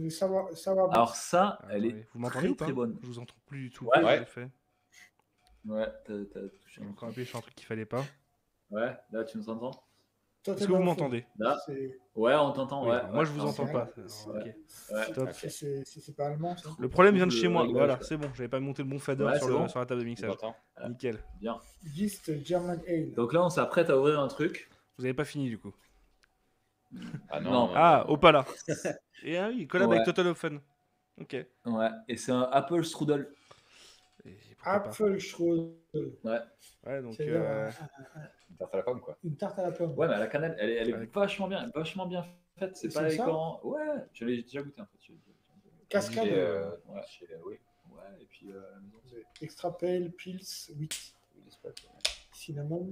savoir Alors ça, elle Attendez, est vous m'entendez ou très pas? très bonne. Je vous entends plus du tout. Ouais. Qu'est-ce que j'ai fait? Ouais, t'as touché J'ai un encore truc. appuyé sur un truc qu'il fallait pas. Ouais, là tu nous entends? Est-ce que vous m'entendez? Là? Ouais, on t'entend. Oui, Ouais, alors moi je vous ouais, entends pas. ouais. Ok. Ouais. Stop. Si c'est pas allemand, ça. Le problème vient de Trouve chez le moi. réglage, Voilà, ouais. c'est bon. J'avais pas monté le bon fader Ouais, sur, c'est bon. sur la table de On mixage. t'entend. Nickel. Bien. Yeast German Ale. Donc là, on s'apprête à ouvrir un truc. Vous avez pas fini du coup. Ah Non. non. Ah, Opala. Et ah oui, collab Ouais. avec Total of Fun. Ok. Ouais, et c'est un Apple Strudel. Et pourquoi pas. Apfelstrudel. Ouais. Ouais, donc. C'est Une tarte à la pomme, quoi. une tarte à la pomme. Ouais, mais à la cannelle, elle est Avec- vachement bien faite. C'est C'est pas ça écœurant. Ouais, je l'ai déjà goûté en fait. Cascade. Ouais. Oui. Ouais, et puis à la maison. Extra Pale, Pils, 8. Cinnamon.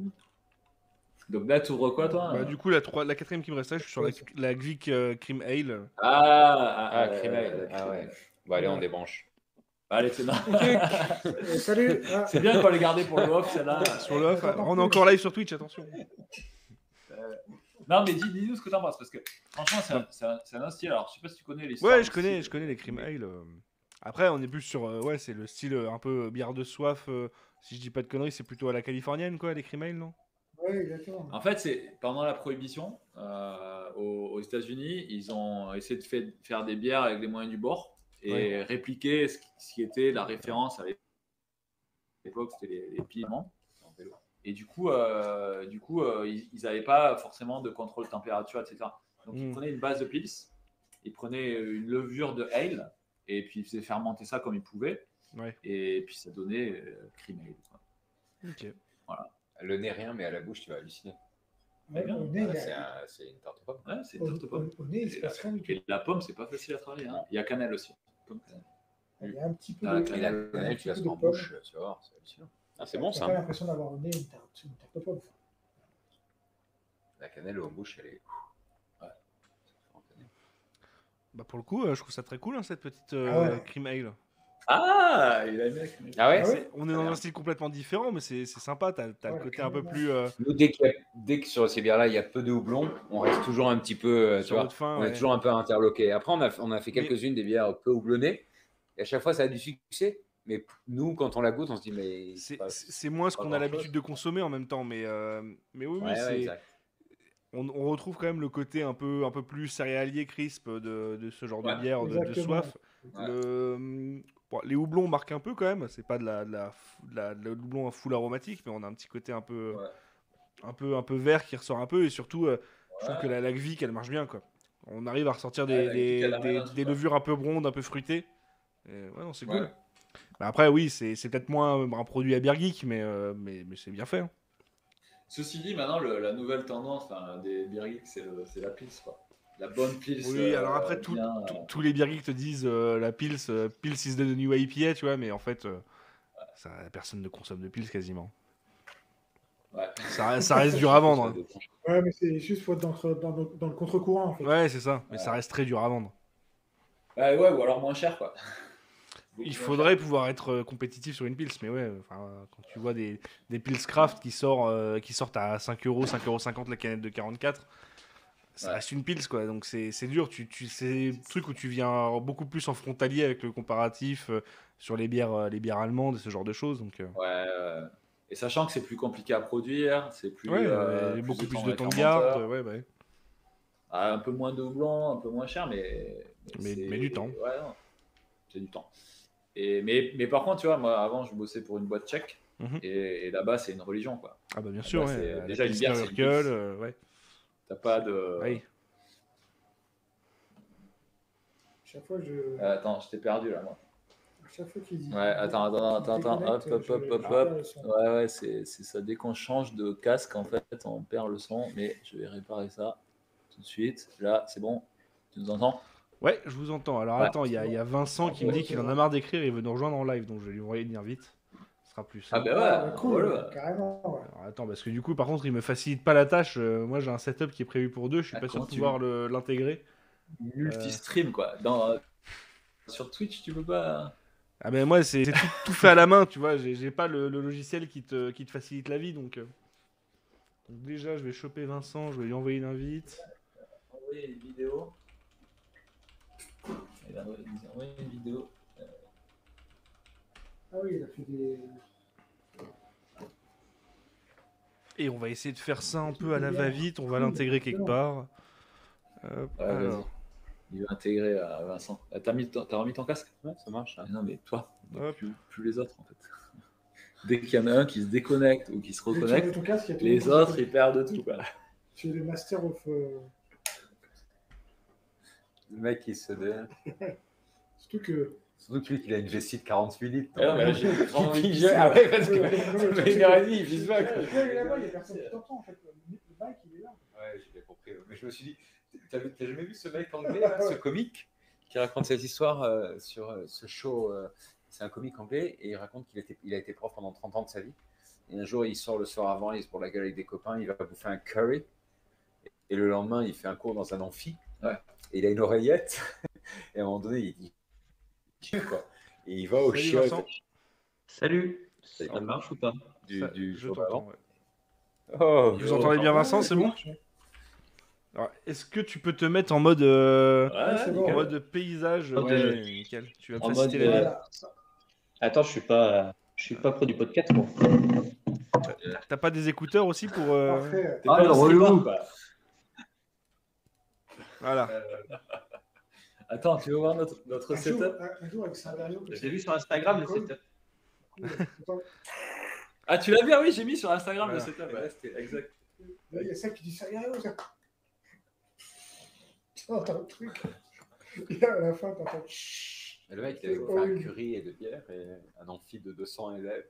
Donc là, tu ouvres quoi, toi? Bah, du coup, la quatrième qui me reste là, je suis sur la Gvik Cream Ale. Ah, Cremail. Ah ouais. Bon, allez, on débranche. Allez, c'est non. Salut. C'est bien qu'on les gardé pour le off, celle-là. Sur le off, on est encore live sur Twitch, attention. Non, mais dis-nous ce que t'en penses, parce que franchement, c'est un style. Alors, je sais pas si tu connais l'histoire. Ouais, je connais les Cream Ale. Après, on est plus sur. Ouais, c'est le style un peu bière de soif. Si je dis pas de conneries, c'est plutôt à la californienne, quoi, les Cream Ale, non? Ouais, exactement. En fait, c'est pendant la prohibition aux États-Unis, ils ont essayé de faire des bières avec les moyens du bord et répliquer ce qui était la référence à l'époque, c'était les piments. Et du coup, ils n'avaient pas forcément de contrôle température, etc. Donc, ils prenaient une base de pils, ils prenaient une levure de ale, et puis ils faisaient fermenter ça comme ils pouvaient. Ouais. Et puis, ça donnait cream ale. Quoi. Ok. Voilà. Le nez, rien, mais à la bouche, tu vas halluciner. Ouais, bien. au nez, C'est une tarte aux pommes. Ouais, c'est une tarte aux pommes. Au nez, il se passe rien du tout. Et la pomme, c'est pas facile à travailler. Hein. Il y a cannelle aussi. Il y a un petit peu Ah, de. Et la cannelle, tu la sens en bouche, tu vas voir, c'est hallucinant. Ah, c'est bon T'as ça. pas l'impression d'avoir au nez une tarte aux pommes. La cannelle en bouche, elle est. Ouais. Bah, pour le coup, je trouve ça très cool, hein, cette petite Cream Ale. Ah, il a aimé la cream ale. Ah ouais, on est dans un style complètement différent, mais c'est sympa. T'as le côté un peu plus. Nous, dès que sur ces bières-là, il y a peu de houblon, on reste toujours un petit peu. Tu Sur vois, votre faim, on est toujours un peu interloqué. Après, on a fait quelques-unes des bières peu houblonnées. Et à chaque fois, ça a du succès. Mais nous, quand on la goûte, on se dit, mais. C'est moins ce qu'on a l'habitude de consommer en même temps. Mais oui, c'est. Exact. On retrouve quand même le côté un peu plus céréalier, crisp de ce genre de bière, de soif. Ouais. Bon, les houblons marquent un peu quand même. C'est pas de le houblon à full aromatique, mais on a un petit côté un peu vert qui ressort un peu. Et surtout, je trouve que la Gvik, elle marche bien, quoi. On arrive à ressortir des levures un peu blondes, un peu fruitées. Et, ouais, non, c'est cool. Bah après, oui, c'est peut-être moins un produit à bière geek, mais c'est bien fait. Hein. Ceci dit, maintenant, la nouvelle tendance des beer geeks, c'est la pils, quoi. La bonne pils. Oui, alors après, tous les beer geeks te disent la pils is the new IPA, tu vois, mais en fait, personne ne consomme de pils quasiment. Ouais. Ça reste dur à vendre. Hein. Ouais, mais c'est juste faut être dans le contre-courant, en fait. Ouais, c'est ça, mais ça reste très dur à vendre. Ouais, ou alors moins cher, quoi. Il faudrait pouvoir être compétitif sur une pils, mais ouais, quand tu vois des pils craft qui sortent à 5 euros, 5,50 € la canette de 44, ça reste une pils, quoi. Donc c'est dur. C'est des trucs où tu viens beaucoup plus en frontalier avec le comparatif sur les bières allemandes et ce genre de choses. Donc, Ouais. Et sachant que c'est plus compliqué à produire, c'est plus. Beaucoup plus de temps de garde. Ouais. Un peu moins de houblon, un peu moins cher, mais du temps. Ouais, non, c'est du temps. Mais par contre, tu vois, moi avant, je bossais pour une boîte tchèque. Et là-bas, c'est une religion, quoi. Ah bah bien sûr, ouais. Déjà, une bière, c'est une pils. ouais. T'as pas de. Oui. Chaque fois, Attends, je t'ai perdu là, moi. Chaque fois qu'il dit. Ouais, attends. Hop. Ouais, c'est ça. Dès qu'on change de casque, en fait, on perd le son. Mais je vais réparer ça tout de suite. Là, c'est bon. Tu nous entends? Ouais, je vous entends. Alors attends, il y a Vincent qui me dit qu'il en a marre d'écrire et il veut nous rejoindre en live, donc je vais lui envoyer venir vite. Ce sera plus simple. Ah bah ouais, cool, carrément. Ouais. Alors, attends, parce que du coup, par contre, il me facilite pas la tâche. Moi, j'ai un setup qui est prévu pour 2, je suis pas sûr de pouvoir l'intégrer. Multi-stream, quoi. Sur Twitch, tu peux pas. Ah ben moi, c'est tout fait à la main, tu vois. J'ai pas le logiciel qui te facilite la vie, donc déjà, je vais choper Vincent, je vais lui envoyer une invite. Envoyer une vidéo. nous a envoyé une vidéo. Ah oui, il a fait des. Et on va essayer de faire ça un peu à la va-vite. On va l'intégrer quelque part. Alors. Vas-y. Il va intégrer Vincent. T'as remis ton casque? Ouais, ça marche. Hein. Non, mais toi, Hop. plus les autres en fait. Dès qu'il y en a un qui se déconnecte ou qui se Dès que tu reconnecte, remets ton casque, il y a tout les le monde autres qui- ils perdent tout. Quoi. Tu es le master of. Le mec, il se dé... Surtout que. Surtout que lui, il a une vessie de 48 litres. Ah non, mais là, j'ai vraiment envie de Il pisser. ah ouais, parce que Ouais, ça fait une heure et demie, il vise pas. quoi. Il est là-bas, il y a personne qui t'entend en fait. Le bike, il est là. Ouais, j'ai bien compris. Mais je me suis dit, t'as jamais vu ce mec anglais, là, ce comique, qui raconte cette histoire sur ce show c'est un comique anglais et il raconte qu'il a été prof pendant 30 ans de sa vie. Et un jour, il sort le soir avant, il se pour la gueule avec des copains, il va bouffer un curry. Et le lendemain, il fait un cours dans un amphi. Ouais. Et il a une oreillette. Et à un moment donné, il dit quoi. Et il va au Salut, chiottes Vincent. Salut, Ça ça marche ou pas? du Je jour t'entends. d'avant. Ouais. Oh, Vous entendez bien Vincent, c'est bon? Alors, est-ce que tu peux te mettre en mode, c'est Ouais, bon. en nickel. mode paysage? Mode, Ouais, nickel. Tu vas me en faciliter mode, la vie. Voilà. Attends, je suis pas pro du podcast, moi. T'as pas des écouteurs aussi pour. Parfait. T'es Ah, pas le au streamer, relou. quoi. Voilà. Attends, tu veux voir notre Un jour, setup? un jour avec Salario. J'ai vu sur Instagram le setup. Ah, tu l'as vu? Ah oui, j'ai mis sur Instagram Voilà. le setup. Ouais, c'était exact. Là, il y a ça qui dit Salario. Tu entends le truc. Et à la fin, t'entends. Le mec, il avait fait un curry et de bière et un amphi de 200 élèves.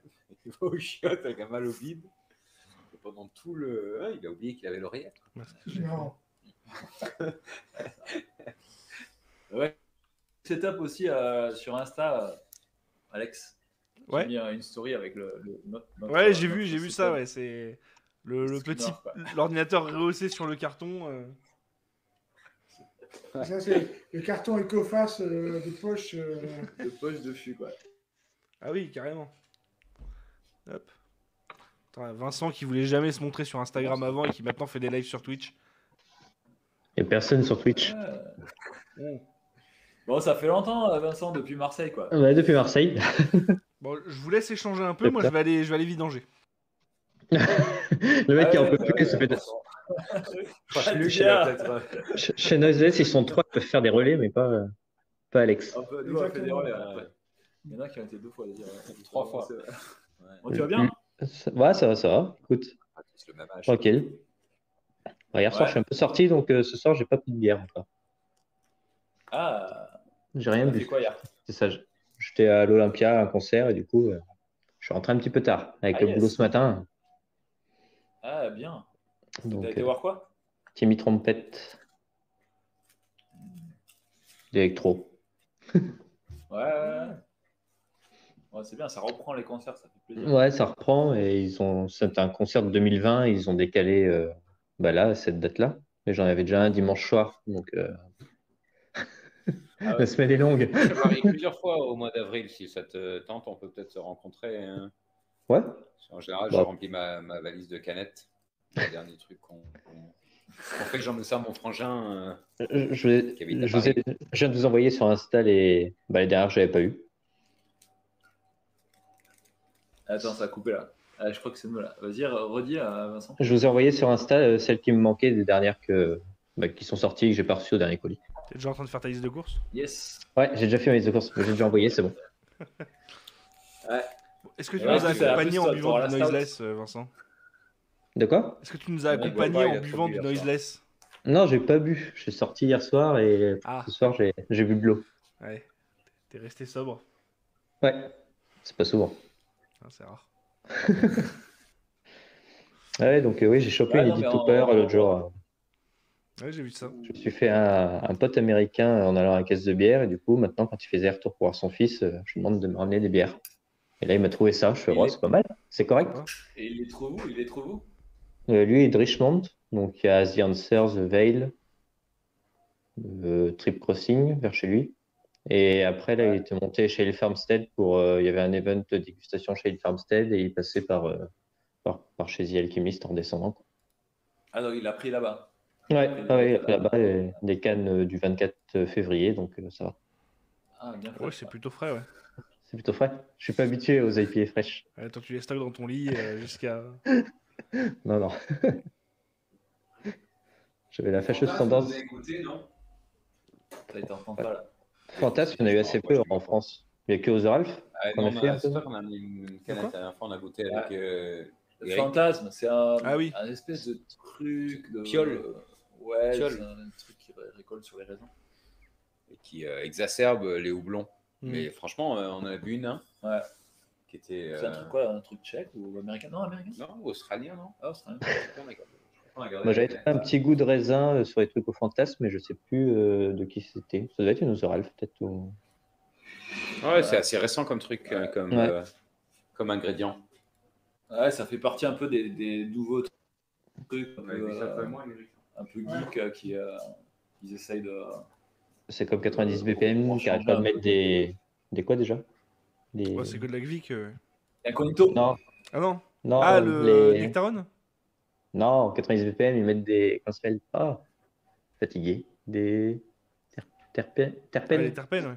Il va au chiottes avec un mal au vide. Et pendant tout le. Ouais, il a oublié qu'il avait l'oreillette. Non. Ouais. Setup aussi sur Insta, Alex. Ouais. J'ai mis une story avec notre Ouais, j'ai notre vu ça, setup. ouais. C'est le Streamer, petit. quoi. L'ordinateur rehaussé sur le carton. Ça, c'est le carton Ecoface de poche. De poche de fût, quoi. Ah oui, carrément. Hop. Attends, Vincent qui voulait jamais se montrer sur Instagram avant et qui maintenant fait des lives sur Twitch. Il n'y a personne sur Twitch. Bon. Bon, ça fait longtemps, Vincent, depuis Marseille, quoi. Ouais, depuis Marseille. Bon, je vous laisse échanger un peu. Moi, je vais aller vidanger. Le mec qui en peut plus, ça fait de- Lui, il a peut-être. Chez Noiseless, ils sont 3 qui peuvent faire des relais, mais pas Alex. Un peu, nous, on a fait des Exactement. relais. Ouais. Ouais. Il y en a qui ont été 2 fois, d'ailleurs. 3 fois. Ouais. Ouais. Bon, tu vas bien? Ouais, ça va. Écoute, Pas tous le même âge. tranquille. Ouais, hier soir, Ouais. je suis un peu sorti, donc ce soir, j'ai pas pris de bière encore. Ah, J'ai rien t'as fait bu. quoi hier? C'est ça. J'étais à l'Olympia, à un concert, et du coup, je suis rentré un petit peu tard avec Ah, le yes. boulot ce matin. Ah, bien. Donc, T'as été voir quoi? Timmy Trompette d'électro. Ouais. Ouais, c'est bien, ça reprend les concerts, ça fait plaisir. Ouais, ça reprend et c'est un concert de 2020, ils ont décalé là, cette date-là. Mais j'en avais déjà un dimanche soir, donc Ah ouais. la semaine est longue. Je vais marier plusieurs fois au mois d'avril. Si ça te tente, on peut peut-être se rencontrer. Hein. Ouais, En général, Bah. j'ai rempli ma valise de canettes. Le dernier truc qu'on fait, j'emmène ça à mon frangin. je Qui habite à je viens de vous envoyer sur Insta les dernières que j'avais pas eu. Attends, ça a coupé là. Ah, je crois que c'est nous là. Vas-y, redis à Vincent. Je vous ai envoyé sur Insta celles qui me manquaient des dernières qui sont sorties et que j'ai pas reçues au dernier colis. T'es déjà en train de faire ta liste de courses? Yes. Ouais, j'ai déjà fait ma liste de courses, mais j'ai déjà envoyé, c'est bon. Est-ce que tu Ouais, nous as c'est la accompagnés en plus buvant top du pour la noiseless, Vincent? De quoi? Est-ce que tu nous as Ouais, il boit accompagnés pas, il en a trop buvant bu du hier soir. noiseless? Non, j'ai pas bu. Je suis sorti hier soir et Ah, ce soir j'ai bu de l'eau. ouais. T'es resté sobre. Ouais, c'est pas souvent. Ah, c'est rare. Ouais, donc oui, j'ai chopé Ouais, une non, Edith mais Cooper l'autre jour. Ouais, j'ai vu ça. Je me suis fait un pote américain en allant à la caisse de bière et du coup, maintenant, quand il faisait retour pour voir son fils, je lui demande de me ramener des bières. Et là, il m'a trouvé ça. Je fais, Il oh, est- c'est pas mal, c'est correct. Sympa. Et il est trop où? Il est trop où? Lui, il est de Richmond, donc il y a The Answer, The Veil, Trip Crossing vers chez lui. Et après, là, il était monté chez Hill Farmstead il y avait un event de dégustation chez Hill Farmstead et il passait par chez The Alchemist en descendant, quoi. Ah donc il a pris là-bas. Ouais, il a pris là-bas des cannes du 24 février, donc ça va. Ah, bien Ouais, fait. c'est plutôt frais, ouais. C'est plutôt frais. Je suis pas habitué aux IPA fraîches. Attends, tu les stocks dans ton lit jusqu'à. Non, non. J'avais la fâcheuse Fantasme, tendance. Vous avez goûté, non? Ça, il t'entend pas là. Fantasme, il y en a eu assez peu en France. Il n'y a que aux Ralph Ah, qu'on non, a fait un c'est peu. toi qu'on a mis une canette Quoi la dernière fois, on a goûté avec Le Eric. fantasme, c'est un, Ah oui. un espèce de truc de. Piole. Ouais, Piole. c'est un truc qui récolte sur les raisins. et qui exacerbe les houblons. Mm. Mais franchement, on en a bu une Ouais. qui était. C'est un truc quoi, un truc tchèque ou américain? Non, américain. Non, australien, non? Ah, australien. Moi, j'avais trouvé un petit goût de raisin sur les trucs au fantasme, mais je sais plus de qui c'était. Ça doit être une aux Ralph, peut-être. Ou... Ouais, c'est assez récent comme truc, Ouais. comme ingrédient. Ouais, ça fait partie un peu des nouveaux trucs un peu, un peu geek qui ils essayent de. C'est comme 90 BPM qui arrête pas de mettre des quoi déjà des... Ouais, c'est que de la Gvic. Incognito. Non, Ah non. non, Ah, le les... Nectaron. Non, 90 BPM, ils mettent des. Comment ça s'appelle? Ah, fatigué. Des terpènes. Ah, les terpènes, ouais.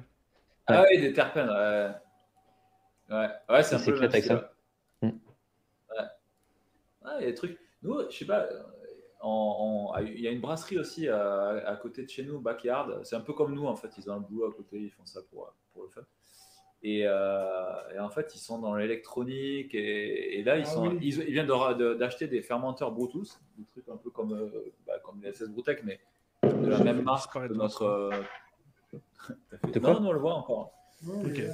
Ah oui, des terpènes. Ouais, c'est un C'est peu le clair même avec style. ça. Ouais. Ouais, il y a des trucs. Nous, je sais pas, il y a une brasserie aussi à côté de chez nous, Backyard. C'est un peu comme nous, en fait. Ils ont un boulot à côté, ils font ça pour le fun. Et en fait, ils sont dans l'électronique. Et là, ils viennent d'acheter des fermenteurs Bluetooth, des trucs un peu comme les SS Brewtech, mais de la même marque que notre. De quoi? Non, on le voit encore. Ouais, Ok. ouais.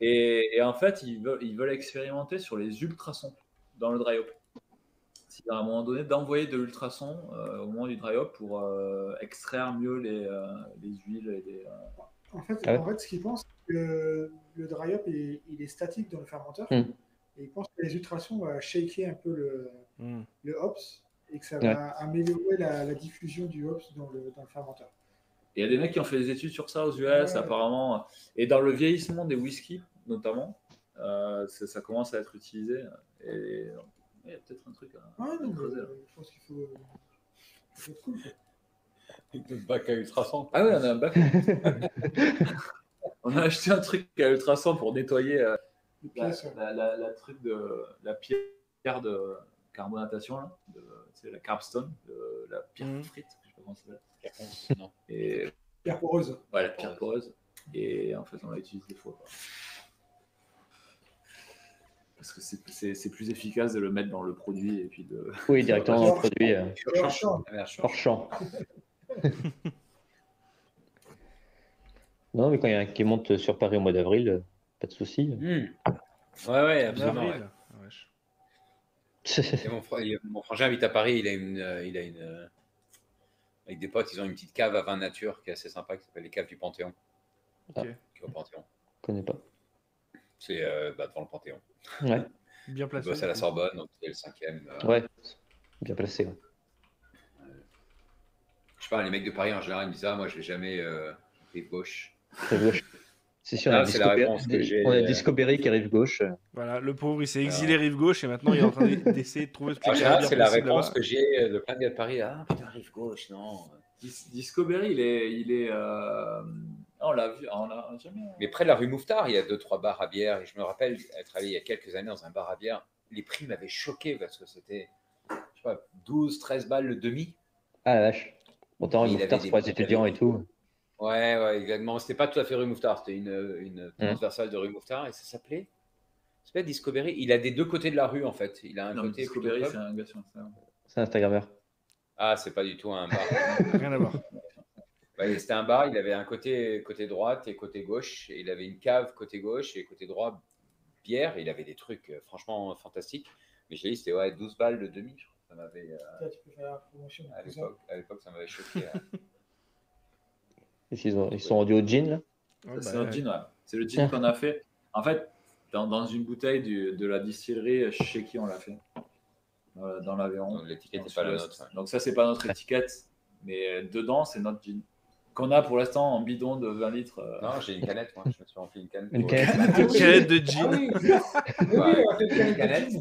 Et en fait, ils veulent expérimenter sur les ultrasons dans le dry hop. C'est à un moment donné d'envoyer de l'ultrason au moment du dry hop pour extraire mieux les huiles et les. En fait, Ah ouais. ce qu'ils pensent, c'est que le dry up, il est statique dans le fermenteur. Mm. Et ils pensent que les ultrasons vont shaker un peu le hops et que ça Ouais. va améliorer la diffusion du hops dans le fermenteur. Il y a des mecs qui ont fait des études sur ça aux US, Ouais. apparemment. Et dans le vieillissement des whiskies, notamment, ça commence à être utilisé. Et il y a peut-être un truc à Ouais, non, creuser. Là. je pense qu'il faut être cool. Quoi. Le bac à ultrasons. Ah oui, on a un bac. On a acheté un truc à ultrasons pour nettoyer Les pièces, ouais. la truc de la pierre de carbonatation, là, tu sais, la carbstone, la pierre frite, je sais pas comment ça s'appelle. Non. Et Pierre poreuse. ouais, la pierre poreuse. Et en fait, on l'a utilisé des fois. Quoi. Parce que c'est plus efficace de le mettre dans le produit et puis de. Oui, directement dans le produit. Hors champ. Hors champ. Non, mais quand il y en a un qui monte sur Paris au mois d'avril, pas de souci. Ouais, absolument. Avril. Ouais. Ah, wesh. Et mon frangin habite à Paris, il a une avec des potes, ils ont une petite cave à vin nature qui est assez sympa, qui s'appelle les caves du Panthéon. Ok. Qui est au Panthéon. Je connais pas. C'est devant le Panthéon. Ouais, Bien Il placé. bosse à la Sorbonne, donc c'est le 5e. ouais. Bien placé. Ouais. Je sais pas, les mecs de Paris en général ils me disent moi je vais jamais rive gauche. Rive gauche. C'est sûr, Ah, c'est la réponse que j'ai. on a Discovery qui est rive gauche. Voilà, le pauvre, il s'est exilé rive gauche et maintenant il est en train d'essayer de trouver ce En général, c'est la possible réponse là-bas. que j'ai de plein de gars de Paris. Ah putain, rive gauche, non. Discovery, il est on l'a vu, on l'a jamais. Mais près de la rue Mouffetard, il y a 2-3 bars à bière. Et je me rappelle être allé il y a quelques années dans un bar à bière. Les prix m'avaient choqué parce que c'était, je sais pas, 12-13 balles le demi. Ah la vache. Pourtant, Il il avait est tard des- pour les étudiants et tout. Ouais, exactement. C'était pas tout à fait rue Mouffetard, c'était une transversale de rue Mouffetard et ça s'appelait Discovery. Il a des deux côtés de la rue en fait. Il a un Non, côté Discovery, plutôt c'est pub. un gars sur Instagram. C'est un Instagrammeur. Ah, c'est pas du tout un bar. Rien à voir. Ouais, c'était un bar, il avait un côté droite et côté gauche. Et il avait une cave côté gauche et côté droit bière. Et il avait des trucs franchement fantastiques. Mais je l'ai dit, c'était 12 balles le demi. Je crois. Ça m'avait, Là, tu peux faire la promotion. à l'époque, ça m'avait choqué. Ils sont rendus au gin là. Ouais, C'est bah, notre gin, ouais. C'est le gin qu'on a fait. En fait, dans une bouteille de la distillerie chez qui on l'a fait. Dans l'Aveyron. Donc, l'étiquette dans n'est pas la le nôtre. Sud-Ouest. Donc ça, c'est pas notre étiquette. Mais dedans, c'est notre gin. Qu'on a pour l'instant en bidon de 20 litres. Non, j'ai une canette, moi. Je me suis rempli une canne. Une pour- canette. Une canette de Ah gin. oui, Ouais, on a fait une canette.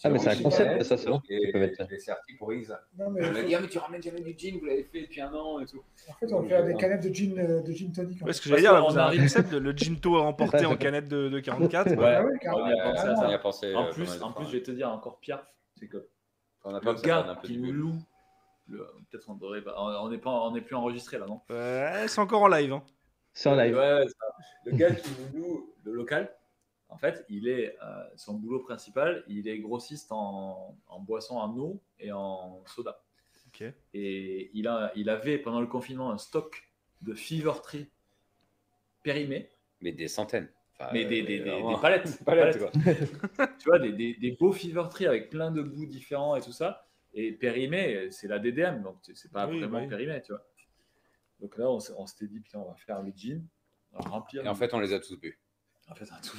Ah, mais c'est un c'est concept, pas- ça, c'est bon. Et Tu peux mettre... je l'ai serti pour Isa. Non, mais Elle m'a dit, ah, mais tu ramènes jamais du gin, vous l'avez fait depuis un an et tout. en fait, on va faire des canettes de gin tonic. En Ouais, fait. ce que j'allais dire, là, vous avez un concept, le Ginto remporté en canette de 44. Ouais, Ah ouais, carrément. on y a pensé à On y ça. a pensé. En pas plus, mal de fois. je vais te dire encore pire, c'est que On a le peur que ça prenne gars un peu qui du nous bulle. loue, peut-être on devrait pas, on n'est plus enregistré là, non? Ouais, c'est encore en live. Hein. C'est en live. Ouais, le gars qui nous loue le local, en fait, son boulot principal, il est grossiste en boissons en eau et en soda. Ok. Et il avait pendant le confinement un stock de Fever Tree périmés, Mais des centaines. Enfin, mais des vraiment, palettes. palettes, quoi. Tu vois, des beaux Fever Tree avec plein de goûts différents et tout ça. Et périmé, c'est la DDM, donc c'est pas Oui, vraiment oui. périmé, tu vois. Donc là, on s'était dit, putain, on va faire le gin, on va remplir. Et en fait, on les a tous bu. En fait, un tout.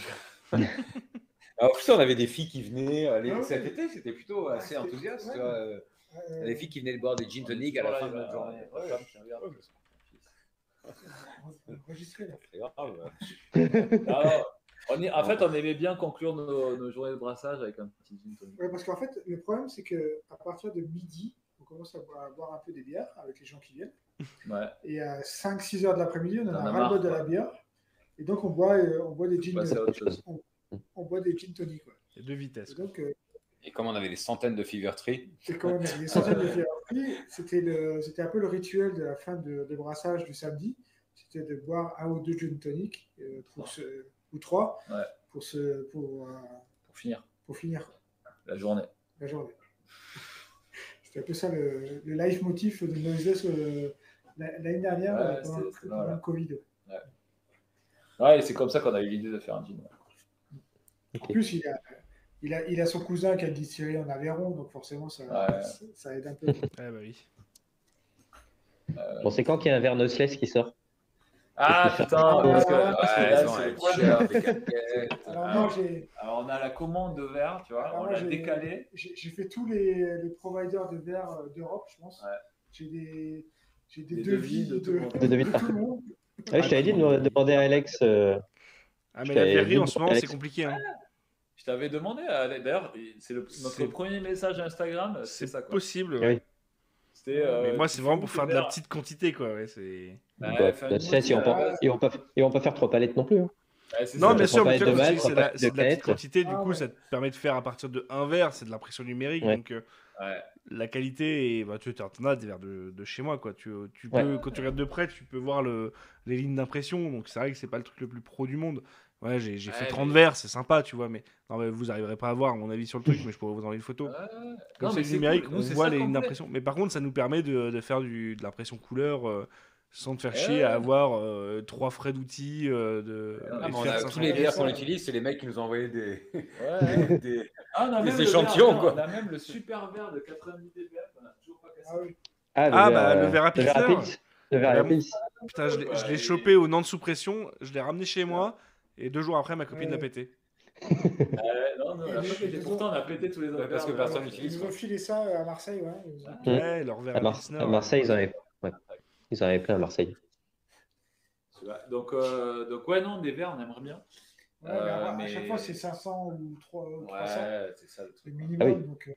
Alors, en plus, on avait des filles qui venaient. Ah Cet ouais. été, c'était plutôt assez c'était- enthousiaste. ouais. Tu vois. Les filles qui venaient boire des gin tonic à la fin de notre journée. Ma femme qui regarde. On va enregistrer là. C'est grave. En fait, on aimait bien conclure nos journées de brassage avec un petit gin tonic. Ouais, parce qu'en fait, le problème, c'est qu'à partir de midi, on commence à boire un peu des bières avec les gens qui viennent. Ouais. Et à 5-6 heures de l'après-midi, on en T'en a as ras-le-bol marre, de la quoi. bière. Et donc, on boit des gin, Passer à autre chose. on boit des gin tonic. Ouais. Il y a deux vitesses. Et quoi. donc, Et comme on avait des centaines de Fever Tree, c'est quand même des centaines de bières pris. C'était un peu le rituel de la fin de brassage du samedi. C'était de boire 1 ou 2 gin tonic, ou 3, Ouais. pour Pour finir finir la journée. la journée. C'était un peu ça le leitmotiv de Noiseless l'année dernière Ouais, pendant voilà. le Covid. Ouais, et c'est comme ça qu'on a eu l'idée de faire un gin. En plus, il a son cousin qui a une distillerie en Aveyron, donc forcément, Ouais. ça aide un peu. Ah bah oui. Bon, c'est quand qu'il y a un verre Noiseless qui sort? Ah putain, parce que ouais, là, ils ont c'est un le problème. t-shirt, des casquettes. Alors, moi, j'ai Alors, on a la commande de verre, tu vois, Alors, on moi, l'a décalé. j'ai fait tous les providers de verre d'Europe, je pense. Ouais. J'ai des Des devis devis de tout le monde. Des devis de tout le monde. Ouais, je t'avais dit de demander à Alex. Ah, mais la t'avais verrerie dit en de ce moment, demander à c'est Alex. compliqué. Hein. Je t'avais demandé, d'ailleurs, c'est notre C'est- premier message Instagram, c'est C'est ça quoi. possible. Oui. Ouais. C'était, Mais moi, tu c'est vraiment fous pour tes faire de la verres. petite quantité, quoi. Ouais, c'est... Ouais, Bah, faire une Noiseless, ils moitié, vont pas faire 3 palettes non plus. Hein. Ouais, c'est Non, ça. bien sûr, mais tu vois, de quand tu malt, dis que c'est trois de la palettes petite canettes. quantité, du Ah, coup, ouais. ça te permet de faire à partir de 1 verre, c'est de l'impression numérique. Ouais. Donc, Ouais. la qualité, bah, tu en as des verres de chez moi, quoi. Tu Ouais. peux, quand tu regardes de près, tu peux voir les lignes d'impression. Donc, c'est vrai que c'est pas le truc le plus pro du monde. Ouais, j'ai fait Ouais, 30 mais- verres, c'est sympa, tu vois. Mais, non, mais vous arriverez pas à voir mon avis sur le truc, mais je pourrais vous envoyer une photo. Ouais. Comme Non, c'est mais du c'est numérique, cool. Nous, on c'est voit ça les qu'on lignes voulait. d'impression. Mais par contre, ça nous permet de faire de l'impression couleur sans te faire chier Ouais. à avoir 3 frais d'outils. Ah, et Ah, de mais on faire a 500 tous les bières ça. qu'on utilise, c'est les mecs qui nous ont envoyé des, Ouais. des- Ah, on a Des même le échantillons, verre, quoi. On a même le super verre de 90 dBm qu'on a toujours pas cassé. Ah oui. Ah, bah, le verre à Le verre à Pilsner. Pils. Le verre à Bah, Pils. Putain, je Bah, l'ai et- chopé au Nantes sous pression, je l'ai ramené chez moi, et 2 jours après, ma copine l'a pété. Non, on a pas pété. Pourtant, on a pété tous les autres. Parce que verres, personne ouais. n'utilise. Ils nous ont filé ça à Marseille, ouais. Ils nous ont- Ouais, leur verre À, à Pilsner. À Marseille, ils en avaient plein à Marseille. Donc, ouais, non, des verres, on aimerait bien. Ouais, mais à mais- chaque fois, c'est 500 ou 300, Ouais, c'est ça le c'est truc. le minimum. Ah oui. Donc,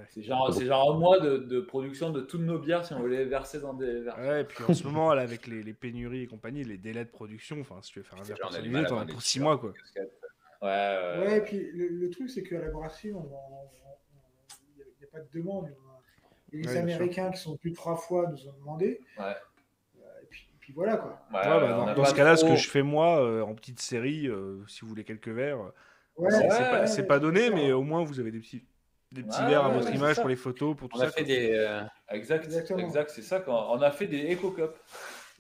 C'est genre un mois de production de toutes nos bières si on voulait les verser dans des verres. Ouais, et puis en ce moment, là, avec les pénuries et compagnie, les délais de production, enfin, si tu veux faire un verre Genre, on a du personnalisé, mal à t'en as vendre pour des 6 mois, quoi. Ouais. ouais, et puis le truc, c'est qu'à la brasserie, il n'y a pas de demande. Et les Ouais, bien Américains qui sont plus de 3 fois nous ont demandé. Ouais. Et puis voilà, quoi. Ouais, bah, dans ce cas-là, ce que je fais moi, en petite série, si vous voulez quelques verres, Ouais, c'est pas donné, mais au moins vous avez des petits Ouais, verres à ouais, votre c'est image ça. pour les photos, pour tout On ça. a fait quoi. des. Exactement. Exact, c'est ça. On a fait des éco-cups.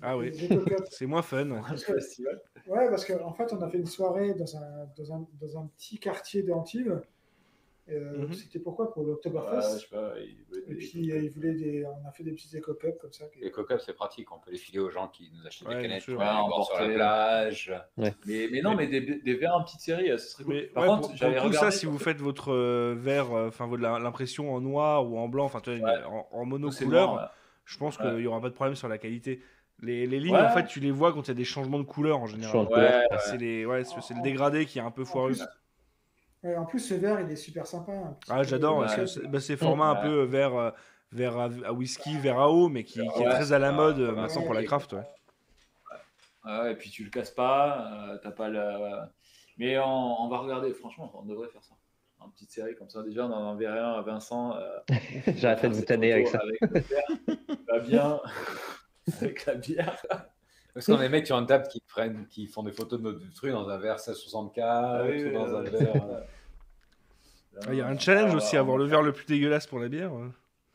Ah oui, Les Eco-Cups. c'est moins fun. Festival. Ouais, parce qu'en fait, on a fait une soirée dans un petit quartier d'Antibes. Mhm. C'était pourquoi? Pour Ouais, l'Oktoberfest. je sais pas, il voulait Et des puis, on a fait des petits éco-cups comme ça. Les coca, c'est pratique. On peut les filer aux gens qui nous achètent Ouais, des bien canettes sûr. pour aller Ouais, boire sur la emporter. plage. Mais non, mais des verres en petite série, ce serait cool. Mais Par ouais, contre, pour j'avais le coup, regardé. ça, si vous faites votre verre, enfin l'impression en noir ou en blanc, enfin Ouais. en Nous, c'est monocouleur, blanc, je pense Ouais. qu'il n'y aura pas de problème sur la qualité. Les lignes, Ouais. en fait, tu les vois quand il y a des changements de couleur en général. Changements de couleur. C'est le dégradé qui est un peu foireux. plus, Ouais, en plus, ce verre, il est super sympa. Un petit Ah, peu, j'adore. Ouais. C'est format un peu verre à whisky, verre à eau, mais qui est très à la mode maintenant pour la craft. Ouais. Ouais, et puis tu le casses pas, t'as pas le. Mais on va regarder, franchement, on devrait faire ça. Une petite série comme ça. Déjà, on en enverrait un à Vincent. J'ai arrêté de vous tanner avec ça. Avec le verre, va bien. Avec la bière. Parce qu'on a des mecs sur une table qui font des photos de notre truc dans un verre 1664 Oui, ou dans un ouais. verre. Il y a un challenge aussi, avoir le verre le plus dégueulasse pour la bière.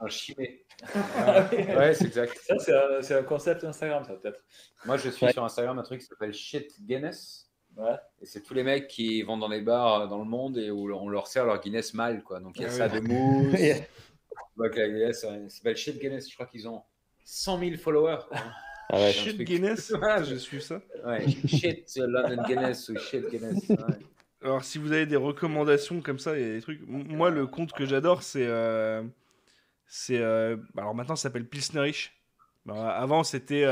Un chimé. Ouais, Ouais, c'est exact. ça, c'est un concept Instagram, ça, peut-être. Moi, je suis Ouais. sur Instagram un truc qui s'appelle Shit Guinness. Ouais. Et c'est tous les mecs qui vont dans les bars dans le monde et où on leur sert leur Guinness mal, quoi. Donc il y a Ah ça oui. de mousse. Yeah. Donc la Guinness, ça s'appelle Shit Guinness. Je crois qu'ils ont 100 000 followers. Ah ouais. Shit truc. Guinness, Ouais. j'ai su ça. Ouais, Shit London Guinness ou Shit Guinness. Ouais. Alors, si vous avez des recommandations comme ça, il y a des trucs. Moi, le compte que j'adore, c'est. Alors maintenant, ça s'appelle Pilsnerich. Avant, c'était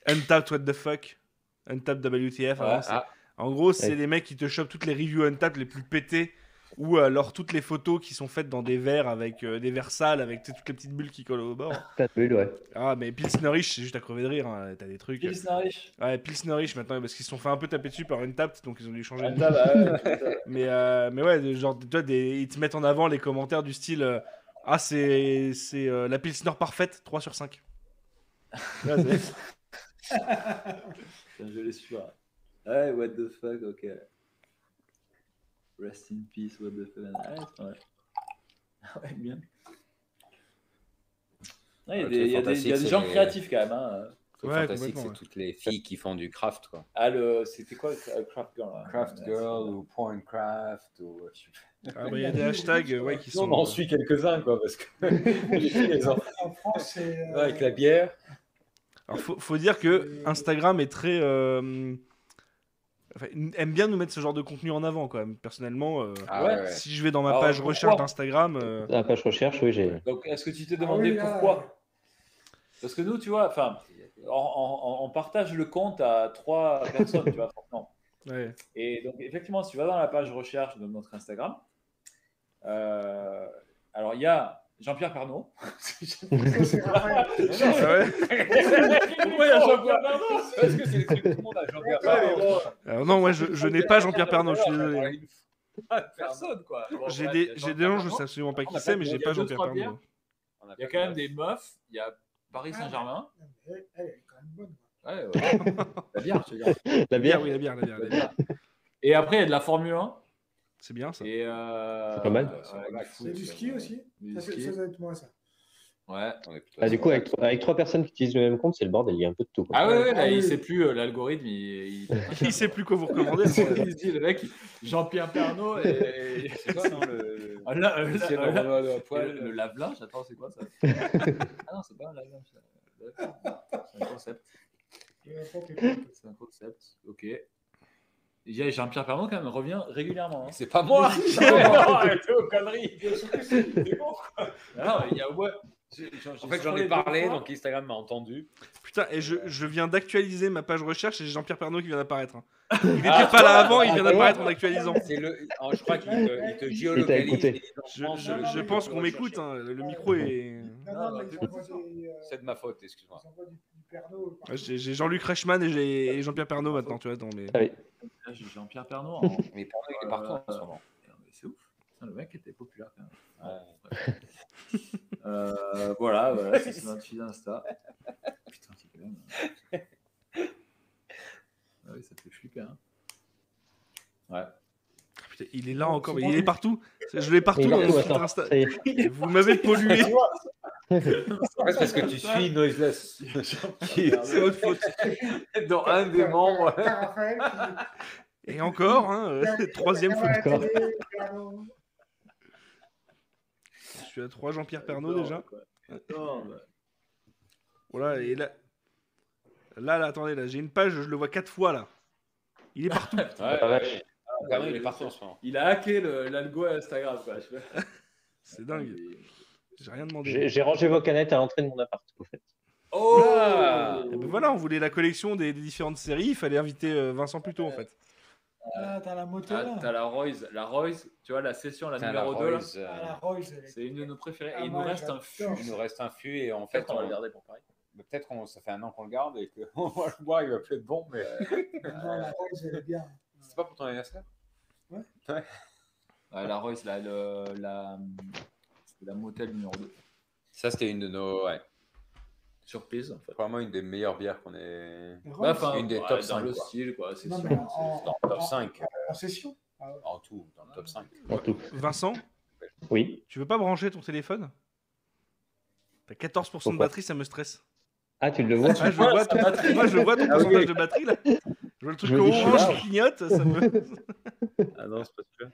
Untapped What the Fuck. Untapped WTF. Avant, Ouais. en gros, c'est Ouais. les mecs qui te chopent toutes les reviews Untapped les plus pétées. Ou alors toutes les photos qui sont faites dans des verres avec des verres sales, avec toutes les petites bulles qui collent au bord. Pas de bulle, ouais. Ah, mais Pilsnerich, c'est juste à crever de rire. Hein. T'as des trucs. Pilsnerich. Ouais, Pilsnerich maintenant, parce qu'ils se sont fait un peu taper dessus par Untapped, donc ils ont dû changer de nom. Ah, bah, ouais. Mais ouais, genre, tu vois, ils te mettent en avant les commentaires du style ah, c'est la Pilsner parfaite, 3 sur 5. Là, Putain, je l'ai su. Ouais, what the fuck, ok. Rest in peace, what the fuck. Ouais, c'est vrai. Ouais, bien. Ouais, il y a des gens créatifs quand même. Hein. Truc Ouais, fantastique, complètement, c'est ouais. toutes les filles qui font du craft, quoi. Ah, c'était quoi Craft Girl là. Craft Ouais, Girl c'est- ou Porn Craft ou. Ah, bah, il y a des hashtags ouais, qui On sont. en suit quelques-uns, quoi, parce que les enfants En France, c'est. avec la bière. Alors, faut dire que Instagram est très. Enfin, aime bien nous mettre ce genre de contenu en avant, quand même. Personnellement, Ah Ouais. ouais, ouais. si je vais dans ma Alors, page pourquoi recherche d'Instagram. Dans la page recherche, oui, j'ai. Donc, est-ce que tu t'es Ah demandé oui, là, pourquoi Parce que nous, tu vois, enfin, on partage le compte à 3 personnes, tu vois, forcément. Ouais. Et donc, effectivement, si tu vas dans la page recherche de notre Instagram, alors il y a Jean-Pierre Pernaut. c'est Raphaël. Ah ouais Pourquoi il y a Jean-Pierre Pernaut Parce que c'est les trucs que tout le monde a Jean-Pierre Ouais, mais Pernaut. bon, Alors, non, moi, je n'ai pas Jean-Pierre Pernaut, je suis désolé. personne, quoi. Bon, J'ai bref, des il y a gens, Jean-Pierre je sais Pernaut. absolument pas On qui a c'est, pas- mais il y j'ai a pas deux, Jean-Pierre trois Pernaut. bières. Il y a quand même des meufs. Il y a Paris Saint-Germain. Elle est quand même bonne. Ouais, ouais. La bière, je veux dire. La La bière, bière, oui, la bière. La bière. Et après, il y a de la Formule 1. C'est bien ça. Et C'est pas mal. C'est du ski aussi. Du Ça, ski. ça doit être moi, ça. Ouais. On est plutôt Ah, du coup, d'accord. avec 3 personnes qui utilisent le même compte, c'est le bordel, il y a un peu de tout. Quoi. Ah ouais, là, Ah il oui. sait plus, l'algorithme, il Il sait plus quoi vous recommander. il se dit, le mec, Jean-Pierre Pernaut et. C'est quoi, non, le. Ah, là, C'est le Renaud de poil. le lave-linge, attends, c'est quoi ça? Ah non, c'est pas un lave-linge. Ça. C'est un concept. N'importe quoi. C'est un concept, ok. Il y a Jean-Pierre Pernaut, quand même, revient régulièrement. Hein. C'est pas moi. Non, arrêtez aux conneries. C'est bon, quoi. Non, il y a ouais. En fait, j'en ai parlé, donc Instagram m'a entendu. Putain, et je viens d'actualiser ma page recherche et j'ai Jean-Pierre Pernaut qui vient d'apparaître. Hein. Il n'était pas là avant, il vient d'apparaître en actualisant. C'est je crois qu'il te géolocalise. écouté. Je pense qu'on m'écoute, hein. Le micro est. Non, mais bah, ils envoient des. C'est de ma faute, excuse-moi. Ils envoient du Pernod. Ouais, j'ai Jean-Luc Reichmann et Jean-Pierre Pernaut maintenant, tu vois. Dans mes... Ah oui. Là, j'ai Jean-Pierre Pernaut. Mais Pernod, il est partout en ce moment. C'est ouf. Putain, le mec était populaire quand même. Ouais. Voilà, c'est notre fil Insta. Putain, c'est quand même. Ah oui, ça fait flipper. Hein. Ouais. Putain, il est là encore, mais il est partout. Je l'ai partout Il est dans partout, mon fil attends. Insta. Ça y est. Vous m'avez pollué. En fait, parce que tu suis Noiseless. C'est votre faute. Dans un des membres. T'as Raphaël qui- Et encore, hein, troisième faute. Regarde à la encore. télé, Pernod. Je suis à 3 Jean-Pierre Pernaut déjà. Non, bah. Voilà, et là. Là, attendez, là, j'ai une page, je le vois 4 fois là. Il est partout. Ouais, Ah, vache. Pernod, il est partout en ce moment. Il a hacké l'algo Instagram. Quoi. C'est dingue. J'ai rien demandé. J'ai rangé vos canettes à l'entrée de mon appart, au fait. Oh Ah. Eh ben voilà, on voulait la collection des différentes séries, il fallait inviter Vincent plus tôt en fait. Ah, t'as la moto là. T'as la Royce. La Royce, tu vois, la session, la Putain, numéro 2, là, Ah, la Royce, elle est- c'est une de nos préférées. Ah, Et il nous moi, reste un j'adore. fût. Il nous reste un fût et en Peut-être fait, qu'on va le garder pour Paris. peut-être qu'on ça fait un an qu'on le garde et que on va le boire, il va plus être bon, mais Non, la Royce, elle est bien. c'est pas pour ton anniversaire. Ouais, la Royce, c'est la motel numéro 2. Ça, c'était une de nos, ouais, Surprise, en fait. probablement une des meilleures bières qu'on ait. La Bah, Royce, enfin, une des ouais, top dans 5, le quoi. style, quoi. C'est non, sûr. mais Dans le top 5, en session. Ah, ouais. en tout, dans le top 5. En tout. Vincent, Oui. tu veux pas brancher ton téléphone? T'as 14% de Pourquoi batterie, ça me stresse. Ah, tu le vois? Ah, je vois moi, je vois ton Ah oui. pourcentage de batterie là. Je vois le truc Je me dis, je suis orange là. qui clignote, ça me. Ah non, c'est pas sûr.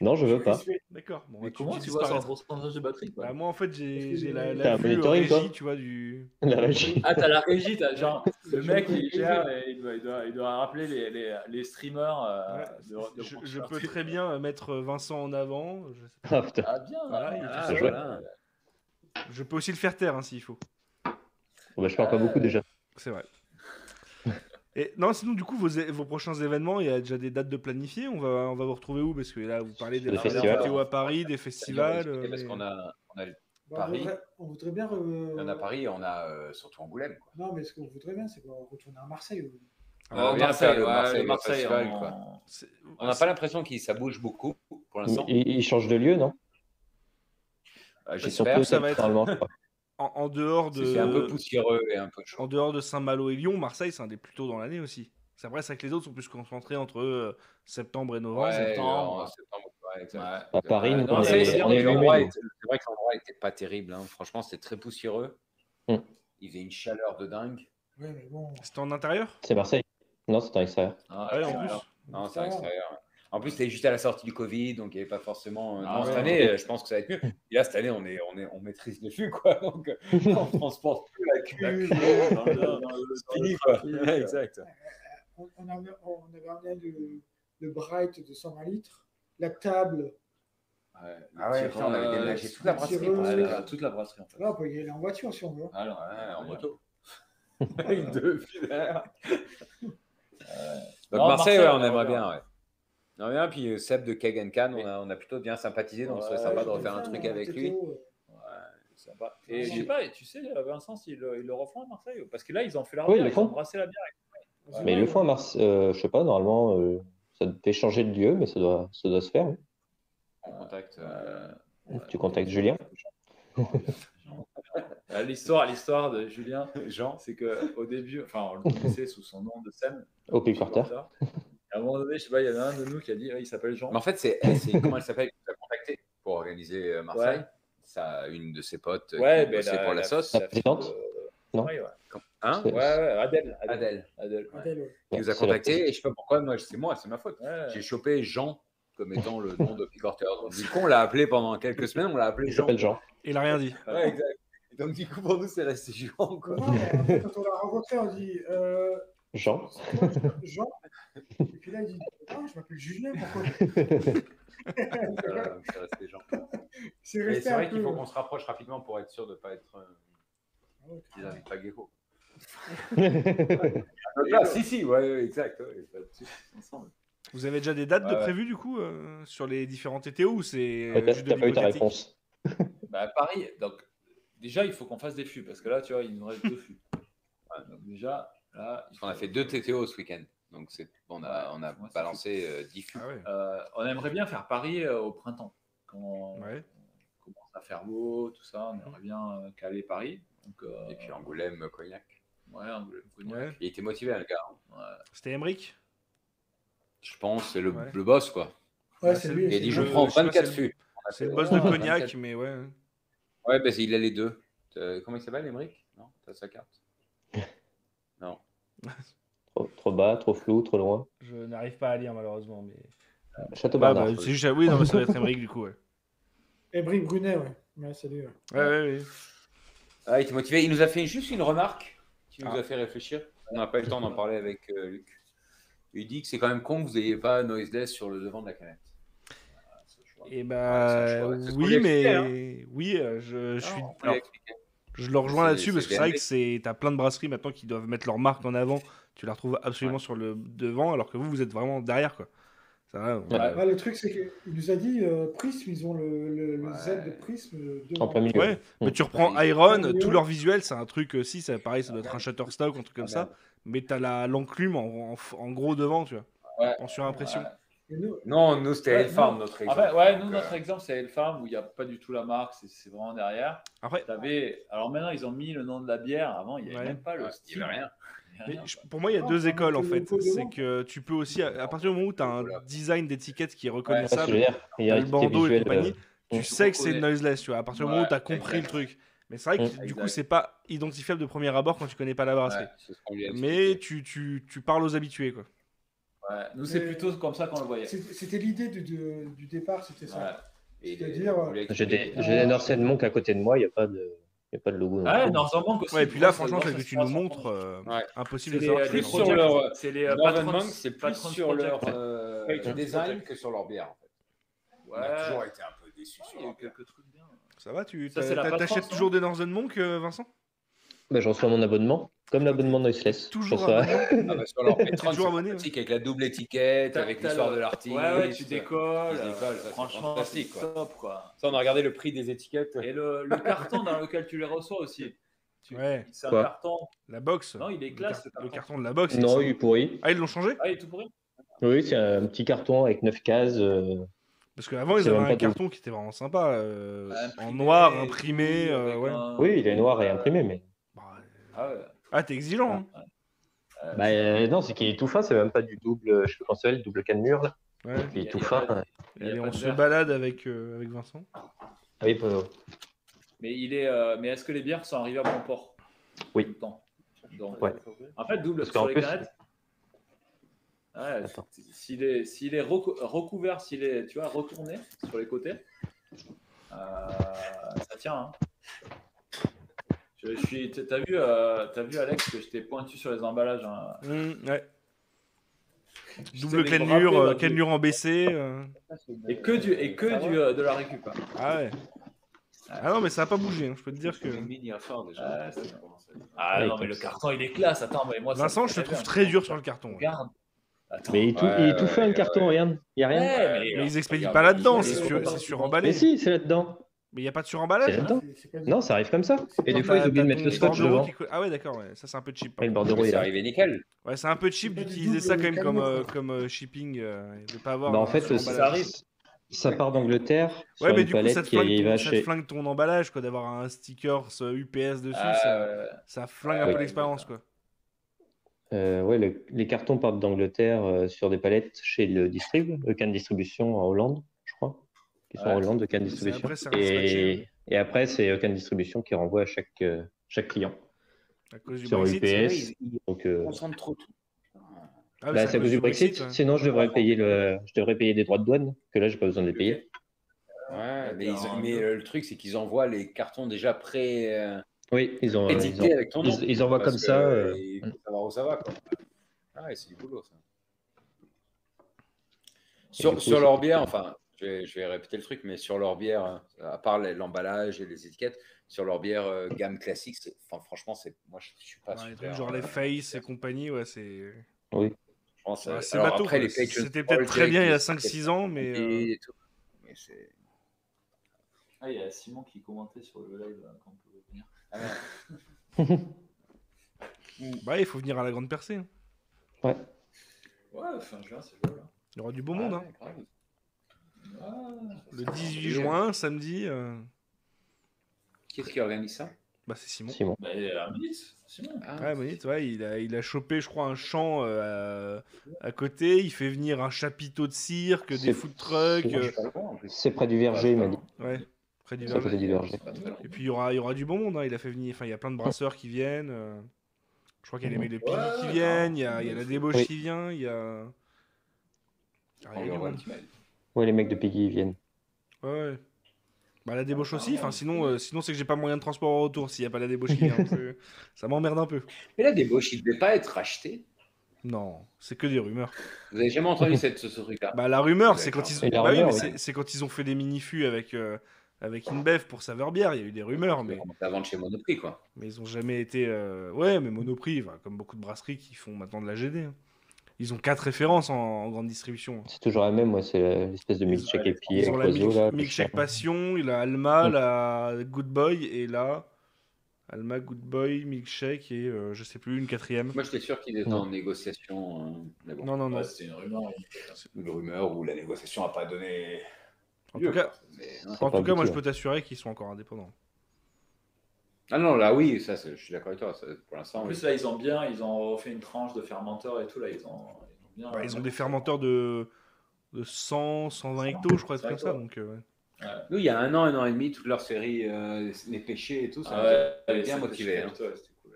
Non, je veux pas. D'accord. Bon, Mais tu comment dis tu vois son disparaître. pourcentage de batterie, quoi? Bah, moi en fait j'ai T'as la un vue monitoring, régie, toi tu vois, du. La régie. Ah, t'as la régie, t'as genre le Je mec peux il le gère et il doit rappeler les streamers Ouais, de je brancher peux leur très bien mettre Vincent en avant. Je sais pas. Ah, putain. Ah, bien. Voilà, il est Ah, tout seul. voilà. Je peux aussi le faire taire hein, s'il faut. Bon, bah, je parle pas beaucoup déjà. C'est vrai. Et non, sinon du coup vos prochains événements, il y a déjà des dates de planifier. On va vous retrouver où? Parce que là vous parlez Des des festivals. météo à Paris, des festivals. Parce mais- qu'on a Bah, Paris. on voudrait bien. on a Paris, on a surtout Angoulême, quoi. Non, mais ce qu'on voudrait bien, c'est qu'on retourne à Marseille. Ah, On Oh, vient Marseille, faire le ouais, Marseille, le le Marseille, festival, on- quoi. c'est- On n'a pas l'impression que ça bouge beaucoup pour l'instant. Il change de lieu, non? J'espère. Surtout ça va être- temporairement, je crois. en dehors C'est un peu de poussiéreux et un peu chaud. en dehors de Saint-Malo et Lyon, Marseille c'est un des plus tôt dans l'année aussi. C'est vrai, c'est que les autres sont plus concentrés entre septembre et novembre. Ouais, septembre. en septembre, ouais, exact. Ouais. À Paris, nous, non, on c'est est bien, on est mais allumés, nous. C'est vrai que l'endroit était pas terrible, hein. Franchement, c'était très poussiéreux. Hmm. Il faisait une chaleur de dingue. Ouais, mais bon. C'était en intérieur? C'est Marseille. Non, c'est en extérieur. Ah, Ouais, en c'est plus. vrai. Non, c'est à l'extérieur. En plus, c'était juste à la sortie du Covid, donc il n'y avait pas forcément. Ah, non, cette ouais. année, je pense que ça va être mieux. Et là, cette année, on maîtrise le flux, quoi. Donc, on transporte plus la cuve. C'est fini, quoi. Ouais, exact. On avait ramené le Bright de 120 litres, la table. Ah ouais, putain, on avait déménagé toute la brasserie. tireur. pour Ouais, ça. toute la brasserie, en fait. Là, on peut y aller en voiture si on veut. Alors, Ouais, en moto. Avec 2 filaires. Donc Non, Marseille, Marseille, ouais, on on aimerait va bien, ouais. On aimerait bien, puis Seb de Kagenkan, on a plutôt bien sympathisé, donc ce serait Ouais, sympa je de refaire un truc avec lui. Ouais, c'est sympa. Et je sais pas, tu sais, Vincent, s'ils le refont à Marseille, parce que là, ils ont fait leur Oui, bière, ils le ils ont font. brassé la bière. Mais ils le font à Marseille. Je sais pas, normalement, ça devait changer de lieu, mais ça doit se faire. Oui. On contacte. Tu contactes Julien. L'histoire de Julien, Jean. c'est qu'au début, enfin, on le connaissait sous son nom de scène. Au Pickporter. À un moment donné, je sais pas, il y en a un de nous qui a dit, il s'appelle Jean. Mais en fait, c'est comment elle s'appelle qui nous a contacté pour organiser Marseille. Ouais. Ça, une de ses potes Ouais, qui mais bossait pour la sauce. La présidente. Non. Ouais, ouais. Hein C'est- Adèle. Adèle. Ouais. Adèle, ouais. Qui nous a c'est la contacté et je sais pas pourquoi, c'est ma faute. Ouais. J'ai chopé Jean comme étant le nom de Pickporter. Donc, du coup, on l'a appelé pendant quelques semaines, on l'a appelé Il Jean. s'appelle Jean. Il a rien dit. Ouais, exact. Et donc, du coup, pour nous, c'est resté Jean, quoi. Non, mais après, quand on l'a rencontré, on dit Jean. c'est quoi, Jean. Et puis là, il dit je m'appelle Julien, pourquoi C'est resté Jean. C'est Et resté c'est un vrai qu'il peu. faut qu'on se rapproche rapidement pour être sûr de ne pas être. Ah ouais, Qu'ils n'invitent pas Gecko. Ah, Si, ouais, exact. Ouais, Ensemble. Vous avez déjà des dates de Ouais, ouais. prévues du coup sur les différents TTO ou c'est Peut-être juste que de t'as pas eu ta l'hypothétique? réponse. Bah, Paris, donc déjà, il faut qu'on fasse des fûts, parce que là, tu vois, il nous reste 2 fûts. Ouais, donc déjà, là. On a fait 2 TTO ce week-end. Donc, on a Ouais, balancé 10 fûts. Ah ouais. On aimerait bien faire Paris au printemps. Quand on Ouais. commence à faire beau, tout ça, on aimerait bien caler Paris. Donc, Et puis Angoulême, Cognac. ouais, Angoulême, Cognac. Ouais. Il était motivé, le gars. Ouais. C'était Emric? Je pense c'est le Ouais. boss, quoi. Ouais, c'est lui. Il a dit c'est je lui. prends je sais pas, 24 c'est fûts. C'est le boss de Cognac, mais ouais. Ouais, bah, il a les deux. Comment il s'appelle, Emmerich? Non, t'as sa carte. Non. Trop bas, trop flou, trop loin. Je n'arrive pas à lire malheureusement, mais. Château Bah, Bernard. c'est juste. Oui, non, mais ça doit être Emric du coup, ouais. Et Brick Brunet, ouais. Ouais, c'est lui. Ouais. Ouais. Ah, il était motivé. Il nous a fait juste une remarque qui nous Ah. a fait réfléchir. On n'a pas eu le temps d'en parler avec Luc. Il dit que c'est quand même con que vous n'ayez pas noiseless sur le devant de la canette. Et Ouais, bah c'est un choix. C'est ce qu'on lui oui, a expliqué, mais oui, je suis. On lui a Alors, expliqué. Je le rejoins C'est- là-dessus parce c'est que c'est vrai VNB. que t'as plein de brasseries maintenant qui doivent mettre leur marque en avant. Tu la retrouves absolument Ouais. sur le devant, alors que vous êtes vraiment derrière, quoi. Ça va, Ouais. Ouais, le truc, c'est qu'il nous a dit Prism, ils ont le Z de Prism En devant. plein milieu. Ouais, mais tu reprends Ouais, Iron, ils- tout leur visuel, c'est un truc aussi, ça, pareil, ça doit être un Shutterstock, un truc comme Ah, ça. merde. Mais t'as l'enclume en gros devant, tu vois, Ouais. en surimpression. Ouais. Et nous, Non, nous, c'était Ouais, Hellfarm, nous- notre En exemple. fait, ouais, nous, Donc, notre exemple, c'est Hellfarm où il n'y a pas du tout la marque, c'est vraiment derrière. Après, Alors maintenant, ils ont mis le nom de la bière. Avant, il n'y avait Ouais. même pas le il style. n'y avait rien. Il y avait mais rien. pour moi, il y a Non, deux faut écoles en mettre le fait. logo C'est devant. que tu peux aussi, à partir du moment où tu as un Voilà. design d'étiquette qui est Ouais, c'est ce que reconnaissable, je veux dire. Il y a t'as le l'identité bandeau et visuelle. compagnie, tu mm. sais que c'est reconnais. noiseless, tu vois, à partir du moment où Ouais, tu as compris exact. le truc. Mais c'est vrai que du coup, Exact. c'est pas identifiable de premier abord quand tu connais pas la brasserie. Ouais. C'est ce qu'on lui a Mais expliqué. tu parles aux habitués, quoi. Ouais. Nous, c'est Mais- plutôt comme ça qu'on le voyait. C'était l'idée du départ, c'était Ouais. ça. Et C'est-à-dire, on lui a J'ai expliqué. des Northern Monk à côté de moi, il n'y a pas de logo. non Ouais, plus. Northern Monk aussi. Ouais, et puis là, grosse- franchement, grosse celle que tu nous inspiration. montres, Ouais. impossible C'est de les, savoir les que plus c'est sur Northern. leur- c'est les Northern Patrons- Monk, c'est plus Patrons sur leur Project. design que sur leur bière. En fait. On a toujours Ouais. été un peu déçus Il sur y a eu leur bière. quelques trucs bien. Ça va, tu Ça, c'est la t'achètes Patrons, toujours non des Northern Monk, Vincent? Bah, je reçois mon abonnement, comme l'abonnement Noiseless. Toujours Je reçois- abonnement. Ah bah, sur leur Patreon, toujours c'est abonné, fantastique, avec la double étiquette, avec T'as l'histoire le- de l'artiste. Ouais, tu décolles. Ils décollent, ça, c'est Franchement, fantastique, c'est quoi. top, quoi. Ça, on a regardé le prix des étiquettes. Et le carton dans lequel tu les reçois aussi. Ouais. C'est un Quoi carton. La box. Non, il est classe, Le le carton de la box. Non, il il est pourri. Ah, ils l'ont changé? Ah, il est tout pourri. Oui, c'est un petit carton avec 9 cases. Parce qu'avant, ils C'est avaient même un pas carton qui était vraiment sympa. En Imprimé noir, et imprimé. tout, avec Ouais. un- Oui, il est noir et imprimé, mais. Bah, Ah ouais. Ah, t'es exigeant, hein. Bah, non, c'est qu'il est tout fin, c'est même pas du double, je sais pas comment ça s'appelle, double canne mur là. Ouais. Il est y a tout pas fin. de- il y a Allez, pas on de se verre. balade avec Vincent. Ah oui, Mais mais est-ce que les bières sont arrivées à bon port? Oui. Tout le temps. Donc, Ouais. en fait, double Parce sur qu'en les plus- canettes. Ouais, Attends. s'il est recouvert, s'il est, tu vois, retourné sur les côtés, ça tient. Hein. T'as vu Alex que j'étais pointu sur les emballages. Hein. Ouais. J'essaie Double de me cannelure, rappeler, cannelure en BC. Et que de la récup. Hein. Ah ouais. Ah non, mais ça a pas bougé, hein. Je peux te dire que. mini à faire déjà. Ah Ouais, non, mais comme le ça. carton il est classe. Attends, mais moi ça Vincent, me je te fait trouve rêver, très hein. dur sur le carton. Ouais. Regarde. Attends. Mais il est tout fin le carton, regarde. Il n'y a rien. Ouais, Mais ils expédient regarde, pas là-dedans, mais- c'est suremballé. Mais si, c'est là-dedans. Mais il n'y a pas de C'est suremballage? là-dedans. c'est pas Non, ça arrive comme ça. Et Quand des fois, ils t'as- oublient de t'as mettre le ton scotch bordereau devant. qui Ah ouais, d'accord, ouais. Ça c'est un peu cheap. par Et le contre. bordereau, il C'est est là. arrivé nickel. Ouais, c'est un peu cheap C'est pas du d'utiliser double ça quand même cannelure, comme shipping, et de pas avoir. Bah, en un fait, suremballage. ça arrive. ça part d'Angleterre sur Ouais, mais une du coup, palette ça te qui flingue va ça te chez. flingue ton emballage, quoi, d'avoir un sticker UPS dessus, Ah, ça flingue un ouais, peu l'expérience, quoi. Ouais, les cartons partent d'Angleterre sur des palettes chez le Can Distribution en Hollande, je crois. Qui sont en Ouais. Hollande de Can C'est Distribution. après, c'est dispatché, Et après, c'est Can Distribution qui renvoie à chaque client À cause du sur Brexit. UPS. Donc, On concentre trop tout. Ah, mais bah, c'est à cause du Brexit. ouais. Sinon, je devrais payer des droits de douane, que là, j'ai pas besoin de les payer. Ouais, mais, D'accord. le truc, c'est qu'ils envoient les cartons déjà Oui, ils étiquetés avec ton nom. ils envoient Parce comme ça. que il faut savoir où ça va, quoi. Ah ouais, c'est du boulot, ça. du coup, Sur ça- leur bière, enfin, je vais répéter le truc, mais sur leur bière, à part l'emballage et les étiquettes, sur leur bière gamme classique, franchement, moi, je suis pas Ouais, les super. trucs genre les Face et compagnie, ouais, c'est. Oui. Je pense, Ouais, c'est alors bateau. après, quoi. les Patriots C'était peut-être très Project, bien il y a les 5-6 ans, mais. et tout. Mais c'est. Ah, il y a Simon qui commentait sur le live quand on pouvait venir. Ah, merde. Bah, il faut venir à la grande percée, hein. Ouais. Ouais, fin juin, c'est beau là. Il y aura du beau monde, hein. Ouais, grave. Le 18 juin, samedi. Qui est-ce qui organise ça? Bah, c'est Simon. Simon. Bah, un minute, Simon. Ah, Ouais, Monite, ouais, il a chopé, je crois, un champ à côté. Il fait venir un chapiteau de cirque, des C'est- food trucks. c'est- je suis pas loin, en plus. C'est près du verger, il m'a dit. Ouais, près du C'est à verger. côté du verger. Pas très loin. Et puis il y aura du bon monde, hein. Il a fait venir, enfin il y a plein de brasseurs qui viennent. Je crois qu'il y a les mecs de Piggy qui viennent, il y a la débauche Oui. qui vient, il y a. Ah, il y a On du lui envoie un monde. petit mail. Ouais, les mecs de Piggy, ils viennent. Ouais. Bah la débauche aussi, enfin sinon c'est que j'ai pas moyen de transport au retour s'il y a pas la débauche qui vient. Ça m'emmerde un peu. Mais la débauche, il ne devait pas être racheté. Non, c'est que des rumeurs. Vous avez jamais entendu ce truc-là? Bah la rumeur, c'est quand ils Et la bah oui, rumeur, mais oui. c'est quand ils ont fait des mini-fûts avec avec InBev pour saveur bière. Il y a eu des rumeurs, mais à vendre chez Monoprix, quoi. ils ont jamais été. Ouais, mais Monoprix, comme beaucoup de brasseries qui font maintenant de la GD. Hein. Ils ont 4 références en grande distribution. C'est toujours la même, c'est l'espèce de milkshake épillé Ils ont avec la oiseau, là. Milkshake Passion, il a Alma, la Good Boy, et là, Alma, Good Boy, Milkshake, et je sais plus, une 4e. Moi, j'étais sûr qu'ils étaient en négociation. Mais bon, Non. C'est une rumeur. une rumeur où la négociation n'a pas donné. En lieu, tout cas, quoi. Mais, En tout cas, moi, je abouti, peux t'assurer qu'ils sont encore indépendants. Ah non, là, oui, ça, je suis d'accord avec toi. Ça, pour l'instant, En oui. plus, là, ils ont refait une tranche de fermenteur et tout. Là, ils ont bien. Ouais, ils ont des fermenteurs de 100, 120 hectos, je crois, comme ça. Donc, ouais. Nous, il y a 1 an et demi, toute leur série, les péchés et tout, ça nous avait bien motivé. Hein. C'était cool,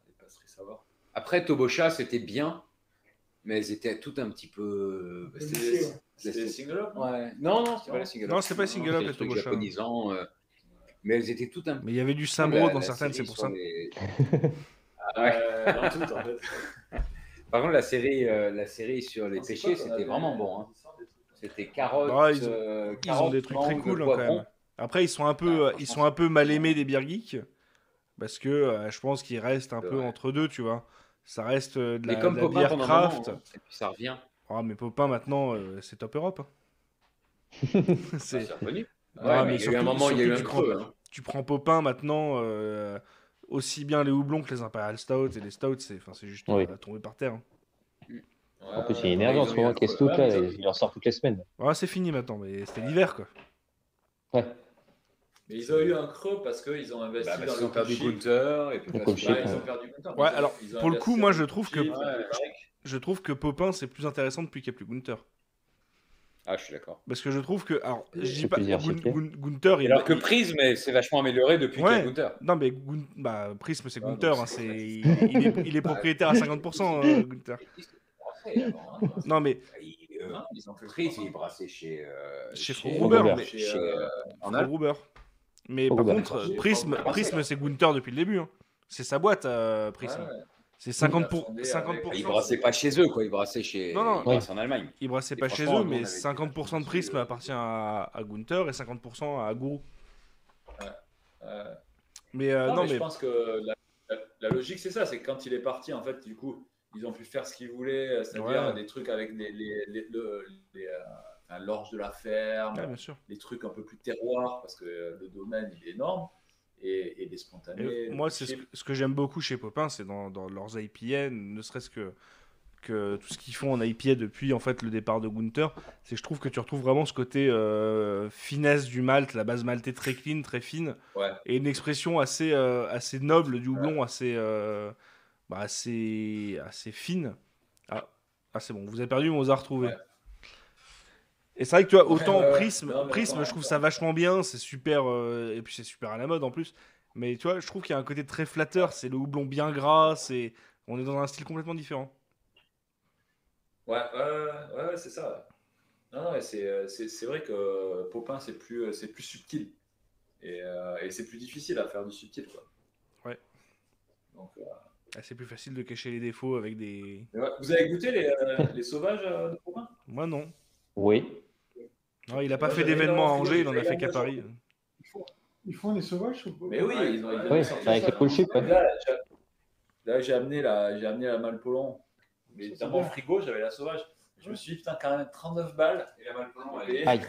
les passeries savoir. Après, Tobocha, c'était bien, mais elles étaient toutes un petit peu. C'était single up. Ouais. Non, c'était pas la single up. Non, c'était pas les single up, les les trucs Tobocha. japonisants. Mais elles étaient toutes un peu. Mais il y avait du Sambro dans certaines, c'est pour ça. Dans tout, en fait. Par contre, la série sur les péchés, c'était vraiment bon. Hein. C'était carottes. Ah, ils ont des trucs très cool, hein, quand même. Après, ils sont un peu mal aimés des beer geeks, parce que je pense qu'ils restent un peu entre deux, tu vois. Ça reste de Mais la, comme de la Popin bière pendant un craft. moment, et puis ça revient. Ah, mais Popin, maintenant, c'est Top Europe. Hein. C'est revenu. Ah, mais mais il y a eu un moment, il y a eu un creux. Hein. Tu prends Popin maintenant, aussi bien les houblons que les Imperial Stout et les Stouts, c'est juste tomber par terre. Hein. En plus, il est énervé en ce moment, qu'est-ce que là, il en sort toutes les semaines. Ouais, c'est fini maintenant, mais c'était l'hiver, quoi. Ouais. Mais ils ont eu un creux parce qu'ils ont investi dans ils ont perdu Gunther et puis Le parce coach que- chip, ils ont perdu Gunther. Ouais, alors, Ils ont pour le investi coup, moi, dans je le trouve chip, que- dans le Check. Je trouve que Popin, c'est plus intéressant depuis qu'il n'y a plus Gunther. Ah, je suis d'accord. Parce que je trouve que. Alors, je dis C'est pas. plus diversifié. Gunther, il. Alors que Prism, c'est vachement amélioré depuis qu'il y a Ouais. Gunther. Non, mais Prism, c'est Ah, Gunther. donc Hein, c'est- il est propriétaire à 50%, Gunther. Non, mais Ils ont fait Prism, il est brassé chez. Chez Frohuber. Frohuber. mais- Chez, en Frohuber. Alpes. Gruber. Mais par Gruber. contre, Prism, c'est Gunther depuis le début. Hein. C'est sa boîte, Prism. Ouais. C'est 50%. Il a fondé 50%. avec- Il brassait pas chez eux, quoi. Il brassait chez. Non. Il brassait en Allemagne. Il brassait Et pas chez franchement, eux, nous, on mais avait 50% de Prism appartient à Gunther et 50% à Guru. Mais Non, mais je mais pense que la logique, c'est ça. C'est que quand il est parti, en fait, du coup, ils ont pu faire ce qu'ils voulaient, c'est-à-dire Ouais. des trucs avec l'orge de la ferme, ouais, bien sûr. des trucs un peu plus terroir, parce que le domaine, il est énorme, et des spontanés. Et moi, c'est ce que j'aime beaucoup chez Popin, c'est dans leurs IPA, ne serait-ce que tout ce qu'ils font en IPA depuis en fait le départ de Gunther, c'est que je trouve que tu retrouves vraiment ce côté finesse du malt, la base maltée très clean, très fine, Ouais. et une expression assez noble du houblon, assez fine. Ah, c'est bon, vous avez perdu, mais on vous a retrouvé. Ouais. Et c'est vrai que tu vois, autant Ouais. Prism, Non, mais Prism, attends, je trouve attends. ça vachement bien, c'est super, et puis c'est super à la mode en plus. Mais tu vois, je trouve qu'il y a un côté très flatteur, c'est le houblon bien gras, on est dans un style complètement différent. Ouais, c'est ça. Non, mais c'est vrai que Popin, c'est plus subtil. Et c'est plus difficile à faire du subtil, quoi. Ouais. Donc, Ah, c'est plus facile de cacher les défauts avec des. mais ouais. Vous avez goûté les sauvages de Popin? Moi non. Oui. Non, il a pas Moi, fait j'avais d'événement à dans le Angers, il en a frigo, fait qu'à j'ai Paris. Ils font des sauvages ou pas? Mais oui, ils ont Oui, sorti avec ça. le cool chip, ouais. Là, j'ai amené la Malpolon. Mais Ça, dans c'est mon bien. frigo, j'avais la sauvage. Je me suis dit, putain, quand même, 39 balles. Et la Malpolon, elle est. Aïe.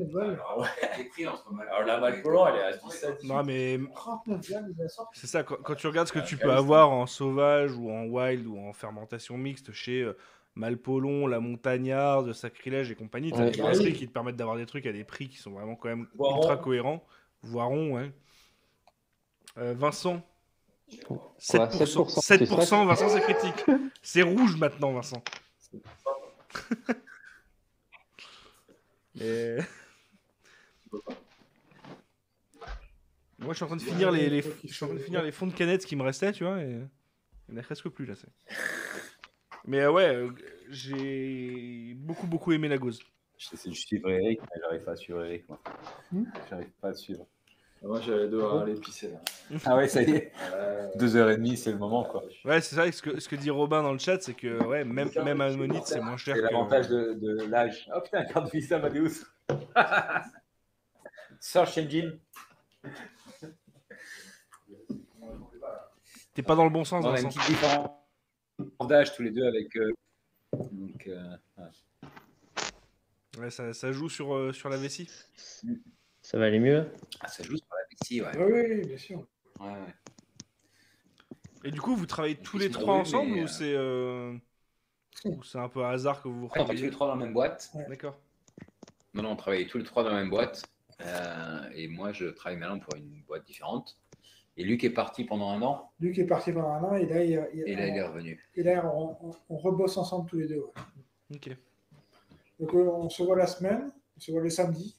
Alors, la Malpolon, elle est à 17. Non, mais 39 balles, ils la sortent. c'est ça, quand tu regardes ce que tu peux avoir en sauvage ou en wild ou en fermentation mixte chez Malpolon, la Montagnarde, Sacrilège et compagnie, t'as Ouais. des brasseries qui te permettent d'avoir des trucs à des prix qui sont vraiment quand même Voiron. ultra cohérents. Voiron, ouais. Vincent, Quoi, 7%. 7%, 7%, Vincent, c'est critique. C'est rouge maintenant, Vincent. Et... Moi, je suis en train de finir je suis en train de finir les fonds de canettes qui me restaient, tu vois, et il n'y en a presque plus, là. Mais j'ai beaucoup aimé la gauze. J'essaie de suivre Eric, mais j'arrive pas à suivre Eric, moi. J'arrive pas à suivre. Moi, j'allais devoir aller pisser, là. Ah ouais, ça y est. 2h30, c'est le moment, quoi. Ouais, c'est vrai, ce que dit Robin dans le chat, c'est que ouais, même à Monite, c'est moins cher C'est que... l'avantage de l'âge. Oh putain, carte Visa Amadeus. Search engine. T'es pas dans le bon sens, On a une Vincent. petite différence d'âge tous les deux avec. Donc, ouais. Ouais, ça joue sur la vessie. Ça va aller mieux? Ah, ça joue sur la vessie, ouais. Oui, bien sûr. Ouais, ouais. Et du coup, vous travaillez Ils tous les sont trois drôles, ensemble mais, ou c'est un peu un hasard que vous vous On travaille tous retrouviez? les trois dans la même boîte. D'accord. Non, on travaillait tous les trois dans la même boîte. Et moi, je travaille maintenant pour une boîte différente. Et Luc est parti pendant 1 an. Luc est parti pendant 1 an et là, Et là, il est revenu. et là on rebosse ensemble tous les deux. Ouais. Ok. Donc on se voit la semaine, on se voit le samedi,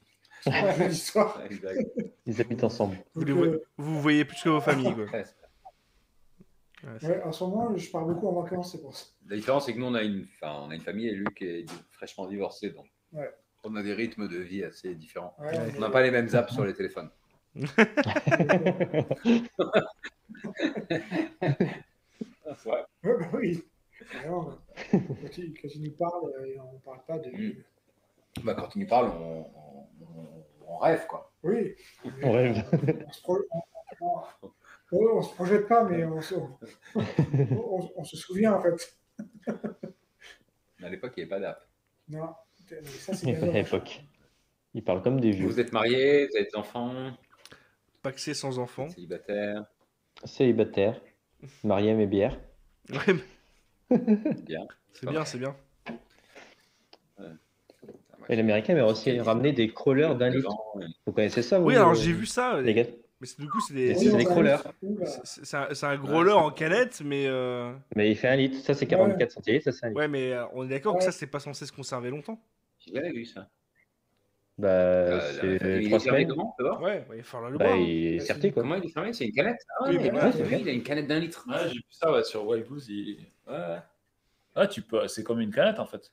on se voit le jeudi soir. Exact. Ils habitent ensemble. Vous, Donc, vous voyez plus que vos familles, quoi. Ouais, Ouais, c'est- ouais, en ce moment, je pars beaucoup en vacances, c'est pour ça. La différence, c'est que nous, on a une famille et Luc est fraîchement divorcé. Donc, Ouais. on a des rythmes de vie assez différents. Ouais, On n'a pas les mêmes apps sur les téléphones. C'est vrai. Ouais, bah oui. Alors, quand il nous parle, on ne parle pas de. Bah, quand il nous parle, on rêve, quoi. Oui. On rêve. On se projette pas, mais on se souvient en fait. Mais à l'époque, il n'y avait pas d'app. Non, mais ça c'est À bien dommage. l'époque. Ils parlent comme des vieux. Vous êtes mariés, vous avez des enfants, Paxé sans enfant. célibataires. Célibataire. Marié mais bière. Ouais, mais Bien. c'est bien, c'est bien. Et l'américain m'a aussi ramené des crawlers d'1 litre. Vous connaissez ça, vous? Oui, alors j'ai vu ça. Les gars. Mais du coup, c'est Et des. c'est des crawlers. C'est un growler en canette, mais. Mais il fait 1 litre. Ça, c'est 44 centilitres. Ça, c'est 1 litre. Ouais, mais on est d'accord que Ouais. ça, c'est pas censé se conserver longtemps. J'ai jamais vu ça. Bah, c'est il 3 est fermé semaines. comment? Tu voir Ouais, il va falloir le Bah, boire. Hein. il est certé, quoi. Comment il est fermé? C'est une canette? Ah Oui, ouais, mais bah, voilà. oui, il a une canette d'1 litre. Ouais, j'ai vu ça ouais, sur Wild Blues. Ouais. Ah, tu peux. C'est comme une canette en fait.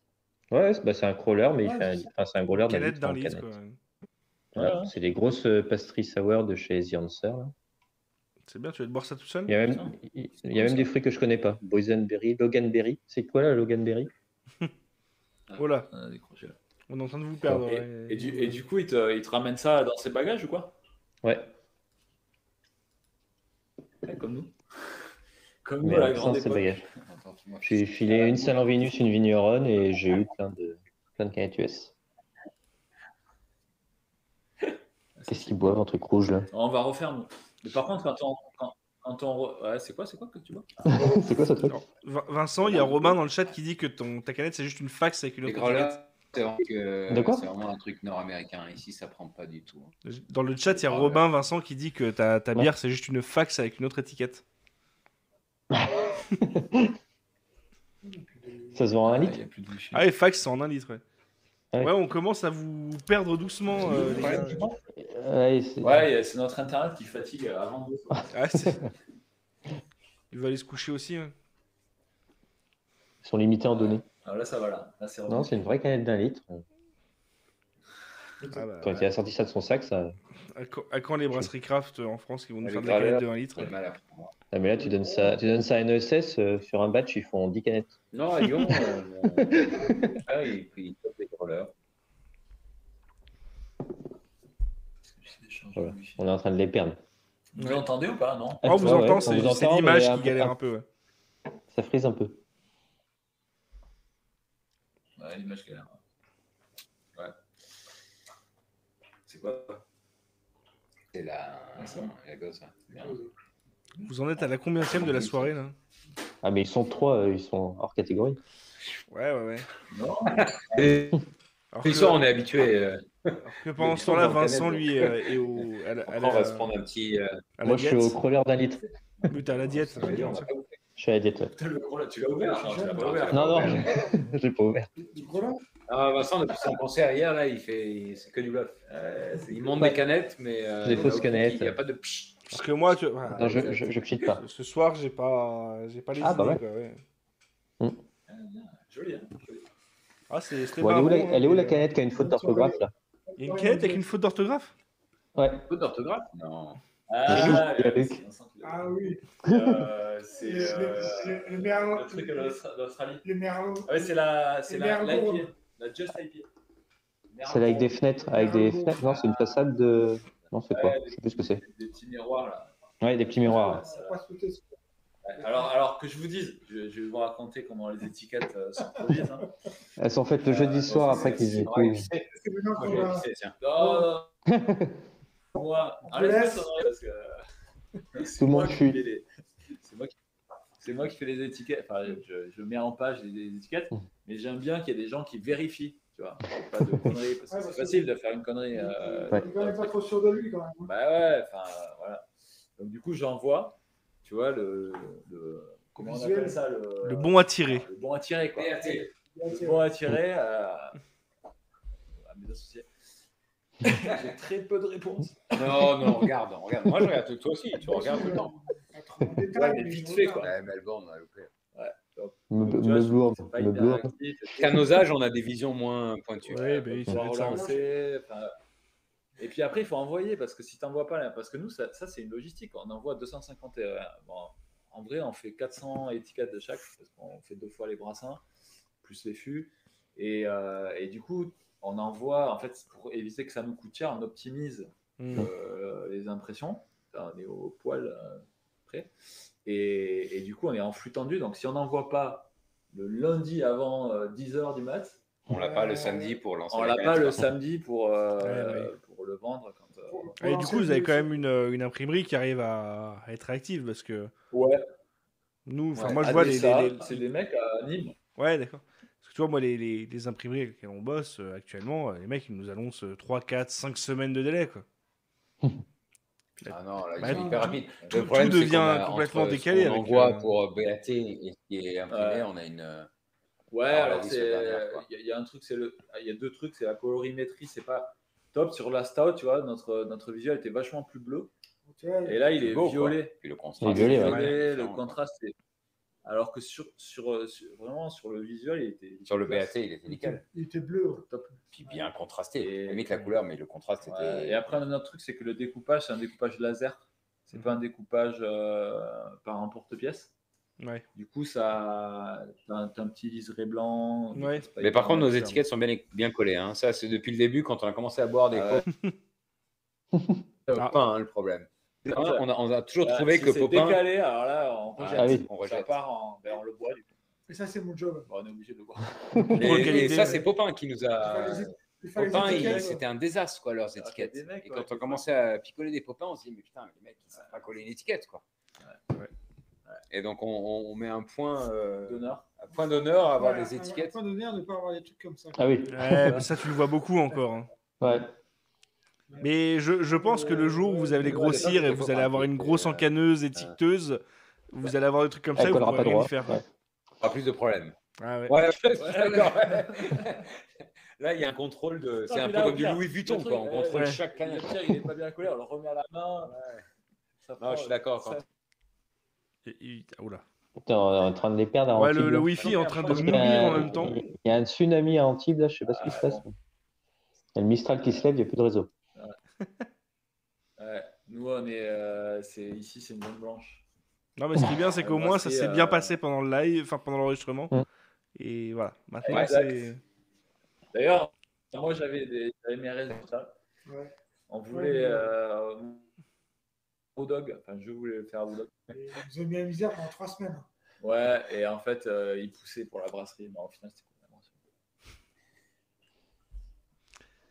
Ouais, bah, c'est un crawler, mais il Ouais, fait 1 litre. Enfin, c'est un growler d'1 Canette litre d'un en litre, canette. quoi. Voilà. Ouais. C'est des grosses pastries sour de chez The Answer. Là. C'est bien, tu vas te boire ça tout seul? Il y a même, il y a même des fruits que je connais pas. Boysenberry, Loganberry. C'est quoi là, Loganberry? Oh là, On a décroché, là. on est en train de vous perdre. Et, ouais. et du coup, il te ramène ça dans ses bagages ou quoi? Ouais. Ouais, comme nous. Comme nous Mais à la en grande sans ses époque. bagages. Attends, moi, J'ai filé une salle en Vénus, une vigneronne et j'ai eu plein de canettes US. Qu'est-ce qu'ils boivent, un truc rouge là? On va refaire nous. Mais par contre, ouais, c'est quoi que tu vois? C'est quoi ce truc? Alors, Vincent, il y a Robin dans le chat qui dit que ta canette, c'est juste une fax avec une Les autre growlers, étiquette. c'est quoi vraiment un truc nord-américain. Ici, ça prend pas du tout. Dans le chat, il y a Robin, Vincent, qui dit que ta bière, c'est juste une fax avec une autre étiquette. Ça se vend à 1 Il litre? y a plus de bouchée. Ah, et fax, c'est en 1 litre, ouais. Ouais. Ouais, on commence à vous perdre doucement, les gars. Ouais, c'est- Ouais, c'est notre internet qui fatigue avant de. Ah, il va aller se coucher aussi. Ouais. Ils sont limités en données. Alors là, ça va là. Là, c'est Non, c'est une vraie canette d'1 litre. Ah bah, Quand il a sorti ça de son sac, ça. à quand les brasseries craft en France qui vont nous Les faire de la canette de growlers, 1 litre? j'ai mal à prendre. Ah, mais là, tu donnes ça à NESS, sur un batch, ils font 10 canettes. Non, à Lyon, il top des growlers. Voilà. On est en train de les perdre. Vous l'entendez ou pas? Non. Oh, vous Ouais, entendez, on c'est vous c'est entend, l'image mais qui galère un peu. Ouais. Ça frise un peu. Ouais, l'image qu'elle a. Ouais. C'est quoi? C'est la gosse. Ouais. Bien. Vous en êtes à la combienième de la soirée là? Ah, mais ils sont 3, ils sont hors catégorie. Ouais, ouais, ouais. Non. Et Alors ce soir, on est habitué. que pendant ce temps-là, Vincent, lui, est On va se prendre un petit. à la Moi, je suis diète. au crawler d'1 litre. Oui, t'es à la diète. ça veut dire, ça. Je suis à la diète. Ouais. Putain, le gros là, tu l'as ouvert? Non, tu l'as pas ouvert. Non, non, je l'ai pas ouvert. Du gros là, Ah, Vincent, depuis son concert hier, là, c'est que du bluff. Il monte des canettes, mais. Des fausses canettes. Il n'y a pas de psh. Parce que moi, voilà, Non, je cheat pas. ce soir, j'ai pas les Ah, bah idées. ouais. Quoi, ouais. Joli, hein? Ah, c'était Bon, marrant, elle est où hein, la mais, canette qui a une faute d'orthographe là? Il y a une canette avec une faute d'orthographe? Ouais. Faute d'orthographe? Non. Ah, Luc. c'est Vincent qui l'a ah oui, c'est le merlot, le truc d'Australie. le merlot. Ah ouais, c'est la Merlot. IPA, la Just IPA. Celle avec des fenêtres. Avec des fenêtres. Non, c'est une façade de. Non, c'est quoi? Je sais plus ce que c'est. Des petits miroirs là. Ouais, des petits miroirs. Ça va pas se foutre. Alors que je vous dise, je vais vous raconter comment les étiquettes se produisent. Hein. Elles sont faites le jeudi soir après qu'ils aient tout. C'est maintenant Moi, qu'on je vais va- essayer, tiens. Non, moi, On laisse. parce que Tout le monde fuit. C'est moi qui fais les étiquettes. Enfin, je mets en page les étiquettes, mais j'aime bien qu'il y ait des gens qui vérifient. Tu vois, pas de conneries, parce que Ouais, c'est parce facile de faire une connerie. Il est quand même pas trop sûr de lui quand même. Bah ouais, enfin voilà. Donc du coup, j'envoie, tu vois, comment on Visuel. appelle ça Le bon à tirer. Le bon à tirer, quoi. BAT. Le bon à tirer à mes associés. J'ai très peu de réponses. Non, regarde. Moi, je regarde toi aussi, tu regardes tout le temps. Ouais, mais vite fait, quoi. Ouais, Melbourne, on a loupé. Me C'est pas lourd. hyper actif. Qu'à nos âges, on a des visions moins pointues. Oui, bah, il faut faut être ça. relancer. Et puis après, il faut envoyer parce que si tu n'envoies pas, parce que nous, ça c'est une logistique. On envoie 250. Bon, en vrai, on fait 400 étiquettes de chaque parce qu'on fait 2 fois les brassins plus les fûts. Et du coup, on envoie, en fait, pour éviter que ça nous coûte cher, on optimise les impressions. On est au poil près. Et du coup, on est en flux tendu. Donc, si on n'envoie pas le lundi avant 10h du mat, On l'a pas le samedi pour lancer. on la l'a pas canette, le quoi. samedi pour ouais. le vendre. Et du coup, vous avez quand même une imprimerie qui arrive à être active parce que Ouais. nous, enfin Ouais. moi je vois C'est des mecs à Nîmes. Ouais, d'accord. Parce que tu vois, moi, les imprimeries avec lesquelles on bosse actuellement, les mecs, ils nous annoncent 3, 4, 5 semaines de délai, quoi. Ah non, là, ils Bah, sont hyper rapides. tout Le problème, c'est devient qu'on a, complètement entre décalé ce qu'on avec, envoie pour BAT et ce qui est imprimé, Ouais. on a une. Ouais, Alors, alors la vis dernière, quoi. il y a un truc, il y a 2 trucs, c'est la colorimétrie, c'est pas top sur la stout, tu vois, notre visuel était vachement plus bleu, et là il est beau, violet. quoi. Puis le Il est contraste. violet, ouais. Violet, le différent, quoi. contraste, alors que vraiment sur le visuel, il était Sur le BAT, il était nickel. Il était bleu. top. Puis bien contrasté. Et- Limite la couleur, mais le contraste Ouais, était. et après, un autre truc, c'est que le découpage, c'est un découpage laser, c'est pas un découpage par un porte-pièce. Ouais. Du coup, ça, t'as un petit liseré blanc. Ouais. c'est pas Mais par hyper contre, nos cher. étiquettes sont bien collées. Hein. Ça, c'est depuis le début, quand on a commencé à boire des Ah ouais. Popin, hein, le problème. On a toujours trouvé si que c'est Popin. décalé, alors là, on rejette. Ah oui. On Ça rejette. part on le boit, du coup. Et ça, c'est mon job. Bon, on est obligé de le boire. Contrôle Et qualité, ça, ouais. c'est Popin qui nous a. Il fallait les Popin, étiquettes, c'était un désastre, quoi, leurs Ah, étiquettes. des mecs, Et ouais, quand on des commençait à picoler des Popins, on se dit, mais putain, les mecs, ils savent pas coller une étiquette, quoi. Ouais. Et donc, on met un point D'honneur. d'honneur à avoir Ouais, des étiquettes. Point d'honneur de ne pas avoir des trucs comme ça. Ah oui. Ouais, mais ça, tu le vois beaucoup encore. Hein. Ouais. Mais je pense que le jour où vous allez les grossir et vous allez avoir une grosse encanneuse, étiqueteuse, vous allez avoir des trucs comme ça et Elle vous collera pourrez pas rien y droit. faire. Ouais. Pas plus de problèmes. Ah ouais. Ouais, je suis d'accord. Là, il y a un contrôle de. C'est Non, un mais peu là, comme au du pire, Louis Vuitton, le quoi. On truc, contrôle ouais. chaque Le canette. pire, il est pas bien collé, on le remet à la main. Ça Non, prend- je suis d'accord. ça- Oula. Putain, on est en train de les perdre à Ouais, Antibes. le là. Wi-Fi est en train Je de pense qu'il y a mourir en un- même temps. Il y a un tsunami à Antibes, là, je sais pas ce qui se passe. Il y a le Mistral qui se lève, il n'y a plus de réseau. Ouais. Nous, ici, c'est une zone blanche. Non, mais ce qui est bien, c'est qu'au moins, ça s'est bien passé pendant le live, enfin pendant l'enregistrement. Mm. Et voilà. Maintenant, Exact. c'est. D'ailleurs, moi, j'avais mes résultats. Ouais. On voulait Brewdog, enfin, je voulais le faire à Brewdog. Et ils ont mis la misère pendant 3 semaines. Ouais, et en fait, il poussait pour la brasserie, mais au final, c'était complètement sûr.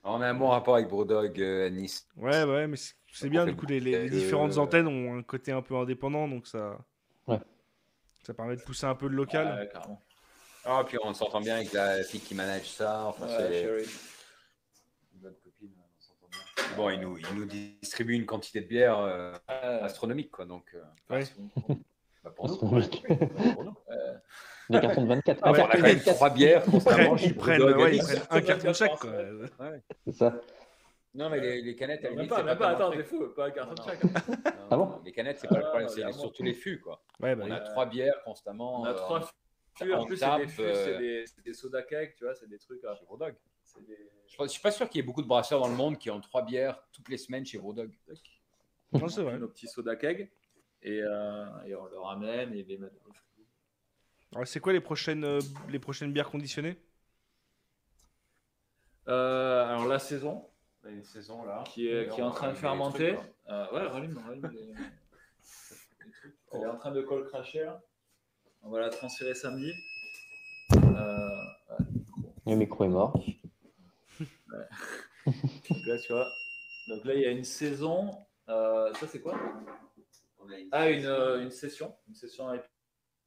On a un bon rapport avec Brodog à Nice. Ouais, mais c'est bien, du coup, les différentes antennes ont un côté un peu indépendant, donc ça. Ouais. Ça permet de pousser un peu le local. Ouais, carrément. Ah, puis on s'entend bien avec la fille qui manage ça. Enfin, Ouais, c'est Sherry. une bonne copine, on s'entend bien. Bon, il nous distribue une quantité de bière astronomique, quoi. Donc, Ouais. bah, pour nous. Astronomique. Pour nous. Des cartons de 24. Ah ouais, On a quand même 3 bières constamment. Ils prennent un carton de chaque, quoi. C'est ça. Non, mais les canettes, à la Même limite, pas, c'est même pas, tellement attends, frais. t'es fou, pas un carton de Non, chaque. non, Ah bon non, les canettes, c'est pas le Ah, problème, non, c'est vraiment. surtout les fûts, quoi. Ouais, bah, On oui. a 3 bières constamment. On a 3 fûts, en on plus, tape, c'est des fûts, c'est des soda cake, tu vois, c'est des trucs. chez Brodog. C'est des... Je suis pas sûr qu'il y ait beaucoup de brasseurs dans le monde qui ont 3 bières toutes les semaines chez Brodog. Non, c'est vrai. Nos petits soda cake, et on le ramène et les met dans le frigo. Alors, c'est quoi les prochaines bières conditionnées? Alors la saison Il y a une saison là. qui est en train de fermenter. Ouais, rallume les trucs. Elle est en train de cold crasher là. On va la transférer samedi. Le micro est mort. Donc là, tu vois. Donc là, il y a une saison. Ça, c'est quoi? Ah, une session. Une session avec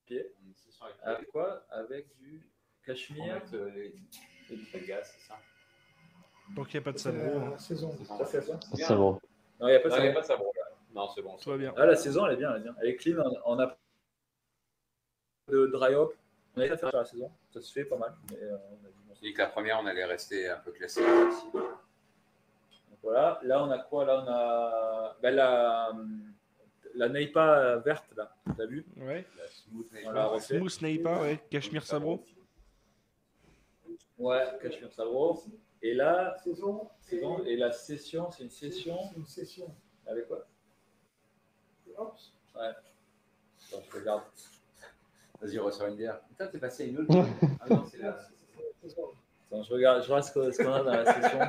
pied. Avec quoi? Avec du cachemire. Et du Vegas, c'est ça. Donc il n'y a pas de C'est sabro. la saison. C'est bon. Non, il n'y a pas de Non, il n'y a saison. pas de sabro là. Non, c'est bon. Tout va bien. Ah, la saison, elle est bien. Elle est bien. Elle est clean. On a de dry hop. On a essayé de faire sur la saison. Ça se fait pas mal. Mais, on a dit, bon, J'ai dit que la première, on allait rester un peu classique aussi. donc voilà. Là, on a quoi? Là, on a la Neipa verte, là. T'as vu? Ouais. La smooth On l'a refait. Smooth Neipa, ouais. Cachemire sabro. Ouais, cachemire sabro. Et là, Saison. et la session, c'est une session. C'est une session. Avec quoi? Hop. Ouais. Attends, je regarde. Vas-y, on ressort une bière. Putain, t'es passé à une autre. Ah non, c'est là. Attends, je regarde ce qu'on a dans la session.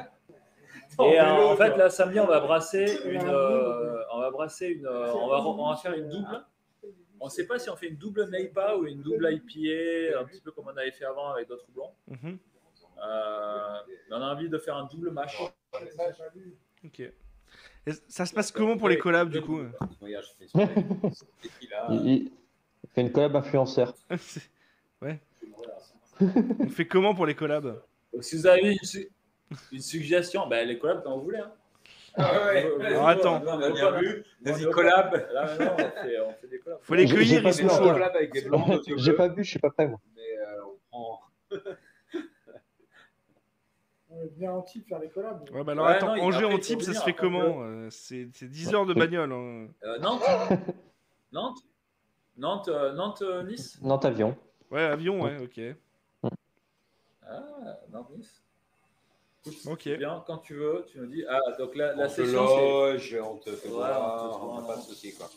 Et en fait, là, samedi, on va brasser une. On va faire une double. On ne sait pas si on fait une double Neipa ou une double IPA, un petit peu comme on avait fait avant avec d'autres houblons. Mhm. Mais on a envie de faire un double mash. Ok. Et ça se passe comment pour les collabs du coup? Regarde, je fais sur les là. Il fait une collab influenceur. Ouais. On fait comment pour les collabs? Donc, si vous avez une suggestion, ben, les collabs quand vous voulez. Hein. Ah ouais. Alors, attends. On a bien vu. Vas-y, collab. Là, maintenant, on fait des collabs. Faut les J'ai cueillir, pas ils vu sont encore. chauds là. Collab avec des blancs aux yeux J'ai bleus. pas vu, je suis pas prêt moi. Mais on prend. On est bien en type faire les collabs. Ouais, bah alors Ouais, attends, non, Angers après, en il faut type, ça venir se fait après comment? C'est 10 heures de bagnole. Hein. Nantes Nice. Nantes avion. Ouais, avion, ouais, ok. Ah, Nantes-Nice. Ok. C'est bien, quand tu veux, tu me dis. Ah, donc la On te session, c'est. loge, on te fait Ouais, voir, on on te n'a voit. pas de soucis quoi.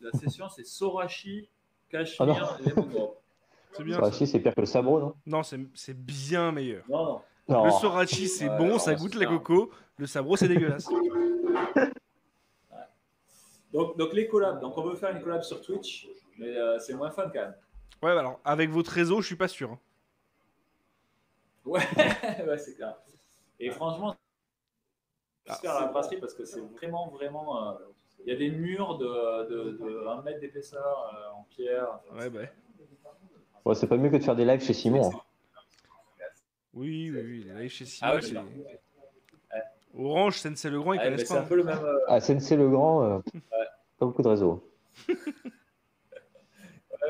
La session, c'est Sorachi, Ah Cachemire, Lemon Drop. C'est bien. Bah, Ça. si, c'est pire que le sabro, non? Non, c'est bien meilleur. Non. Non. Le Sorachi, c'est Ouais, bon, alors, ça ouais, goûte c'est la ça. coco. Le sabro, c'est dégueulasse. Donc les collabs. Donc on veut faire une collab sur Twitch, mais c'est moins fun quand même. Ouais, bah alors, avec votre réseau, je suis pas sûr. Hein. Ouais, ouais, c'est clair. Et franchement, j'espère la brasserie parce que c'est vraiment. Il y a des murs de 1 mètre d'épaisseur en pierre. Ouais, bah. Ouais, c'est pas mieux que de faire des lives chez Simon. Hein. Oui, les lives chez Simon, Ah ouais, c'est. c'est bien. Orange, Sensei Le Grand, ils Ouais, mais connaissent c'est pas. un peu le même. Ah, Sensei le Grand, pas beaucoup de réseau.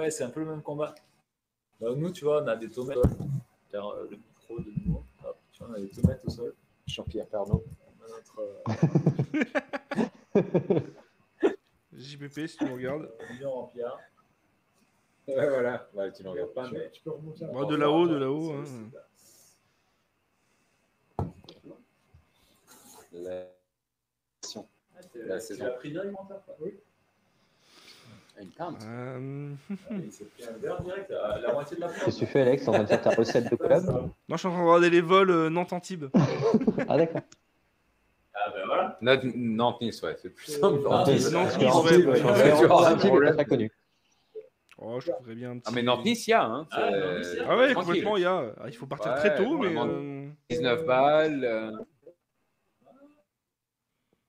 Ouais, c'est un peu le même combat. Donc, nous, tu vois, on a des tomates. Faire le micro de nouveau. Hop, tu vois, on a des tomates au sol. Jean-Pierre Pernaut. On a notre JPP, si tu me regardes. mur en pierre. Ouais, voilà. Ouais, tu ne regardes pas, mais. Tu peux remonter un Bon, peu. de là-haut. Hein. La Tu saison. l'as pris directement, ça? Oui. Une pinte. Il s'est pris un verre direct, la moitié de la Qu'est-ce que tu fais, Alex? T'es en train de faire ta recette de collab? Non, je suis en train de regarder les vols Nantes-Antibes. Ah, d'accord. Ah ben voilà. Nantes-Nice, ouais, c'est plus simple. Nantes-Nice, Nantes-Nice, ouais. ouais. Tu vas avoir un Antibes, problème. pas très connu. Oh, je trouverais bien un petit. Ah, mais Nantes-Nice, il y a. Hein. Ah, Nantes-Nice, il y a. Ah ouais, Tranquille. complètement, il y a. Il faut partir Ouais, très tôt, mais. vraiment. 19 balles.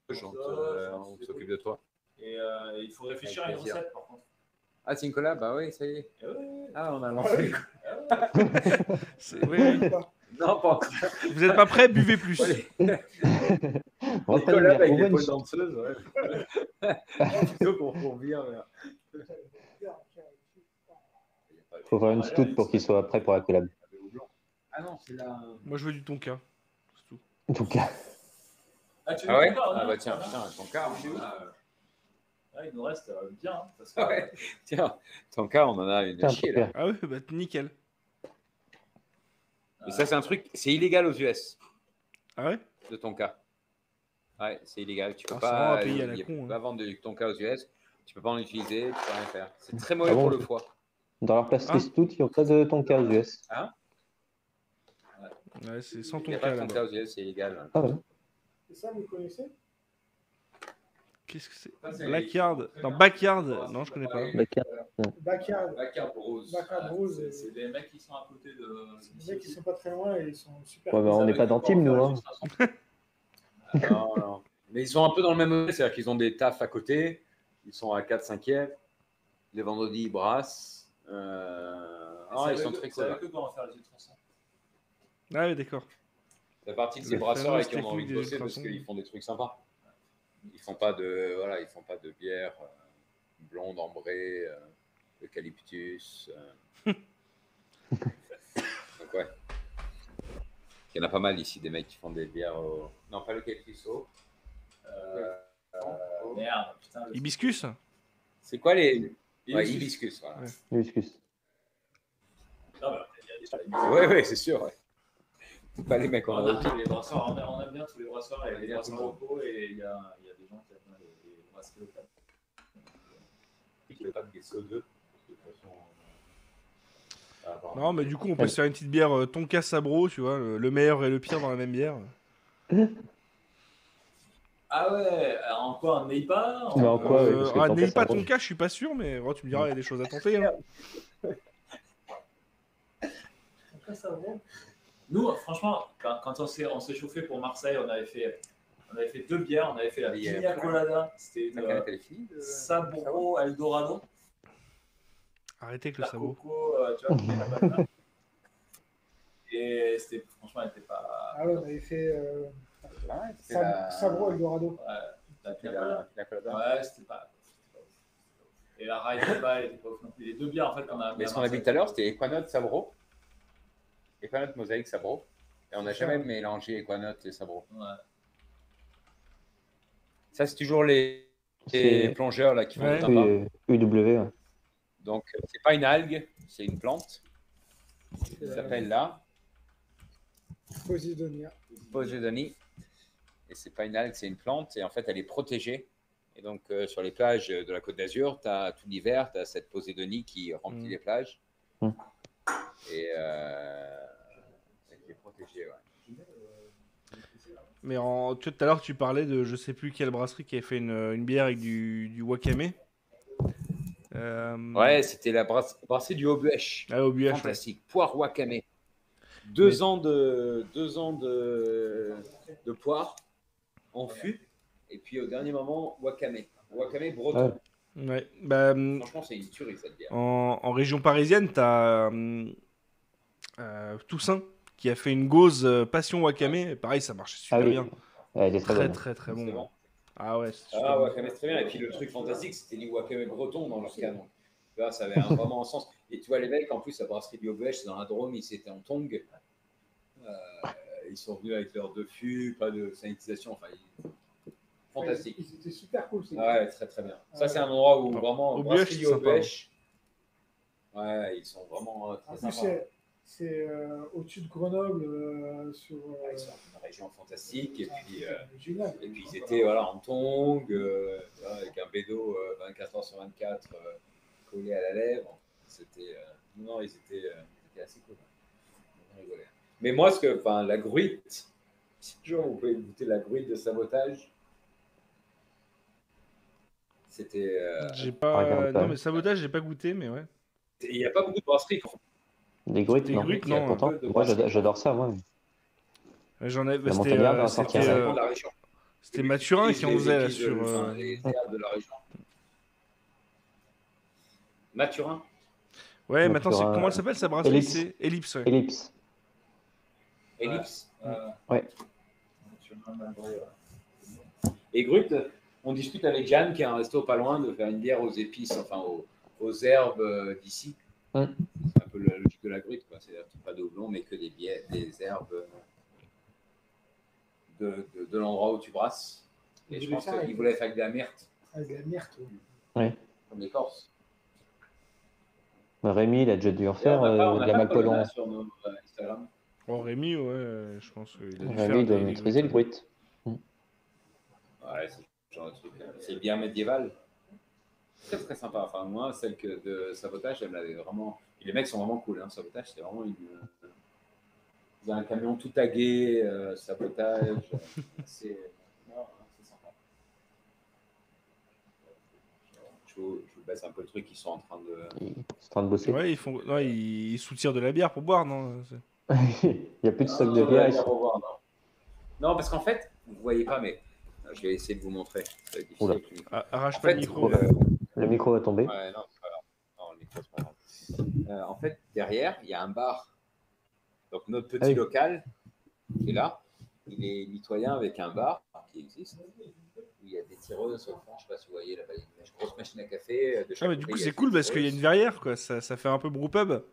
On s'occupe de toi. Et il faut réfléchir à une recette, par contre. Ah, c'est une collab? Bah oui, ça y est. Eh ouais. Ah, on a lancé. Oui. Non, pas encore. Vous n'êtes pas prêts, buvez plus. On va Une prendre une collab bière. avec On des va une- pôles danseuses, ouais. Plutôt pour bien. Faut faire une stout pour qu'il soit prêt pour la collab. Ah non, c'est là. Moi, je veux du tonka. C'est tout. En tout cas, Ah, tu Ah ouais? veux encore, Ah non? bah tiens, putain, ton cas. Ah, il nous reste bien. Hein, parce que, Ouais. Tiens, ton cas, on en a une tiens, chier là. Ah ouais, bah nickel. Et ça, c'est un truc, c'est illégal aux US, Ah ouais? de ton cas. Ouais, c'est illégal. Tu peux Ah, c'est vraiment pas, un pays à la il y a- con, tu peux hein. pas vendre du ton cas aux US. Tu peux pas en utiliser, tu peux rien faire. C'est très mauvais Ah bon? pour le foie. dans leur pastry Ah. stout, ils n'ont pas de tonka aux US. Ouais, c'est sans Il n'y a tonka pas de tonka là-bas. aux US, c'est illégal. Ah ouais. Et ça, vous connaissez? Qu'est-ce que c'est? Ça, c'est- Blackyard. très Non, bien. Backyard. Non, je connais pas. Backyard. Backyard. Backyard Bros. Backyard Ouais, Bros, c'est des mecs qui sont à côté de. Les mecs, ils sont pas très loin et ils sont super. Ouais, bah, on n'est pas dans Team, nous. Hein. Non, non. Mais ils sont un peu dans le même modèle, c'est-à-dire qu'ils ont des tafs à côté, ils sont à 4-5e, les vendredis ils brassent. Ils sont très C'est cool. avec eux qu'on va faire les ultrasons. Ah oui, d'accord. C'est partie de ces Le brasseurs fameux avec qui on a envie de technique des bosser parce ultrasons. qu'ils font des trucs sympas. Ils font pas de bière blonde, ambrée, eucalyptus. Donc ouais. Il y en a pas mal ici, des mecs qui font des bières au... Non, pas l'eucalyptus. Merde, putain. Hibiscus. C'est quoi les... Hibiscus. Ouais, hibiscus, voilà. Ouais. Hibiscus. Non, mais il y a des hibiscus. Ouais, c'est sûr. Ouais. C'est pas les mecs en On a a tous les brasseurs, on aime bien tous les brasseurs, il y a des brasseurs locaux et il y a des gens qui aiment bien les brasseries locales. qui veut pas de CO2. De toute façon, Non, mais du coup, on peut se faire une petite bière Tonka Sabro, tu vois, le meilleur et le pire dans la même bière. Ah ouais, en quoi, en Neipa Mais en quoi parce que Tonka, N'ayez c'est pas un gros- Tonka, je suis pas sûr, mais tu me diras, il y a des choses à tenter. Hein. Après, ça va. Nous, franchement, quand on s'est chauffé pour Marseille, on avait fait 2 bières, on avait fait la Pina Colada, c'était une Sabro Eldorado. Arrêtez avec le sabot. Coco, tu vois, Pina Colada. Et c'était, franchement, elle était pas. Ah ouais, on avait fait c'est la- Sabro Eldorado. Ouais, la Pina la Colada. Ouais, c'était pas. Et la Rye là-bas, elle était pas ouf non plus. Les 2 bières, en fait, qu'on a. Mais ce qu'on a vu tout à l'heure, c'était Equanote Sabro. Equanote Mosaïque Sabro. Et on n'a jamais mélangé Equanote et Sabro. Ouais. Ça, c'est toujours les C'est- plongeurs là, qui font Ouais. le tabac. UW. Ouais. Donc, c'est pas une algue, c'est une plante. Ça s'appelle là, Posidonia. Posidonie. Et c'est pas une algue, c'est une plante. Et en fait, elle est protégée. Et donc, sur les plages de la Côte d'Azur, tout l'hiver, tu as cette Posidonie qui remplit les plages. Mm. Et elle est protégée, ouais. Mais tout à l'heure, tu parlais de je sais plus quelle brasserie qui avait fait une bière avec du wakame. Ouais, c'était la brasserie du Haut-Buèche. Ah, au Buèche, ouais. Fantastique. Poire wakame. 2 ans de poire en fût. Et puis au dernier moment, wakame. Wakame breton. Ouais. Bah, Franchement, c'est une tuerie cette bière. en région parisienne, tu as Toussaint qui a fait une gauze passion wakame. Pareil, ça marche super Ah oui. bien. Ouais, elle est très Très, bonne. très, très C'est bon. bon. Ah ouais, c'est super Ah, bon. wakame, c'est très bien. Et puis le truc fantastique, c'était les wakame bretons dans leur cas. Donc, tu vois, ça avait vraiment un sens. Et tu vois, les mecs, en plus, la brasserie du Haut-Buèche, c'est dans la Drôme, ils étaient en tong. Ils sont venus avec leur 2 fûts, pas de sanitisation. Enfin, fantastique. Ils étaient super cool. ces Ah ouais, très très bien. Ça, c'est un endroit où vraiment, Au brasserie Buèche, du c'est sympa. Haut-Buèche. Ouais, ils sont vraiment En très plus, sympas. c'est au-dessus de Grenoble, sur. Ils sont dans une région fantastique. Et puis, génial. ils étaient voilà, en tongs, tu vois, avec un bédo 24 heures sur 24 collé à la lèvre. C'était, non, ils étaient assez cool. On rigolait. Mais moi, la gruite, si toujours vous pouvez goûter la gruite de sabotage, c'était. J'ai pas... regarde pas. Non, mais sabotage, j'ai pas goûté, mais ouais. Il n'y a pas beaucoup de brasseries qui font Des gruites, Des non. gruites, Il y a non. pas Pourtant, de moi, brasseries. j'adore ça, moi. J'en ai... La Montagnarde va sortir, Ça ouais. dépend de la région. C'était Mathurin qui en Les faisait là, épices sur. les herbes de la région. Mathurin. Ouais, maintenant, Mathurin, comment elle s'appelle sa brasserie? Ellipse. C'est Ellipse, ouais. Ellipse. Ellipse. Ouais. Et Grut, on discute avec Jeanne, qui a un resto pas loin, de faire une bière aux épices, enfin aux herbes d'ici. Mm. C'est un peu la logique de la Grut, quoi. C'est-à-dire pas de houblon, mais que des herbes de l'endroit où tu brasses. Et je pense qu'il voulait faire avec de la myrte, Avec de la myrte. comme les Corses. Rémi, il a déjà dû en faire On de n'a la pas Malpolon. Colonna sur nos Instagram. Oh, Rémi, ouais, je pense qu'il a dû faire Rémi, il doit des maîtriser le gruites. bruit. Ouais, c'est ce genre de truc. C'est bien médiéval. Très très sympa. Enfin, moi, celle de Sabotage, elle m'avait vraiment. Et les mecs sont vraiment cool. Hein. Sabotage, c'est vraiment Ils ont un camion tout tagué, sabotage. C'est sympa. Je vous baisse un peu le truc, ils sont en train de. Ils sont en train de bosser. Ouais, ils soutirent de la bière pour boire, non? Il n'y a plus de stock de bière. Non, parce qu'en fait, vous ne voyez pas, mais je vais essayer de vous montrer. Ça va être difficile Oula. avec le micro. Arrache En pas le fait, micro. Le micro va tomber. Ouais, non, c'est pas grave. Non, le micro, c'est pas grave. En fait, derrière, il y a un bar. Donc, notre petit oui. local qui est là, il est mitoyen avec un bar qui existe. Où il y a des tireuses au fond, je ne sais pas si vous voyez là-bas, il y a une grosse machine à café. De chaque Mais du côté, coup, il y a c'est des cool parce qu'il y a tireuses. une verrière, quoi. Ça fait un peu brewpub.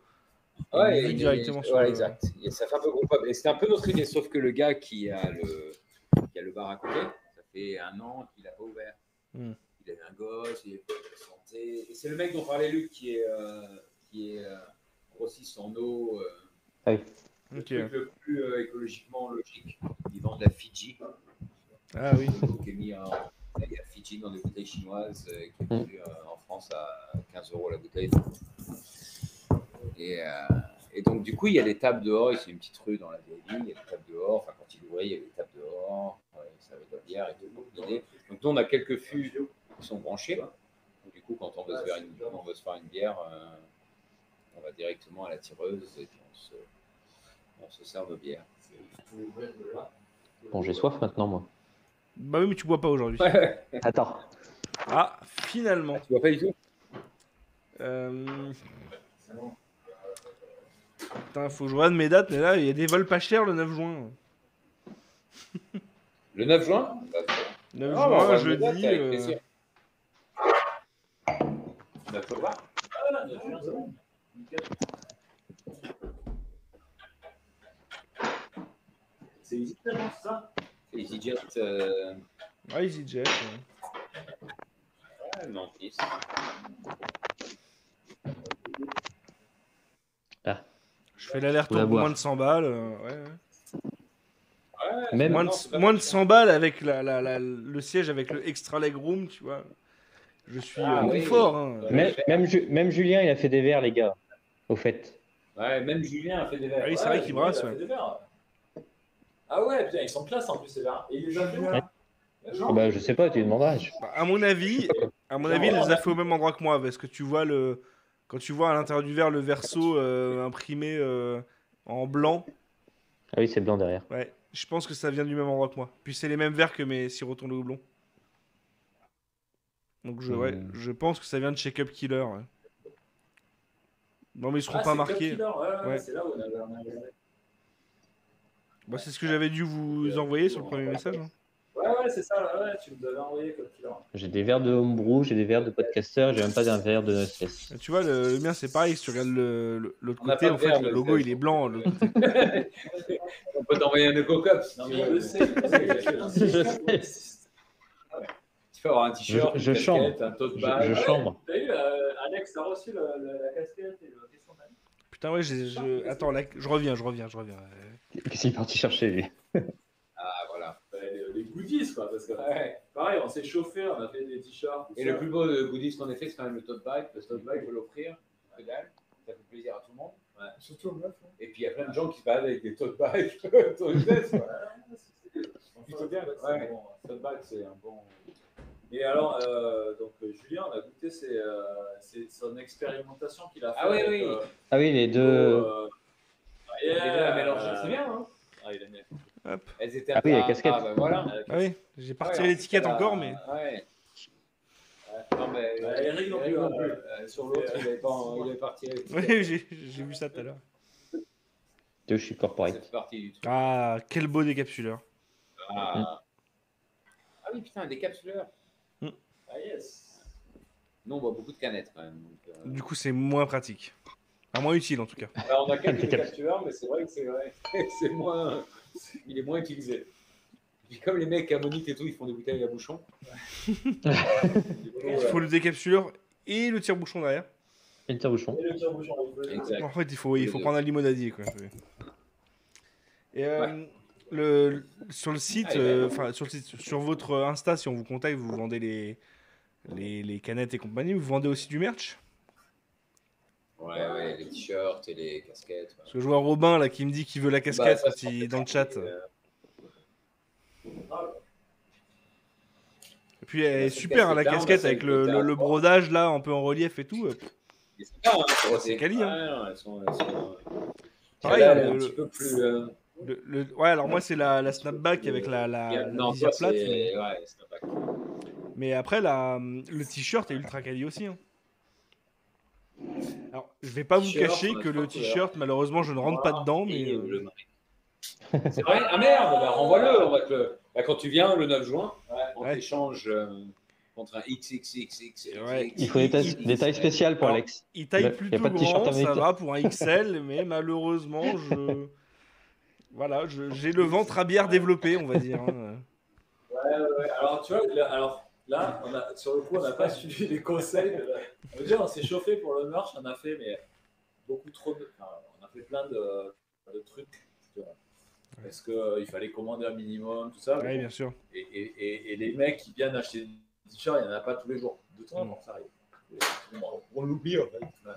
Ouais, Une vue directement sur ouais, le- exact. Et ça fait un peu gros pub. Et c'était un peu notre idée, sauf que le gars qui a le bar à côté, ça fait 1 an qu'il n'a pas ouvert. Hmm. Il avait un gosse, il est pas de santé. Et c'est le mec dont parlait Luc qui est grossiste en eau. Ah oui. Le Ok. truc le plus écologiquement logique. Ils vendent la Fiji. Ah oui. Qui est mis en la Fiji dans des bouteilles chinoises qui est vendue en France à 15 € la bouteille. Et donc, du coup, il y a des tables dehors. C'est une petite rue dans la vieille ville. Il y a des tables dehors. Enfin, quand il ouvrait, il y avait des tables dehors. Ça avait de la bière et tout. Donc, nous, on a quelques fûts qui sont branchés. Donc, du coup, quand on veut se faire une bière, on va directement à la tireuse et puis on se sert nos bières. Bon, j'ai soif maintenant, moi. Bah oui, mais tu bois pas aujourd'hui. Ouais. Attends. Ah, finalement. Tu vois pas du tout? Putain, faut que je regarde mes dates, mais là, il y a des vols pas chers le 9 juin. Le 9 juin? 9 Ah, on juin, va jeudi. le mettre avec plaisir. 9 juin. C'est EasyJet, ça? C'est EasyJet. Ouais, EasyJet. Memphis. Je fais l'alerte Faut la pour boire. moins de 100 balles. Ouais. Ouais, Même- Moins non, c'est de, pas moins de mal. 100 balles avec le siège avec le extra leg room, tu vois. Je suis Ah, oui. confort. Hein. Ouais. Même Julien, il a fait des verres, les gars. Au fait. Ouais, même Julien a fait des verres. Ah oui, c'est vrai qu'il Julien, brasse, il a ouais. fait des verres. Ah ouais, putain, ils sont classe en plus, ces verres. Et il les a fait où, là? Ah bah, je sais pas, tu lui demanderas. Bah, à mon avis, il les a fait au même endroit que moi, parce que tu vois quand tu vois à l'intérieur du verre le verso imprimé en blanc, Ah oui, c'est blanc derrière. ouais, je pense que ça vient du même endroit que moi. Puis c'est les mêmes verres que mes sirotons de houblon. Donc ouais, je pense que ça vient de chez Cup Killer. Ouais. Non mais ils seront Ah, pas c'est marqués. Cup Killer, ouais, Ouais. c'est là où on a regardé. Bah, c'est ce que j'avais dû vous envoyer sur le premier message. Hein. Ouais, c'est ça, ouais, tu nous avais envoyé Cup Killer. J'ai des verres de homebrew, j'ai des verres de podcaster, j'ai même pas un verre de Nocess. Et tu vois, le mien c'est pareil, si tu regardes l'autre On n'a côté, pas en de fait verre, le le logo test. il est blanc. de l'autre côté. On peut t'envoyer un EcoCup. Non, mais il le sait, Tu peux avoir un t-shirt, Je une chambre. casquette, un tote bag. Je chambre. T'as eu, Alex, t'as reçu la casquette et le question d'Alex? Putain ouais, attends, là, je reviens. Qu'est-ce qu'il est parti chercher, lui? Ah, voilà. Les goodies, quoi, parce que pareil, on s'est chauffé, on a fait des t-shirts. Et le plus beau goodies qu'on ait fait, c'est quand même le tote bag. Le tote bag, il faut l'offrir. Que dalle. Ça fait plaisir à tout le monde. Surtout au meuf. Et puis il y a plein de gens qui se baladent avec des tote bags sur les fesses, quoi. Plutôt bien. Ouais. Bon, tote bag, c'est un bon. Et alors, donc Julien, on a goûté c'est son expérimentation qu'il a fait. Ah oui, avec, oui. Ah oui, les deux. Les deux à mélanger, c'est bien, hein. Ah, il a mis. Hop. Elles étaient Ah oui, la casquette. Ah, bah voilà. Ah oui, j'ai pas retiré Ouais, l'étiquette ensuite, encore, mais. Ouais. Non, mais. Eric non plus, Sur l'autre, il avait pas retiré l'étiquette. Oui, j'ai vu ça tout à l'heure. Deux, je suis corporate. C'est parti du truc. Ah, quel beau décapsuleur. Ah. Ah oui, putain, des capsuleurs. Ah yes. Nous, on boit beaucoup de canettes quand même. Donc, Du coup, c'est moins pratique. Enfin, moins utile en tout cas. alors, on a quelques capsuleurs, mais c'est vrai que c'est vrai. C'est moins. Il est moins utilisé. Puis comme les mecs à Monique et tout, ils font des bouteilles à bouchon. Il faut le décapsuleur et le tire-bouchon derrière. Et le tire-bouchon. Et le tire-bouchon. Exact. En fait, il faut prendre un limonadier. Quoi. Et Ouais. sur le site, Ah, enfin sur votre Insta, si on vous contacte, vous vendez les canettes et compagnie. Vous vendez aussi du merch? Ouais, les t-shirts et les casquettes. Parce que je vois Robin là qui me dit qu'il veut la casquette ça, quand dans le chat. Et puis elle est super hein, la casquette avec le brodage là, un peu en relief et tout. C'est quali. Hein. Elles sont, Pareil, elle est un petit peu plus. Ouais, alors moi c'est la snapback avec la non, visière toi, plate. c'est. Ouais, snapback. Mais après, le t-shirt est ultra quali aussi. Hein. Alors, je vais pas vous cacher que le t-shirt, malheureusement, je ne rentre pas dedans, mais. C'est vrai. Ah merde, bah, renvoie-le. On va te le... Bah, quand tu viens le 9 juin, on t'échange contre un XXXX. Ouais. Il faut des tailles spéciales pour Alex. Il taille plutôt pas de t-shirt grand, ça américain. va pour un XL, mais malheureusement, voilà, j'ai le ventre à bière développé, on va dire. Hein. Ouais. Alors, tu vois, là, sur le coup, on n'a pas suivi les conseils. Déjà, on s'est chauffé pour le merch, on a fait mais beaucoup trop on a fait plein de trucs. Tu vois. Parce qu'il fallait commander un minimum, tout ça. Oui, bien sûr. Et les mecs qui viennent acheter des t-shirts, il n'y en a pas tous les jours. De temps en temps, ça arrive. On l'oublie, en fait. Ouais.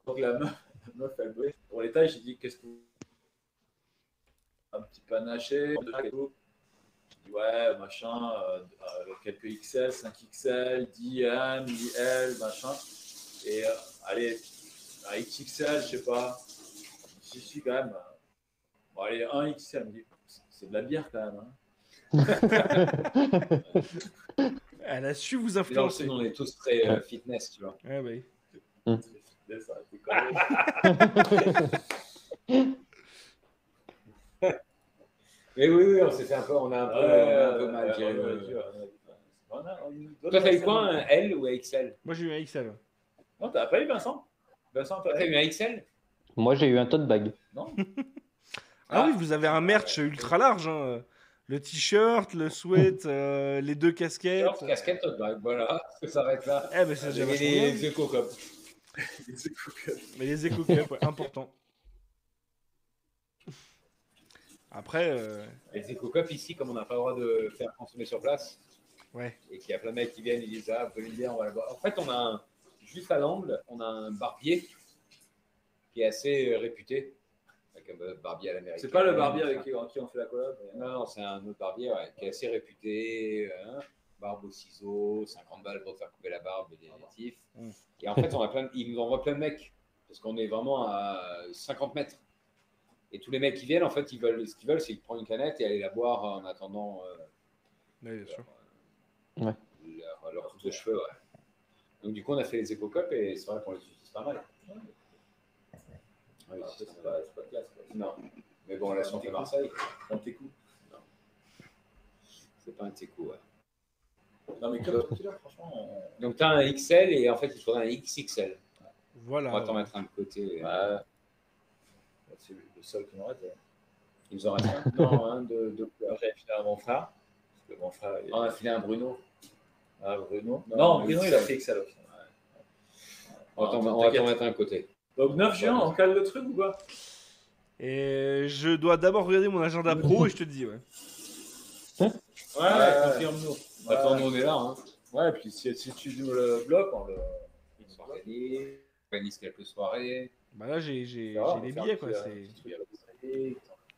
Donc la meuf, elle voulait. Pour les tailles, j'ai dit, qu'est-ce que un petit panaché, j'ai dit, ouais, machin, quelques XL, 5XL, 10M, 10L, machin. Et allez, un XXL, je sais pas. Si, quand même. Bon, allez, un XL, elle me dit, c'est de la bière quand même. Hein. Elle a su vous influencer. Sinon, on est tous très fitness, tu vois. Ouais, oui. Ça a Mais oui, on s'est fait un peu, on a un peu mal géré. Toi, t'as eu quoi, un L ou un XL? Moi, j'ai eu un XL. Non, t'as pas eu Vincent? Vincent, t'as eu un XL? Moi, j'ai eu un tote bag. Non. Oui, vous avez un merch ultra large. Hein. Le t-shirt, le sweat, les deux casquettes. Casquette, tote bag, voilà, ça s'arrête là. Eh ben, c'est déjà vachement bien. Les éco-cup. Mais les éco-cups, ouais, important. Après. Les éco-cups ici, comme on n'a pas le droit de faire consommer sur place, ouais. Et qu'il y a plein de mecs qui viennent, ils disent, ah, vous voulez une bière, on va la boire. En fait, juste à l'angle, on a un barbier qui est assez réputé. Avec un barbier à l'américaine. C'est pas le barbier avec qui on fait la collab. Non, c'est un autre barbier qui est assez réputé. Barbe aux ciseaux, 50 balles pour te faire couper la barbe et des natifs. Et en fait, ils nous envoient plein de mecs. Parce qu'on est vraiment à 50 mètres. Et tous les mecs qui viennent, en fait, ce qu'ils veulent, c'est qu'ils prennent une canette et aller la boire en attendant bien sûr. leur coupe de cheveux. Ouais. Donc, du coup, on a fait les éco-cups et c'est vrai qu'on les utilise pas mal. Ouais, c'est pas classe. Quoi. Non. Mais bon, là, si on fait Marseille, un Técou. Non. C'est pas un Técou, ouais. Non, mais comme tu l'as, franchement. Donc, tu as un XL et en fait, il faudrait un XXL. Voilà. On va t'en mettre un de côté. C'est le seul qui nous reste. Il nous en reste un. Non, un de couleur. J'ai filé à mon frère. Mon frère on a filé un Bruno. Ah, Bruno. Non, Bruno, il a fait XL. On va t'en mettre un côté. Donc 9 juin, on cale le truc ou quoi? Et je dois d'abord regarder mon agenda pro et je te dis, ouais. Ouais, confirme-nous. Attends, nous on est là. Hein. Ouais, et puis si tu nous le bloques, on organise quelques soirées. Bah là, j'ai les billets, quoi.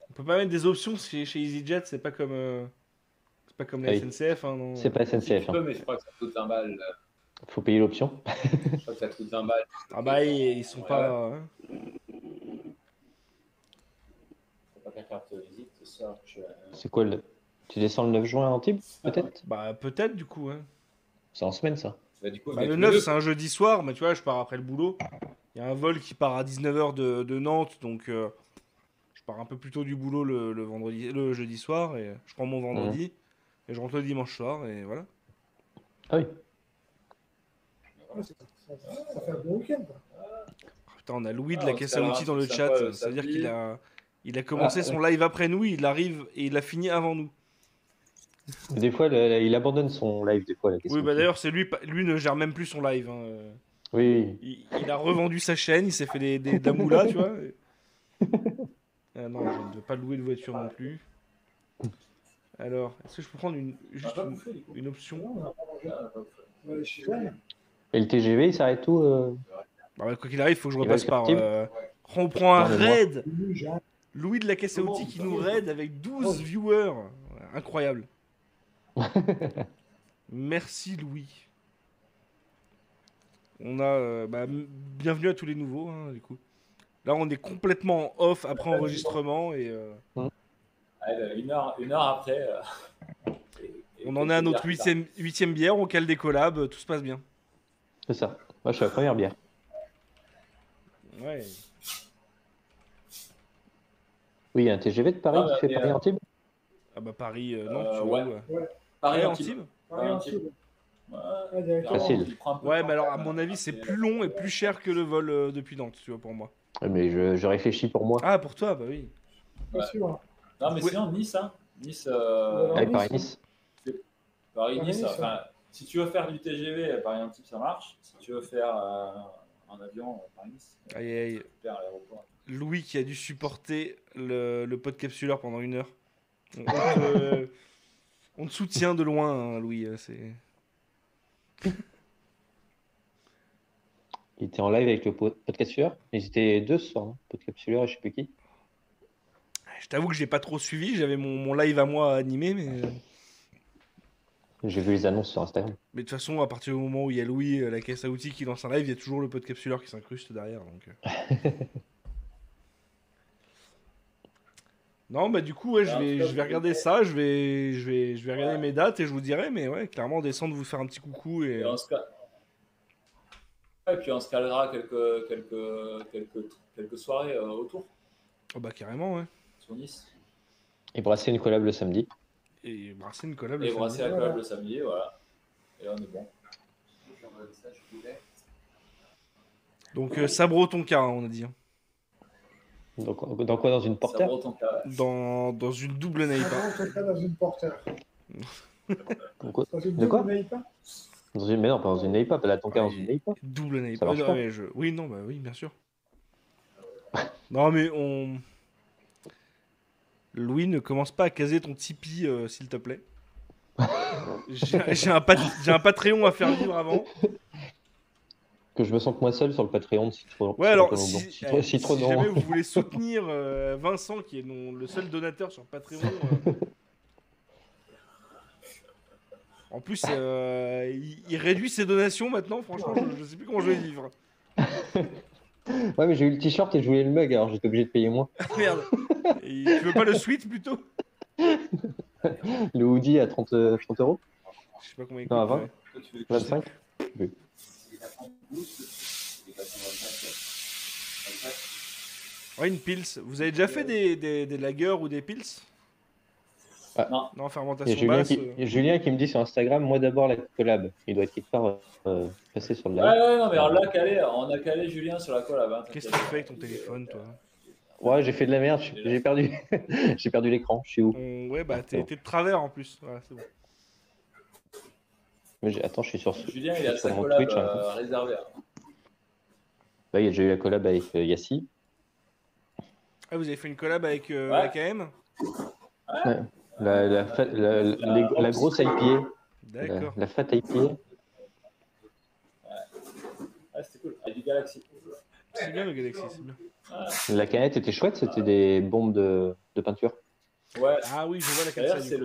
On peut pas mettre des options chez EasyJet, c'est pas comme la SNCF. Hein, non. C'est pas SNCF. Tu peux, mais je crois que ça coûte 20 balles. Faut payer l'option. Je crois que ça coûte 20 balles. Ah bah, ils sont pas. Hein. Faut pas ta carte visite, c'est ça. C'est quoi Tu descends le 9 juin à Antibes, peut-être? Bah, peut-être, du coup. Hein. C'est en semaine, ça. Bah, du coup, le 9, c'est un jeudi soir, mais tu vois, je pars après le boulot. Il y a un vol qui part à 19h de Nantes, donc je pars un peu plus tôt du boulot le jeudi soir, et je prends mon vendredi, et je rentre le dimanche soir, et voilà. Ah oui. Ça fait un bon week-end. Putain, on a Louis de la caisse à outils dans le chat, c'est-à-dire qu'il a commencé son live après nous, il arrive et il a fini avant nous. Des fois, il abandonne son live, des fois. Oui, bah d'ailleurs, c'est lui ne gère même plus son live. Hein. Oui. Il a revendu sa chaîne, il s'est fait de la moula, tu vois. Non, je ne veux pas louer de voiture non plus. Alors, est-ce que je peux prendre juste une option? Et le TGV, il s'arrête tout Bah, ouais, quoi qu'il arrive, il faut que je Il repasse reste par. captive On prend un Non, mais moi. raid. J'ai un- Louis de la caisse à outils qui nous raid avec 12 viewers. Ouais, incroyable. Merci Louis. On a. Bienvenue à tous les nouveaux, hein, du coup. Là, on est complètement off après enregistrement et Allez, une heure après. on en est à notre huitième bière, on cale des collabs, tout se passe bien. C'est ça. Moi, je suis à la première bière. Ouais. Oui, il y a un TGV de Paris Ah, qui fait mais, Paris-Antibes. Ah bah Paris, non, tu ouais. vois. Paris Ouais, Antibes. Antibes. Paris, Antibes. Ouais, directement. Facile. il prend un peu Ouais, de temps, mais alors à quand même. mon avis, c'est plus long et plus cher que le vol depuis Nantes, tu vois, pour moi. Mais je réfléchis pour moi. Ah, pour toi, bah oui. Bien sûr. Non, mais Ouais. sinon, Nice, hein. Nice, Avec Paris-Nice. Paris-Nice, Paris-Nice, enfin, si tu veux faire du TGV, Paris-Antibes, ça marche. Si tu veux faire en avion, Paris-Nice, Aïe, aïe. super à l'aéroport. Louis qui a dû supporter le podcapsuleur pendant 1 heure. On te soutient de loin, hein, Louis. C'est... Il était en live avec le podcapsuleur. Ils étaient deux ce soir, hein. Podcapsuleur et je sais plus qui. Je t'avoue que j'ai pas trop suivi, j'avais mon live à moi animé, J'ai vu les annonces sur Instagram. mais de toute façon, à partir du moment où il y a Louis, la caisse à outils qui lance un live, il y a toujours le podcapsuleur qui s'incruste derrière. Donc... Non, bah du coup, ouais, je vais regarder ça, je vais regarder mes dates et je vous dirai, mais ouais, clairement, descendre vous faire un petit coucou et... Et puis on se calera quelques soirées autour Oh bah carrément, ouais. sur Nice. Et brasser une collab le samedi. Et brasser une collab. Et brasser la collab le samedi, voilà. Et on est bon. Donc Sabro ton cas, on a dit. Hein. Donc, dans quoi? Dans une porter? Dans une double Naipa. Dans une porter. Dans quoi? Dans une De quoi? double Naipa. Mais non, pas dans une Naipa, pas la Tonka dans une Naipa. Double Naipa. Ça marche pas. Oui, non, bah oui, bien sûr. Non, mais on... Louis, ne commence pas à caser ton Tipeee, s'il te plaît. J'ai un Patreon à faire vivre avant. Que je me sente moins seul sur le Patreon de Citron. Ouais, alors, si si jamais vous voulez soutenir Vincent, qui est le seul donateur sur Patreon... En plus, il réduit ses donations maintenant. Franchement, je sais plus comment je vais vivre. Ouais, mais j'ai eu le t-shirt et je voulais le mug, alors j'étais obligé de payer moins. Merde. Et tu veux pas le suite plutôt? Le hoodie à 30 euros? Je sais pas combien il coûte. Non, à 20? Ouais. 25? Oui. Ouais, une pils. Vous avez déjà fait des lagers ou des pils? Non. Non, Il y fermentation a basse. Julien qui me dit sur Instagram, moi d'abord la collab. Il doit être quelque part passé sur le live. Ouais, non, mais on a calé Julien sur la collab. Hein, Qu'est-ce que tu fais avec ton téléphone, toi? Ouais, j'ai fait de la merde, j'ai perdu, j'ai perdu l'écran. Je suis où? Ouais, bah t'es de travers en plus. Voilà, c'est bon. Mais attends, je suis sur Julien, il a sur sa mon collab Twitch. Hein. réservée. Hein. Bah, il y a déjà eu la collab avec Yassi. Ah, vous avez fait une collab avec AKM? Ouais. La grosse IPA. D'accord. La fat IPA. Ouais, c'était cool. Avec du Galaxy. C'est bien le Galaxy, c'est bien. La canette était chouette, c'était des bombes de peinture. Ouais. Ah oui, je vois la D'ailleurs, canette. c'est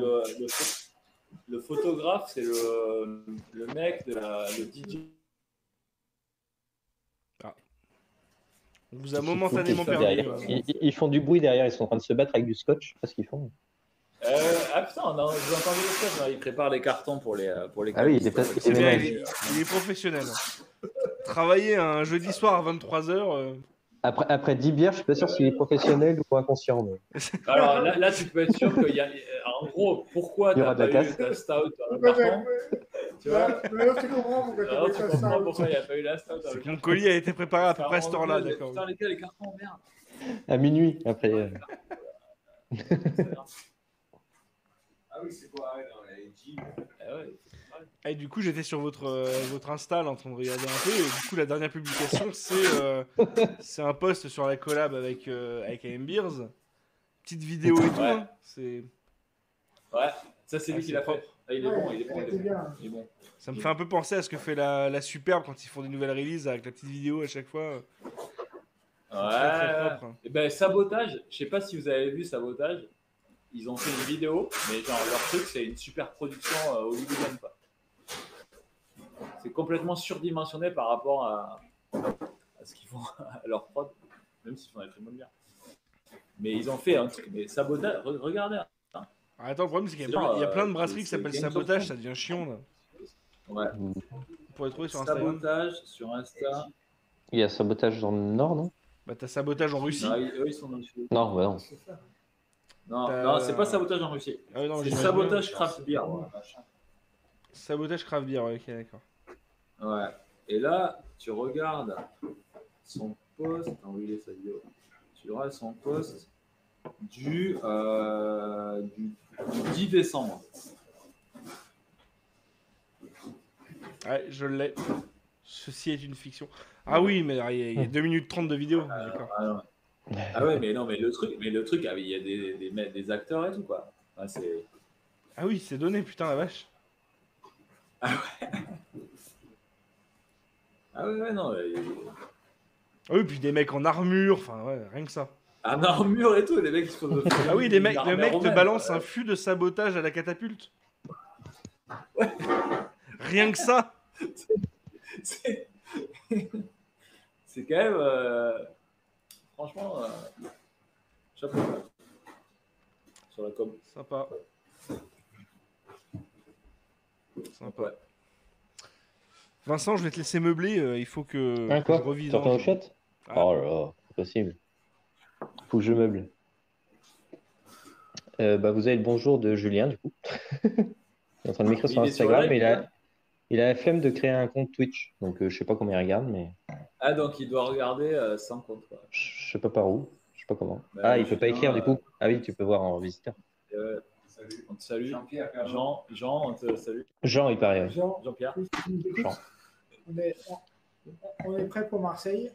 le photographe, c'est le mec le DJ. On vous a momentanément perdu. Ils font du bruit derrière, ils sont en train de se battre avec du scotch, je sais pas ce qu'ils font. Ah putain, vous entendez le scotch, il prépare les cartons pour les Ah oui, C'est bien, il est professionnel. Travailler un jeudi soir à 23h. Après 10 bières, je suis pas sûr s'il est professionnel ou inconscient. Mais... Alors là, tu peux être sûr qu'il y a. En gros, pourquoi tu n'as pas eu ta stout dans le carton? Tu vois? Là, tu comprends pourquoi tu Alors, as tu fait comprends ça. pourquoi il n'y a pas eu la stout dans le C'est que carton. mon colis a été préparé à peu près à cette heure-là, d'accord. Putain, les gars, les cartons, merde. À minuit, après. Ah oui, c'est quoi? Ouais, dans la LG. Ouais. Et du coup, j'étais sur votre Insta là, en train de regarder un peu. Et du coup, la dernière publication, c'est un post sur la collab avec AM Beers. Petite vidéo et tout. Ouais. Hein. C'est... Ouais, ça c'est lui qui l'a propre. fait. Ah, il est bon, il est bon, elle était bien. il est bon. Ça me fait un peu penser à ce que fait la Superbe quand ils font des nouvelles releases avec la petite vidéo à chaque fois. C'est très, très propre. Hein. Et ben, Sabotage, je sais pas si vous avez vu Sabotage, ils ont fait une vidéo, mais genre leur truc c'est une super production hollywoodienne quoi. C'est complètement surdimensionné par rapport à ce qu'ils font à leur prod, même s'ils font des très bonnes bières. Mais ils ont fait un truc, mais Sabotage, regardez. Hein. Ah, attends, le problème c'est qu'il y a plein de brasseries qui s'appellent Sabotage, ça devient chiant là. Ouais. Vous pourrez trouver sur Instagram. Sabotage sur Insta. Il y a Sabotage dans le Nord, non? Bah t'as Sabotage en Russie. Non, eux ils sont dans le sud. Non, bah non. Non, c'est pas Sabotage en Russie. Ah, oui, non, c'est j'imagine Sabotage bien. Craft Beer. Sabotage Craft Beer, ouais, ok, d'accord. Ouais. Et là, tu regardes son post. Attends, où il est sa vidéo? Tu regardes son post du 10 décembre. Ouais, je l'ai. Ceci est une fiction. Ah oui, mais il y a 2 minutes 30 de vidéo. D'accord. Ah ouais, mais non, mais le truc, il y a des acteurs et tout quoi. Enfin, c'est... Ah oui, c'est donné, putain la vache. Ah ouais. Ah ouais, non. Ah oui, puis des mecs en armure, enfin ouais, rien que ça. En armure et tout, les mecs qui font. Ah oui, le mec te balance un fût de sabotage à la catapulte. Ouais. Rien que ça. C'est quand même. Franchement, chapeau. Sur la com. Sympa. Sympa. Ouais. Vincent, je vais te laisser meubler. Il faut que Ah, quoi? je revise. Tu retournes au chat? Ah. Oh là là, c'est possible. Faut que je meuble. Bah, vous avez le bonjour de Julien, du coup. Il est en train de m'écrire sur Il est sur Instagram, live, mais il a la flemme de créer un compte Twitch. Donc, je sais pas comment il regarde, mais Ah, donc il doit regarder sans compte. Quoi. je sais pas par où. Je sais pas comment. Bah, Ah, il peut pas Julien, écrire, du coup. Ah oui, tu peux voir en visiteur. Salut. On te salue. Jean, on te salue. Jean, il paraît. Ouais. Jean-Pierre. Jean. On est prêt pour Marseille.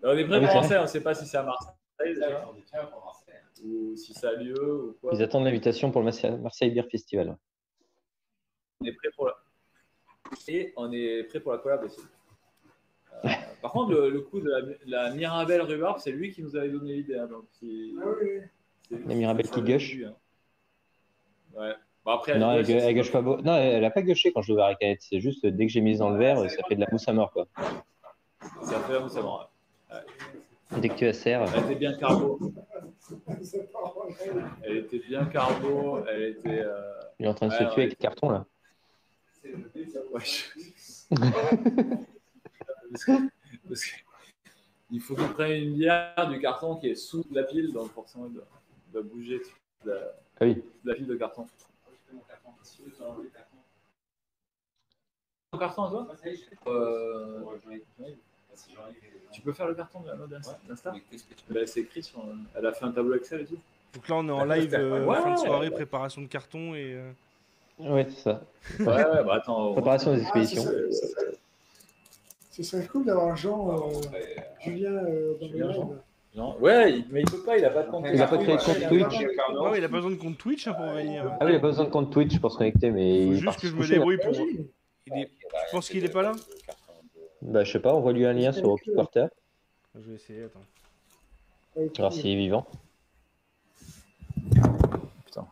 On est prêt Ah oui, pour c'est Marseille, on ne sait pas si c'est à Marseille déjà, ou si c'est à Lieu ou quoi. Ils attendent l'invitation pour le Marseille Beer Festival. On est prêt pour la... Et on est prêt pour la collab aussi. Par contre, le coup de la Mirabelle Rhubarbe, c'est lui qui nous avait donné l'idée. Hein, donc Ah oui. La Mirabelle qui gush. Hein. Ouais. Bon, après, Non, elle gush pas beau. Non, elle a pas gushé quand je l'ai ouvert la canette. C'est juste dès que j'ai mis dans le verre, ça fait de la mousse à mort, quoi. Ça fait la mousse à mort. Ouais. Dès que tu la serres. Elle était bien carbo. Elle était bien carbo. Elle était. Il est en train de se tuer avec le carton, là. Ouais, parce que il faut qu'il prenne une bière du carton qui est sous la pile, donc forcément il doit bouger toute la pile de carton. Ton carton à toi tu peux faire le carton de la mode d'Insta c'est écrit sur. Elle a fait un tableau Excel et tout. Donc là, on est en live fin de soirée, préparation de carton et. Ouais, c'est ça. Ouais, bah attends. Préparation des expéditions. Ce serait cool d'avoir Julien dans le live. Non. Ouais, mais il peut pas, il a pas de compte. Il a pas créé de compte Twitch. Non, il a pas besoin de compte Twitch hein, pour venir. Ah oui, il a pas besoin de compte Twitch pour se connecter, mais. Faut il juste part que je se me coucher, débrouille pour. Oui. Tu penses qu'il est pas là? Bah, je sais pas, envoie-lui un lien sur Quarter. Je vais essayer, attends. Alors s'il est vivant. Putain.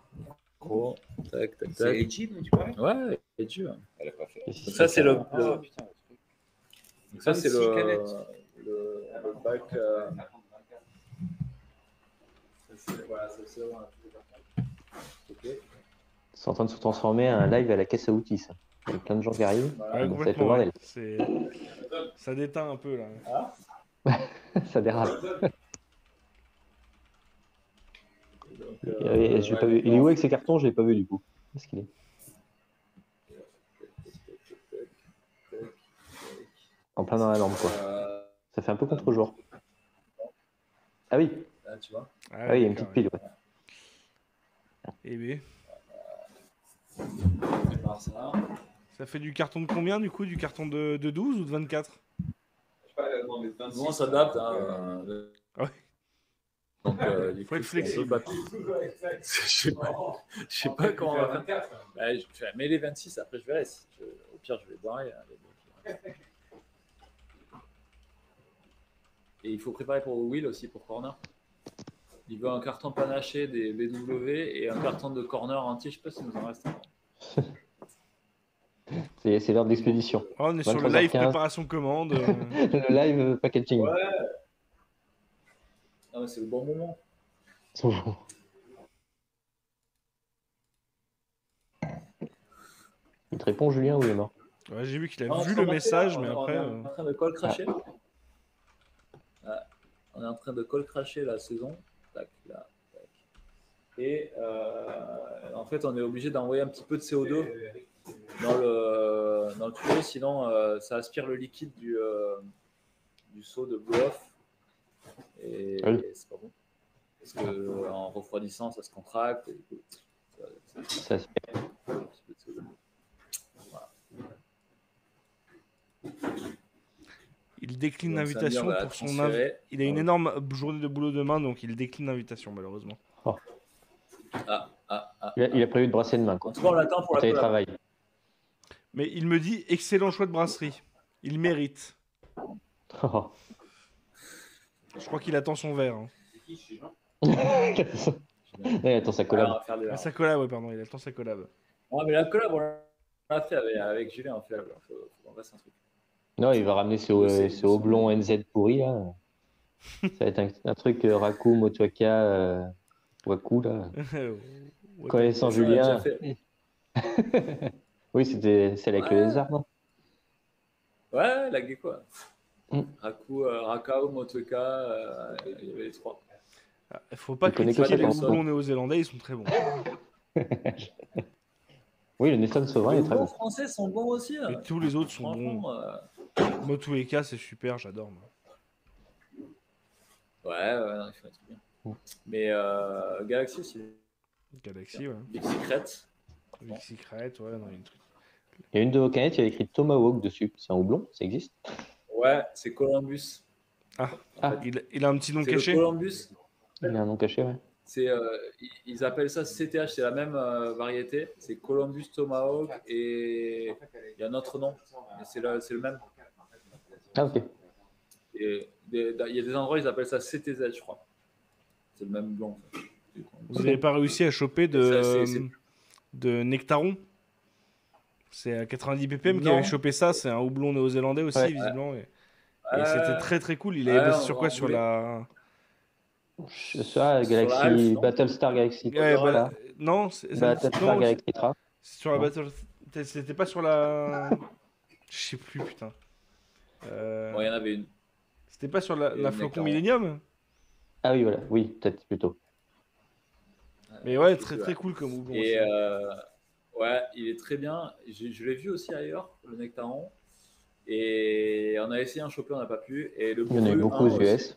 Gros. Tac, tac, C'est tac. Edgy dont tu parlais? Ouais, et tu. Elle a pas fait. Et si Ça, c'est le. Ah, putain. Donc ça, c'est 26 canettes. le bac. Voilà, ça, c'est vraiment ok. C'est en train de se transformer en un live à la caisse à outils, ça. Il y a plein de gens qui arrivent. Ouais, donc ça va être le complètement. bordel. Ça déteint un peu là. Ça dérape. Donc, J'ai pas vu. Il est où avec ses cartons? Je l'ai pas vu du coup. Où est-ce qu'il est? En plein dans la lampe, quoi. Ça fait un peu contre-jour. Ah oui, là, tu vois. ah oui, il y a une petite pile, ouais. Et B. On prépare ça. Ça fait du carton de combien du coup? Du carton de 12 ou de 24? Bon, on s'adapte. Hein, Ouais. Donc, du Faut être coup, c'est un peu flexible. pas- Je sais pas comment on va faire. Ouais, mais les 26, après, je verrai. Au pire, je vais boire. Et il faut préparer pour Will aussi, pour corner. Il veut un carton panaché des BW et un carton de corner entier. Je sais pas si nous en reste un. C'est l'heure d'expédition. Ah, on est sur le live 23h15. préparation commande. Le live packaging. Ouais. Ah, mais c'est le bon moment. Il te répond, Julien, ou il est mort? Ouais, j'ai vu qu'il a Non, vu on le est message, là, mais on après. est en train de call cracher. Ouais, on est en train de call cracher la saison. Tac, là, tac. Et en fait, on est obligé d'envoyer un petit peu de CO2 dans le tuyau, sinon ça aspire le liquide du seau de blow-off. Et Oui. c'est pas bon. Parce qu'en refroidissant, ça se contracte. Et du coup, Ça se fait. un petit peu de CO2. Voilà. Il décline Donc, l'invitation Samir va pour son transférer. Il a une énorme journée de boulot demain, donc il décline l'invitation malheureusement. Il a prévu de brasser demain, En quoi. tout cas, on l'attend pour la collab. Télétravail. Mais il me dit excellent choix de brasserie. Il mérite. Oh. Je crois qu'il attend son verre. Hein. Il attend sa collab. On va faire des- Ah, sa collab, ouais, pardon, il attend sa collab. Ouais, mais la collab, on l'a fait avec Julien. Faut qu'on fasse un truc. Non, il va ramener ce houblon NZ pourri, là. Ça va être un truc Raku, Motuaka, Waku, là. Ouais, Connaissant Ça, on l'a Julien. déjà fait. Oui, c'était celle avec le lézard, non? Ouais, la gecko. Mm. Rakao, Motueka, il y avait les trois. Il faut pas Il connaît critiquer que les ça, houblons néo-zélandais, ils sont très bons. Oui, le Nelson Sauvin Les est très bons bon. français sont bons aussi. Mais tous les autres sont bons. Franchement, Motueka, c'est super, j'adore. moi. ouais, non, il faut être bien. Mm. Mais Galaxy, c'est Galaxy, ouais. Big Secret. Big Secret, ouais, non, il y a une truc. Il y a une de vos canettes, il y a écrit Tomahawk dessus. C'est un houblon, ça existe? Ouais, c'est Columbus. Ah, En fait, il a un petit nom c'est le caché. Columbus. Il y a un nom caché, ouais. C'est, ils appellent ça CTH, c'est la même variété. C'est Columbus Tomahawk et il y a un autre nom, mais c'est le même. Ah, ok. Et il y a des endroits, ils appellent ça CTZ, je crois. C'est le même blond. En fait. Vous n'avez pas réussi à choper de Nectaron? C'est à 90 ppm qui Non. avait chopé ça. C'est un houblon néo-zélandais aussi, Ouais. visiblement. Et c'était très très cool. Il avait Ouais, bossé sur quoi? on Sur voulait- la. Ça, Sur la Galaxy, Alpha, non Battlestar Galaxy. Ouais, Tra. non, Battlestar non, Galaxy Tra. c'est sur la Non. Battle. C'était pas sur la. Je sais plus, putain. Bon, il y en avait une. C'était pas sur la Et Flocon Nectaron. Millennium? Ah oui, voilà. Oui, peut-être plutôt. Mais ouais, très très cool comme houblon. Et aussi. ouais, il est très bien. Je l'ai vu aussi ailleurs, le Nectaron. Et on a essayé un choper, on n'a pas pu. Et le Il y en a eu Bruin beaucoup aux aussi. US.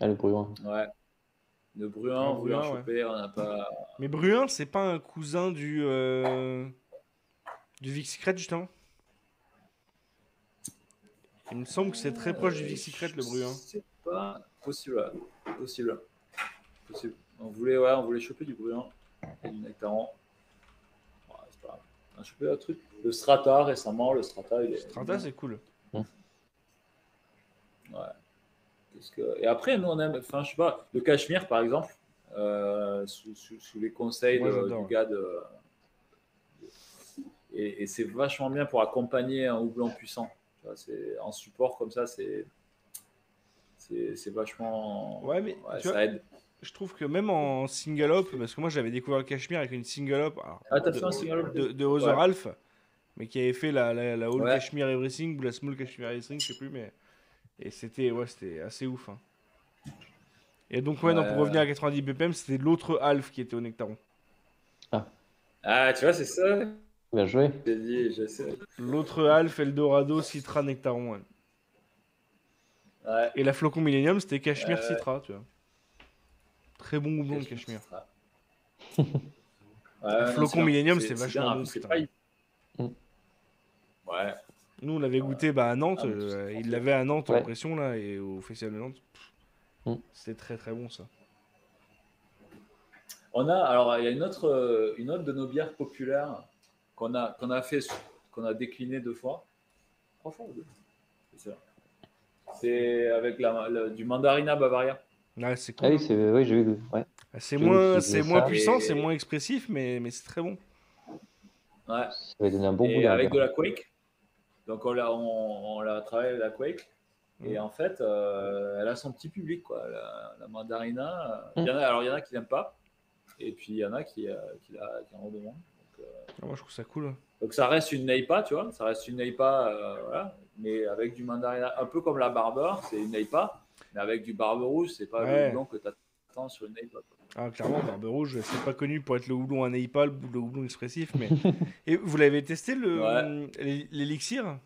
Ah, le Bruin. Ouais. Le Bruin, Ah, on voulait en Bruin, ouais. choper, on n'a pas. Mais Bruin, c'est pas un cousin du Vic Secret, justement? Il me semble que c'est très proche du Vic Secret, le Bruin. C'est pas possible. Possible. On voulait choper du Bruin et du Nectaron. Ouais, c'est pas grave. On a chopé un truc. Le Strata récemment, le Strata, il est. Strata, c'est cool. Ouais. Et après, nous, on aime, enfin, je sais pas, le Cachemire, par exemple, sous les conseils Moi, j'adore. du gars et c'est vachement bien pour accompagner un houblon puissant. Tu vois, en support comme ça, c'est vachement. Ouais, mais tu ça vois, aide. je trouve que même en single hop, parce que moi j'avais découvert le Cachemire avec une single hop Ah, t'as fait un single hop de Other Ouais. Half, mais qui avait fait la All Ouais. Cashmere Everything ou la Small Cashmere Everything, je sais plus, mais. Et c'était assez ouf. Hein. Et donc, ouais, non, pour revenir à 90 ppm, c'était l'autre Half qui était au Nectaron. Ah, tu vois, c'est ça. Bien joué. J'ai dit, je sais. L'autre Half, Eldorado, Citra, Nectaron. Ouais. Ouais. Et la Flocon Millennium, c'était Cachemire Citra, tu vois. Très bon houblon de Cachemire. Ouais, Flocon non, Millennium, c'est c'est bien, vachement hein, bon, c'est putain. pas- Mm. Ouais. Nous, on l'avait goûté à Nantes. Ah, mais Il l'avait à Nantes en Ouais. pression, là, et au Festival de Nantes. Mm. C'était très très bon, ça. Alors, il y a une autre de nos bières populaires qu'on a décliné 2 fois. 3 fois ou 2? C'est ça. C'est avec du Mandarina Bavaria. Ouais, c'est Ah cool. oui, oui, j'ai vu. Ouais. C'est J'ai moins, utilisé c'est moins ça. puissant, Et- c'est moins expressif, mais c'est très bon. Ouais. Ça va donner un bon goût Et dans la avec de bière. la Quake. Donc, on l'a travaillé avec la Quake. Et en fait, elle a son petit public, quoi. La Mandarina. Il y en a qui l'aiment pas. Et puis, il y en a qui en redemandent. Ah, moi, je trouve ça cool. Donc ça reste une NEIPA, tu vois, ça reste une NEIPA, voilà, mais avec du mandarina, un peu comme la Barber, c'est une NEIPA, mais avec du Barbe Rouge, c'est pas le Ouais. houblon que tu attends sur une NEIPA. Ah, clairement, Barbe Rouge, c'est pas connu pour être le houblon à Neipa, le houblon expressif, mais... Et vous l'avez testé, Ouais. l'élixir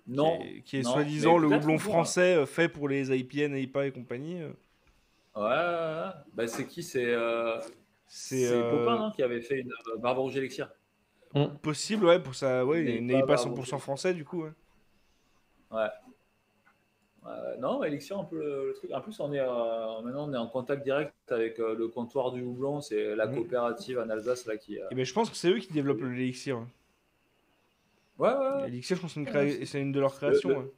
Non, qui est non, soi-disant mais le peut-être houblon un jour, français fait pour les IPA, Neipa et compagnie. Ouais. Bah, c'est qui? C'est C'est Popin, non, qui avait fait une Barbe Rouge Elixir. possible, ouais, pour ça, ouais, Neipa, une Neipa Barbe 100% Rouge. français, du coup, ouais. Ouais. Non, Elixir, un peu le truc. En plus, maintenant, on est en contact direct avec le comptoir du houblon, c'est la coopérative en Alsace là qui. Et ben, je pense que c'est eux qui développent l'élixir. Ouais. L'élixir, je pense que c'est une de leurs créations. Ouais.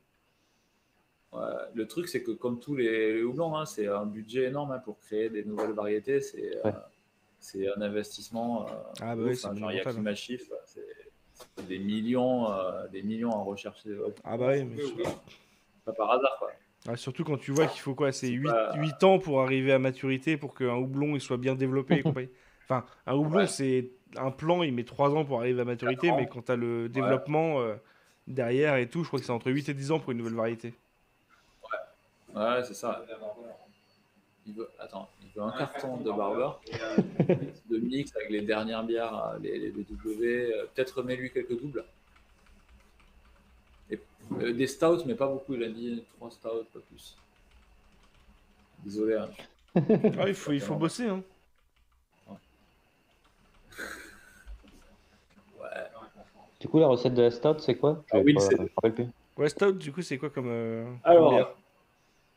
Ouais, le truc, c'est que comme tous les houblons, hein, c'est un budget énorme hein, pour créer des nouvelles variétés. C'est un investissement. Ah, bah ouf, oui, c'est hein, genre, il y a monumental. Climachif, c'est des millions en recherche. Ah, bah oui, mais Pas par hasard, quoi. surtout quand tu vois qu'il faut quoi, c'est C'est 8 pas- ans pour arriver à maturité, pour qu'un houblon il soit bien développé et compagnie. Enfin, un houblon, Ouais. c'est un plan, il met 3 ans pour arriver à maturité, 4 ans. mais quand tu as le développement derrière et tout, je crois que c'est entre 8 et 10 ans pour une nouvelle variété. Ouais, c'est ça. Il veut un carton de Barber, de mix avec les dernières bières, les BW. Peut-être remets-lui quelques doubles. Et, des stouts, mais pas beaucoup. Il a dit 3 stouts, pas plus. Désolé. Hein. Ah, il faut bosser, hein. Ouais. Du coup, la recette de la stout, c'est quoi? Ah oui, je me rappelle plus. Ouais, stout, du coup, c'est quoi comme Alors, bière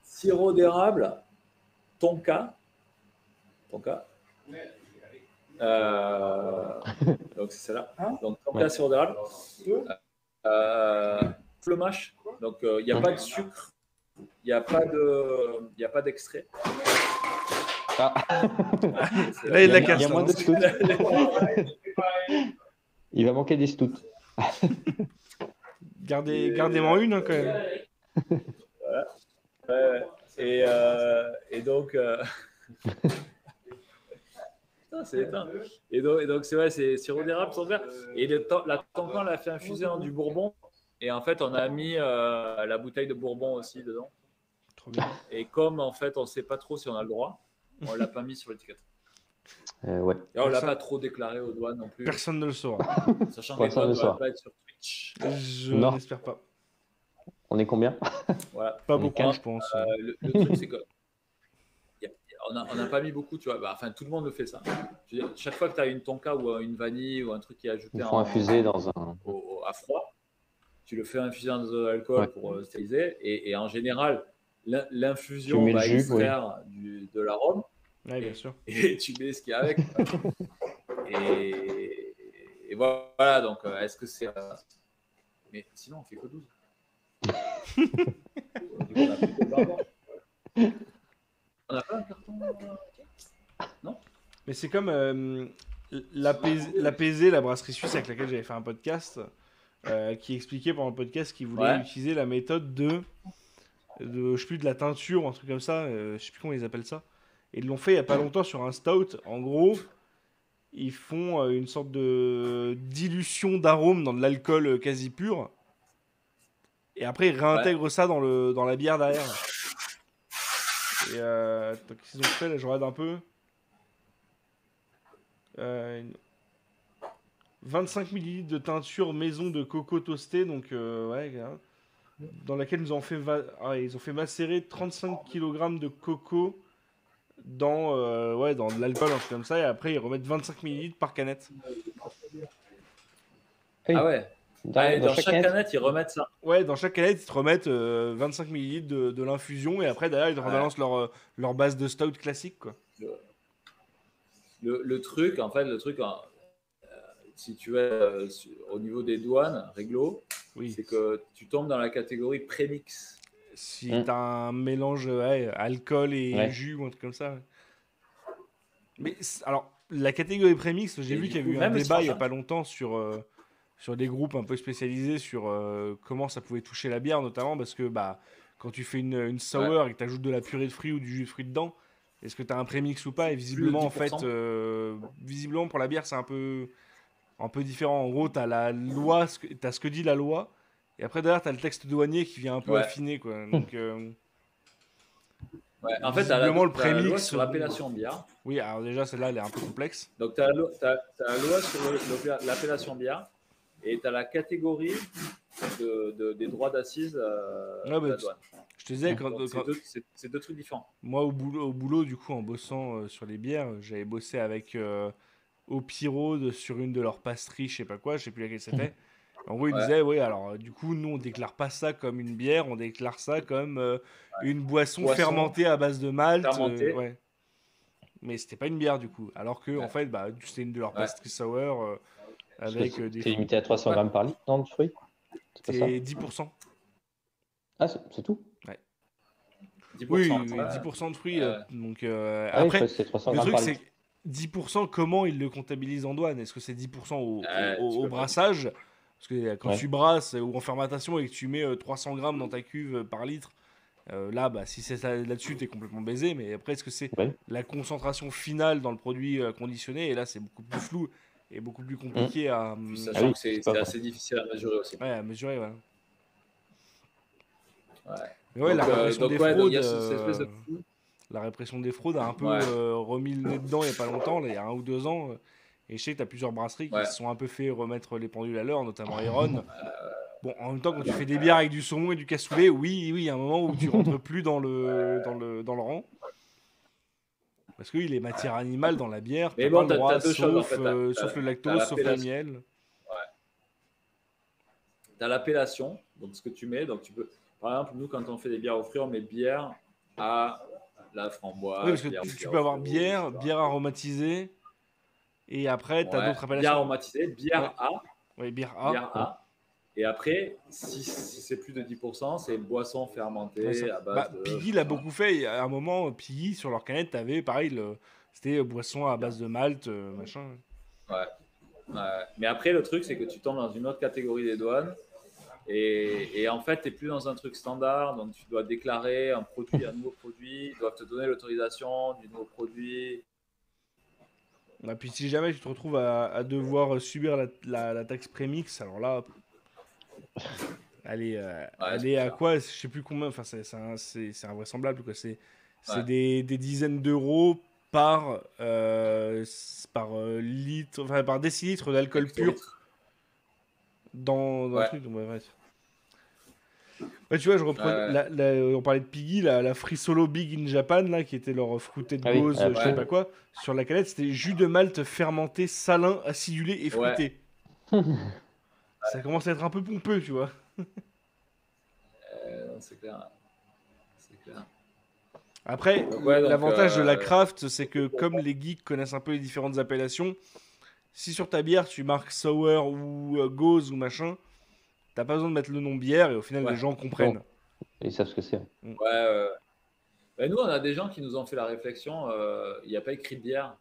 sirop d'érable, tonka. Donc c'est celle-là. Donc tonka, sirop d'érable. Fleumache. Donc il n'y a pas de sucre, il n'y a pas d'extrait. Ah. Là, il la Il y casse. a moins de stout. Il va manquer des stouts. Gardez-moi une, hein, quand même. Voilà. Et donc. Putain, c'est éteint. Et donc c'est vrai, c'est sirop d'érable, sans verre. Et la tonka, on l'a fait infuser en du bourbon. Et en fait, on a mis la bouteille de bourbon aussi dedans. Trop bien. Et comme en fait, on ne sait pas trop si on a le droit, on ne l'a pas mis sur l'étiquette. Ouais. Et on ne l'a pas trop déclaré aux douanes non plus. Personne ne le saura. Sachant que les Personne douanes ne ne saura. doivent pas être sur Twitch. Je Non. n'espère pas. On est combien? Voilà. Pas On est beaucoup, quatre. je pense. Le truc, c'est que on n'a pas mis beaucoup, tu vois. Bah, enfin, tout le monde fait ça. Je veux dire, chaque fois que tu as une tonka ou une vanille ou un truc qui est ajouté Il faut infuser dans un. à froid, tu le fais infuser dans de l'alcool Ouais. pour stériliser. Et en général, l'infusion Tu mets le va jus, extraire de l'arôme Ouais, bien sûr. et tu mets ce qu'il y a avec. et voilà, donc est-ce que c'est. Mais sinon, on fait que 12. Du coup, on a plus de barbare. On n'a pas un carton non? Mais c'est comme l'APZ, la brasserie suisse avec laquelle j'avais fait un podcast, qui expliquait pendant le podcast qu'ils voulaient Ouais. utiliser la méthode de je sais plus, de la teinture, un truc comme ça, je sais plus comment ils appellent ça. Et ils l'ont fait il y a pas longtemps sur un stout. En gros, ils font une sorte de dilution d'arôme dans de l'alcool quasi pur. Et après, ils réintègrent ça dans la bière derrière. Et donc, ils ont fait, là, je regarde un peu. 25 ml de teinture maison de coco toasté, donc ouais, dans laquelle ils ont fait, ils ont fait macérer 35 kg de coco dans de l'alcool, un truc comme ça, et après ils remettent 25 ml par canette. Oui. Ah ouais. Dans chaque canette, ils remettent ça. Ouais, dans chaque canette, ils te remettent 25 ml de l'infusion, et après derrière ils te rebalancent leur base de stout classique, quoi. le truc, en fait, si tu es au niveau des douanes, réglo, Oui. c'est que tu tombes dans la catégorie prémix. Si t'as un mélange alcool et Ouais. jus ou un truc comme ça. Ouais. Mais alors, la catégorie prémix, j'ai Et vu du qu'il y a coup, eu un même débat il n'y a Spartan. pas longtemps sur des groupes un peu spécialisés sur comment ça pouvait toucher la bière, notamment parce que quand tu fais une sour et que tu ajoutes de la purée de fruits ou du jus de fruits dedans, est-ce que tu as un prémix ou pas? Et visiblement, en fait, 10%. visiblement pour la bière, c'est un peu différent. En gros, tu as la loi, t'as ce que dit la loi, et après derrière, tu as le texte douanier qui vient un peu Ouais. affiner, quoi. Donc, Ouais. En fait, tu visiblement, le as la loi prémix. sur l'appellation bière. Oui, alors déjà, celle-là, elle est un peu complexe. Donc, tu as, la loi sur l'appellation bière et tu as la catégorie des droits d'assises Ouais, de la douane. je te disais, Donc, c'est deux trucs différents. moi, au boulot, du coup, en bossant sur les bières, j'avais bossé avec Opirode sur une de leurs pastries, je sais pas quoi, je sais plus laquelle c'était. En gros, il Ouais. disait, oui, alors, du coup, nous, on déclare pas ça comme une bière, on déclare ça comme une boisson fermentée à base de malt. Fermentée. Ouais. Mais c'était pas une bière, du coup. Alors que, Ouais. en fait, c'était une de leurs Ouais. pastries sour avec des C'est limité à 300 grammes par litre, non, de fruits? C'est pas ça? C'est 10%. Ah, c'est tout? 10%. Oui, Ouais. 10% de fruits. Donc, Ah oui, je après, crois que c'est 300 le grammes truc, par c'est litre. 10%, comment ils le comptabilisent en douane? Est-ce que c'est 10% au Tu peux pas. brassage? Parce que quand Ouais. tu brasses ou en fermentation et que tu mets 300 grammes dans ta cuve par litre, là, si c'est là-dessus, t'es complètement baisé. Mais après, est-ce que c'est Ouais. la concentration finale dans le produit conditionné? Et là, c'est beaucoup plus flou et beaucoup plus compliqué à, Puis Ah sachant oui, que c'est c'est pas assez difficile à mesurer aussi. ouais, à mesurer. Ouais. Ouais. Mais ouais, Donc, la répression des donc, ouais, donc, fraudes. il y a cette espèce de flou. La répression des fraudes a un peu Ouais. remis le nez dedans il n'y a pas longtemps, là, il y a 1 ou 2 ans. Et je sais que tu as plusieurs brasseries qui Ouais. se sont un peu fait remettre les pendules à l'heure, notamment Heron. Bon, en même temps, quand tu fais des bières avec du saumon et du cassoulet, oui, il y a un moment où tu rentres plus dans le rang. Parce que oui, les matières animales dans la bière, Mais t'as bon, pas le droit, t'as deux choses en fait. sauf le T'as lactose, sauf le l'appellation. miel. Tu as l'appellation, donc ce que tu mets. Donc, tu peux, par exemple, nous, quand on fait des bières aux fruits, on met bière à la framboise. Oui, parce que bière tu aux peux avoir fruits, bière, etc. bière aromatisée, et après, tu as Ouais. d'autres Bière appellations. aromatisée, bière A. Oui, bière A. Bière A. Et après, si c'est plus de 10%, c'est une boisson fermentée Ouais, ça. à base de. Piggy l'a beaucoup fait. À un moment, Piggy, sur leur canette, t'avais pareil, c'était boisson à base de malt, machin. Ouais. Ouais. Mais après, le truc, c'est que tu tombes dans une autre catégorie des douanes. Et en fait, tu n'es plus dans un truc standard. Donc, tu dois déclarer un nouveau produit. Ils doivent te donner l'autorisation du nouveau produit. Puis si jamais tu te retrouves à devoir subir la taxe prémix, alors là, elle est à quoi? Je sais plus combien. Enfin, c'est invraisemblable, quoi. C'est Ouais. des dizaines d'euros par litre, enfin par décilitre d'alcool pur Hectolitre. dans le Ouais. truc. Donc, bref. Ouais, tu vois, je reprends. On parlait de Piggy, la Free Solo Big in Japan, là, qui était leur fruited Ah oui, gauze, je sais ouais. pas quoi. Sur la canette, c'était jus de malt fermenté, salin, acidulé et fruité. Ça commence à être un peu pompeux, tu vois. C'est clair. C'est clair. Après, Donc, ouais, donc, l'avantage de la craft, c'est que comme les geeks connaissent un peu les différentes appellations, si sur ta bière tu marques sour ou gauze ou machin, t'as pas besoin de mettre le nom bière et au final Ouais. les gens comprennent. Non. Ils savent ce que c'est. Ouais. Ben, nous, on a des gens qui nous ont fait la réflexion. Il n'y a pas écrit bière.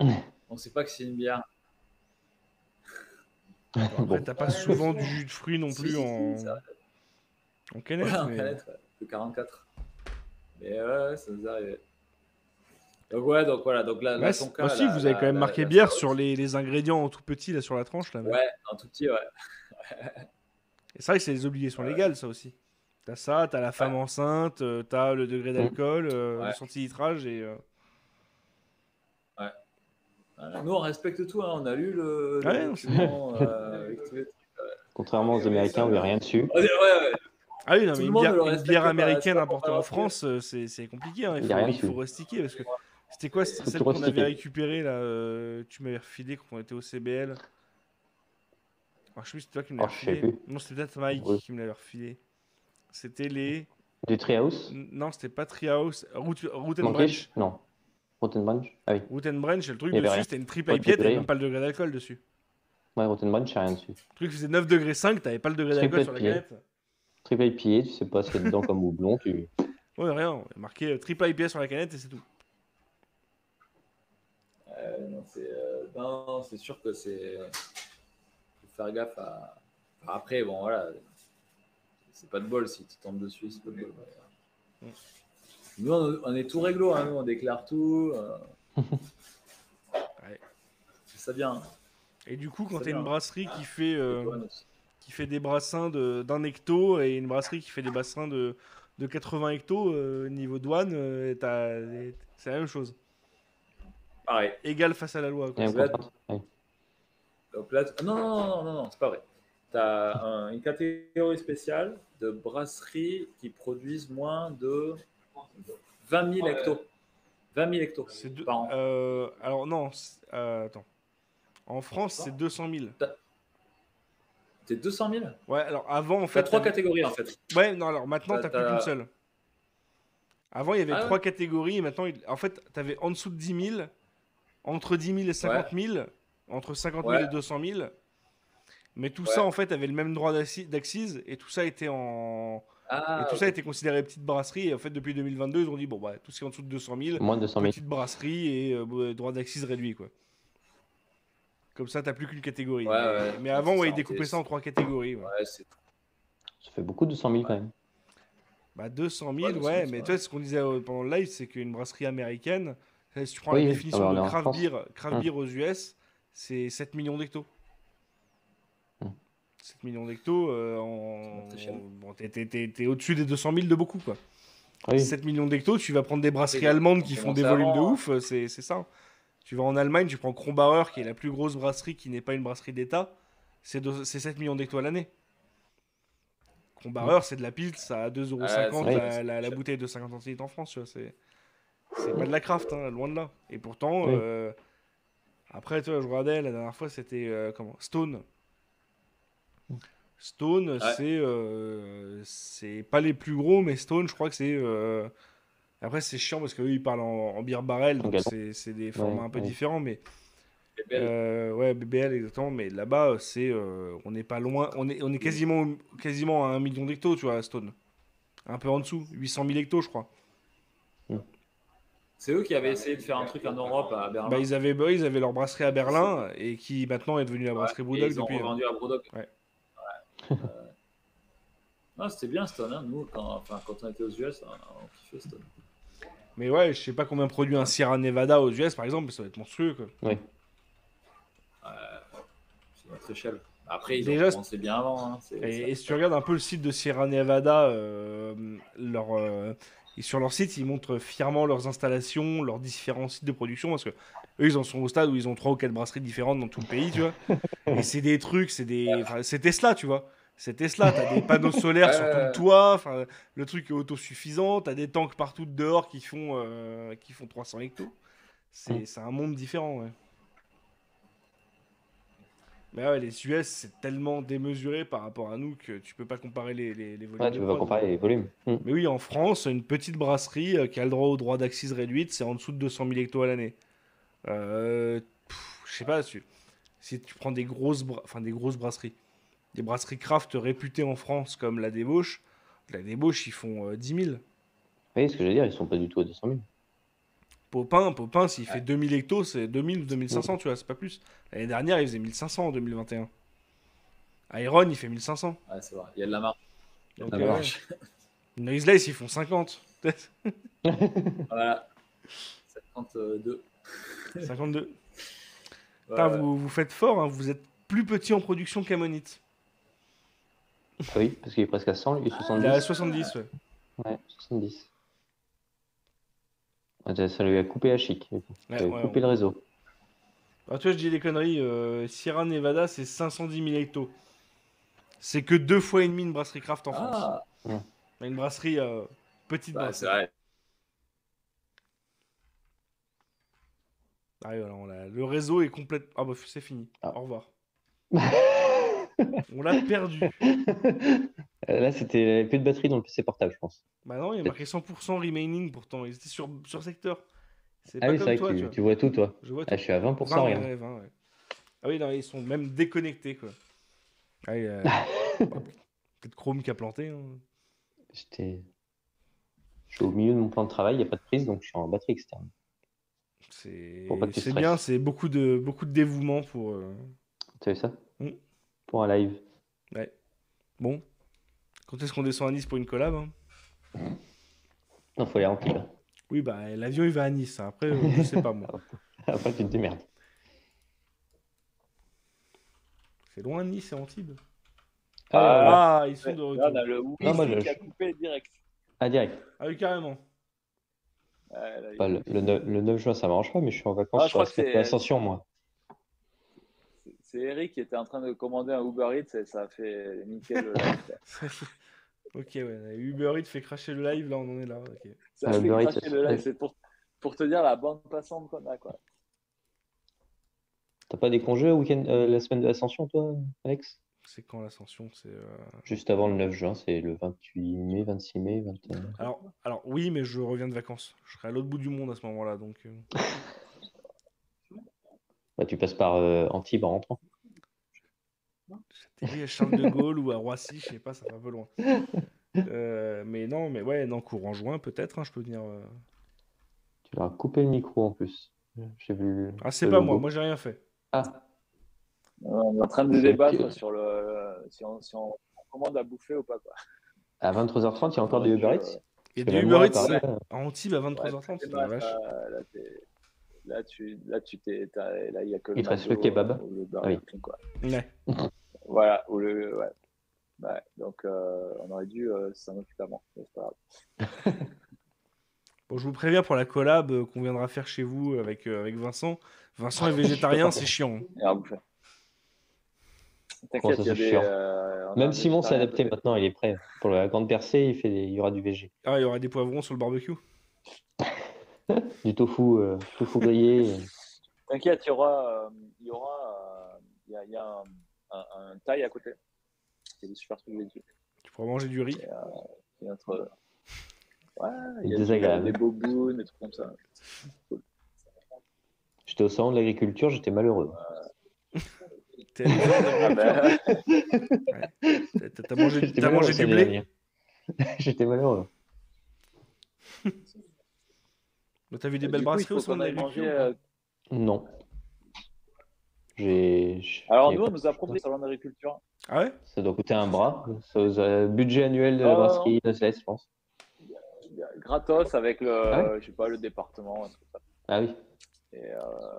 On ne sait pas que c'est une bière. Après, t'as pas souvent du jus de fruits non Si, plus si, en canette. Ouais, en mais- canette, ouais, de 44. Mais ouais, ça nous arrive. Donc ouais, donc voilà. Donc là, Ouais, ton cas, aussi, vous avez quand même marqué bière sur les ingrédients en tout petit là sur la tranche là. Ouais, en tout petit, ouais. Et c'est vrai que c'est des obligations légales ça aussi. T'as ça, t'as la femme enceinte, t'as le degré d'alcool, le centilitrage et. Voilà. Nous, on respecte tout. Hein. On a lu le Ouais, document avec tous les trucs. Contrairement aux Américains où il n'y a rien dessus. Ouais. Ah oui, non, Tout mais le une monde bière, ne le une respecte bière pas, américaine c'est pas importée pour en faire France, c'est compliqué. Hein. Il y a rien Il dessus. faut rustiquer parce que c'était quoi Faut celle tout qu'on avait rustiquer. récupérée là tu m'avais refilé quand on était au CBL. Alors, je sais plus si c'est toi qui me l'avais Oh, je sais refilé. plus. Non, c'était peut-être Mike Oui. qui me l'avait refilé. C'était les. Du Treehouse? Non, c'était pas Treehouse. Root and Branch. Monkish? Non. Rotten Branch. Ah oui. Root and Branch, le truc Il y avait dessus, rien. c'était une triple Pas de IPA, t'avais degré. même pas le degré d'alcool dessus. Ouais, Rotten Branch, il n'y a rien dessus. Le truc faisait 9 degrés 5, t'avais pas le degré d'alcool sur la IPA. canette. Triple IPA, tu sais pas ce qu'il y a dedans comme houblon. Ouais, rien, il y a marqué triple IPA sur la canette et c'est tout. Non, c'est sûr que c'est. Faut faire gaffe à. Enfin, après, bon, voilà. C'est pas de bol si tu tombes dessus, c'est pas de bol. Nous, on est tout réglo, hein, nous, on déclare tout. Ouais. C'est ça bien. Et du coup, quand C'est t'as une bien. brasserie qui fait des brassins d'un hecto et une brasserie qui fait des brassins de 80 hectos, niveau douane, c'est la même chose. Pareil. Égal face à la loi. Il y Quoi. a une Là- contrainte. Ouais. Donc là, non, c'est pas vrai. Tu as une catégorie spéciale de brasseries qui produisent moins de 20 000 hectos. 20 000 hectos C'est par an. alors non, attends. En France, c'est 200 000. C'est 200 000. Ouais, alors avant, en Tu as fait. 3 catégories en fait. Ouais, non, alors maintenant, T'as- t'as plus qu'une seule. Avant, il y avait Ah ouais. 3 catégories et maintenant, en fait, t'avais en dessous de 10 000, entre 10 000 et 50 000, entre 50 000 Ouais. et 200 000. Mais tout Ouais. ça, en fait, avait le même droit d'accise et tout ça était en. Ah, Et tout ça ok. était considéré petite brasserie. Et en fait, depuis 2022, ils ont dit bon, bah, tout ce qui est en dessous de 200 000, Moins de 200 000. petite brasserie et droit d'accise réduit, quoi. Comme ça, t'as plus qu'une catégorie. Ouais. Mais avant, C'est ouais, ça, ils découpaient ça en 3 catégories. Ouais. Ouais, c'est Ça fait beaucoup de 200 000 quand même. Bah, 200 000, Ouais, 200 ouais, 000, mais ouais. tu vois, ce qu'on disait pendant le live, c'est qu'une brasserie américaine, si tu prends Oui, la oui. définition Ah bah, on de est en craft France. beer, craft beer aux US, c'est 7 millions d'hectos. 7 millions d'hectos, bon, t'es au-dessus des 200 000 de beaucoup, quoi. Oui. 7 millions d'hectos, tu vas prendre des brasseries C'est allemandes on qui font commence des volumes de avant, ouf, c'est ça. Tu vas en Allemagne, tu prends Kronbauer, qui est la plus grosse brasserie qui n'est pas une brasserie d'État, c'est 7 millions d'hectos à l'année. Kronbauer, c'est de la pils à 2,50 Ouais, € c'est la cher. bouteille de 50 centilitres en France, tu vois, c'est pas de la craft, hein, loin de là. Et pourtant, Oui. après, tu vois, je regardais, la dernière fois, c'était Stone. Stone, Ouais. c'est pas les plus gros, mais Stone, je crois que c'est. Après, c'est chiant parce qu'eux, ils parlent en beer barrel, En donc gallon. c'est des formats un peu ouais. différents, mais. C'est belle. Ouais, BBL, exactement, mais là-bas, on n'est pas loin, on est quasiment à 1 million d'hectos, tu vois, à Stone. Un peu en dessous, 800 000 hectos, je crois. C'est eux qui avaient essayé de faire un truc en Europe à Berlin. Bah, ils avaient leur brasserie à Berlin et qui maintenant est devenue la brasserie Et Brewdog ils ont depuis. revendu à Brewdog. Ouais. Non, c'était bien Stone. Hein. Nous, quand on était aux US, on kiffait Stone. Mais ouais, je sais pas combien produit un Sierra Nevada aux US par exemple, mais ça va être monstrueux, quoi. Oui. C'est notre échelle. Après, ils Déjà, ont commencé bien avant. Hein. Et si tu regardes un peu le site de Sierra Nevada, et sur leur site, ils montrent fièrement leurs installations, leurs différents sites de production, parce que eux, ils en sont au stade où ils ont 3 ou 4 brasseries différentes dans tout le pays, tu vois. Et c'est des trucs, enfin, c'est Tesla, tu vois. C'est Tesla, t'as des panneaux solaires sur tout le toit, enfin, le truc est autosuffisant, t'as des tanks partout dehors qui font 300 hectos. C'est un monde différent, ouais. Mais ouais, les US, c'est tellement démesuré par rapport à nous que tu peux pas comparer les volumes. Ouais, de tu peux pas prod. comparer les volumes. Mais oui, en France, une petite brasserie qui a le droit au droit d'accise réduite, c'est en dessous de 200 000 hectos à l'année. Je sais pas, si tu prends des grosses brasseries, des brasseries craft réputées en France comme la Débauche, ils font 10 000. Oui, ce que je veux dire, ils sont pas du tout à 200 000. Popin, s'il fait 2000 hectos, c'est 2000 ou 2500, tu vois, c'est pas plus. L'année dernière, il faisait 1500 en 2021. Iron, il fait 1500. Ouais, c'est vrai. Il y a de la marge. Donc, Ah bah ouais. Noiseless, ils font 50. Voilà. 52. 52. Voilà. Putain, vous faites fort, hein, vous êtes plus petit en production qu'Ammonite. Ah oui, parce qu'il est presque à 100, lui, Il 70. est à 70, ouais. Ouais, 70. Ouais, ça lui a coupé la chic. Du coup. Ouais, Ça lui a coupé le réseau. Alors, tu vois, je dis des conneries. Sierra Nevada, c'est 510 000 hectos. C'est que 2 fois et demi une brasserie craft en France. Une brasserie petite Bah, brasserie. c'est vrai. Ah, voilà, le réseau est complète. Ah bah c'est fini. Ah. Au revoir. On l'a perdu. Là, c'était il y avait plus de batterie dans le PC portable, je pense. Bah non, il y a marqué 100% remaining pourtant. Ils étaient sur secteur. C'est Ah pas oui, c'est comme vrai toi, que tu vois. tu vois tout, toi. Je vois Ah, tout. je suis à 20%, 20, rien. ouais, 20, ouais. Ah oui, non, ils sont même déconnectés, quoi. Ah, oui, bah, peut-être Chrome qui a planté. Hein. J'étais... Je suis au milieu de mon plan de travail, il n'y a pas de prise, donc je suis en batterie externe. Pour pas que tu C'est bien, stresses. c'est beaucoup de dévouement pour. Tu as vu ça? Mm. Pour un live. Ouais. Bon, quand est-ce qu'on descend à Nice pour une collab hein Non, faut aller en pile. Oui, bah l'avion il va à Nice. Hein. Après, je sais pas moi. Après, tu te démerdes. C'est loin Nice et Antibes. Ah, Ah, ils sont de Là, on a retour. le Non, moi, Wi-Fi qui a coupé direct. direct. Ah oui, carrément. Ouais, là, il y Bah, a le, Wi-Fi. le 9 le 9 juin, ça m'arrange pas, mais je suis en vacances Ah, je sur la crois que semaine de l'Ascension, moi. c'est Eric qui était en train de commander un Uber Eats et ça a fait nickel le live. Quoi. Ok, ouais. Uber Eats fait cracher le live, là on en est là. Ok. Ça a fait Uber Eats, cracher le live. C'est pour te dire la bande passante qu'on a. Quoi. T'as pas des congés au week-end, la semaine de l'Ascension, toi, Alex? C'est quand l'ascension c'est Juste avant le 9 juin, c'est le 28 mai, 26 mai, 21. Alors, oui, mais je reviens de vacances. Je serai à l'autre bout du monde à ce moment-là, donc. Bah, tu passes par Antibes en rentrant. J'atterris à Charles de Gaulle ou à Roissy, je sais pas, ça fait un peu loin. Mais non, courant juin peut-être, hein, je peux venir. Tu leur as coupé le micro en plus. J'ai vu Ah, c'est le pas logo. moi j'ai rien fait. Ah, On est en train de C'est débattre que- sur si on commande à bouffer ou pas. Quoi. à 23h30, il y a encore des Uber Eats. Il y a Parce que des même Uber moi, à Eats Paris, ouais. là, à Antibes à Ouais, 23h30, c'est c'est la mal, vache. là, il y a que il te reste le McDo, kebab. ou le Ah oui. Burger King, quoi. Ouais. Voilà, ouais. Ouais, donc on aurait dû s'en occuper avant, mais c'est pas grave. Bon, je vous préviens pour la collab qu'on viendra faire chez vous avec Vincent. Vincent est végétarien, c'est chiant. Hein. Et à bouffer. Comment T'inquiète, ça, il y a c'est chiant? on a Même un Simon s'est végétarien à adapté côté. maintenant, il est prêt. Pour la grande percée, il y aura du VG. Ah, il y aura des poivrons sur le barbecue. Du tofu grillé. T'inquiète, il y a un thaï à côté. Il y a des super trucs dessus. Tu pourras manger du riz. Il y a notre, ouais, il y a Désagréable. des bobounes, des trucs comme ça. J'étais au salon de l'agriculture, j'étais malheureux. T'es allé faire de l'agriculture. Ouais. T'as mangé J'étais du malheureux, blé? dernière. J'étais malheureux. Bah, t'as vu des Du belles coup, il brasseries au faut salon qu'on de aille l'agriculture manger. ou Non. Alors, Il y nous, avait on pas nous a de- promis le salon d'agriculture. pas? Ah ouais? Ça doit coûter un bras. Ça vous a- budget annuel de la Non, non, brasserie Nozles, je pense. Gratos avec Ah ouais? je sais pas, le département, un truc comme ça. Ah oui. Et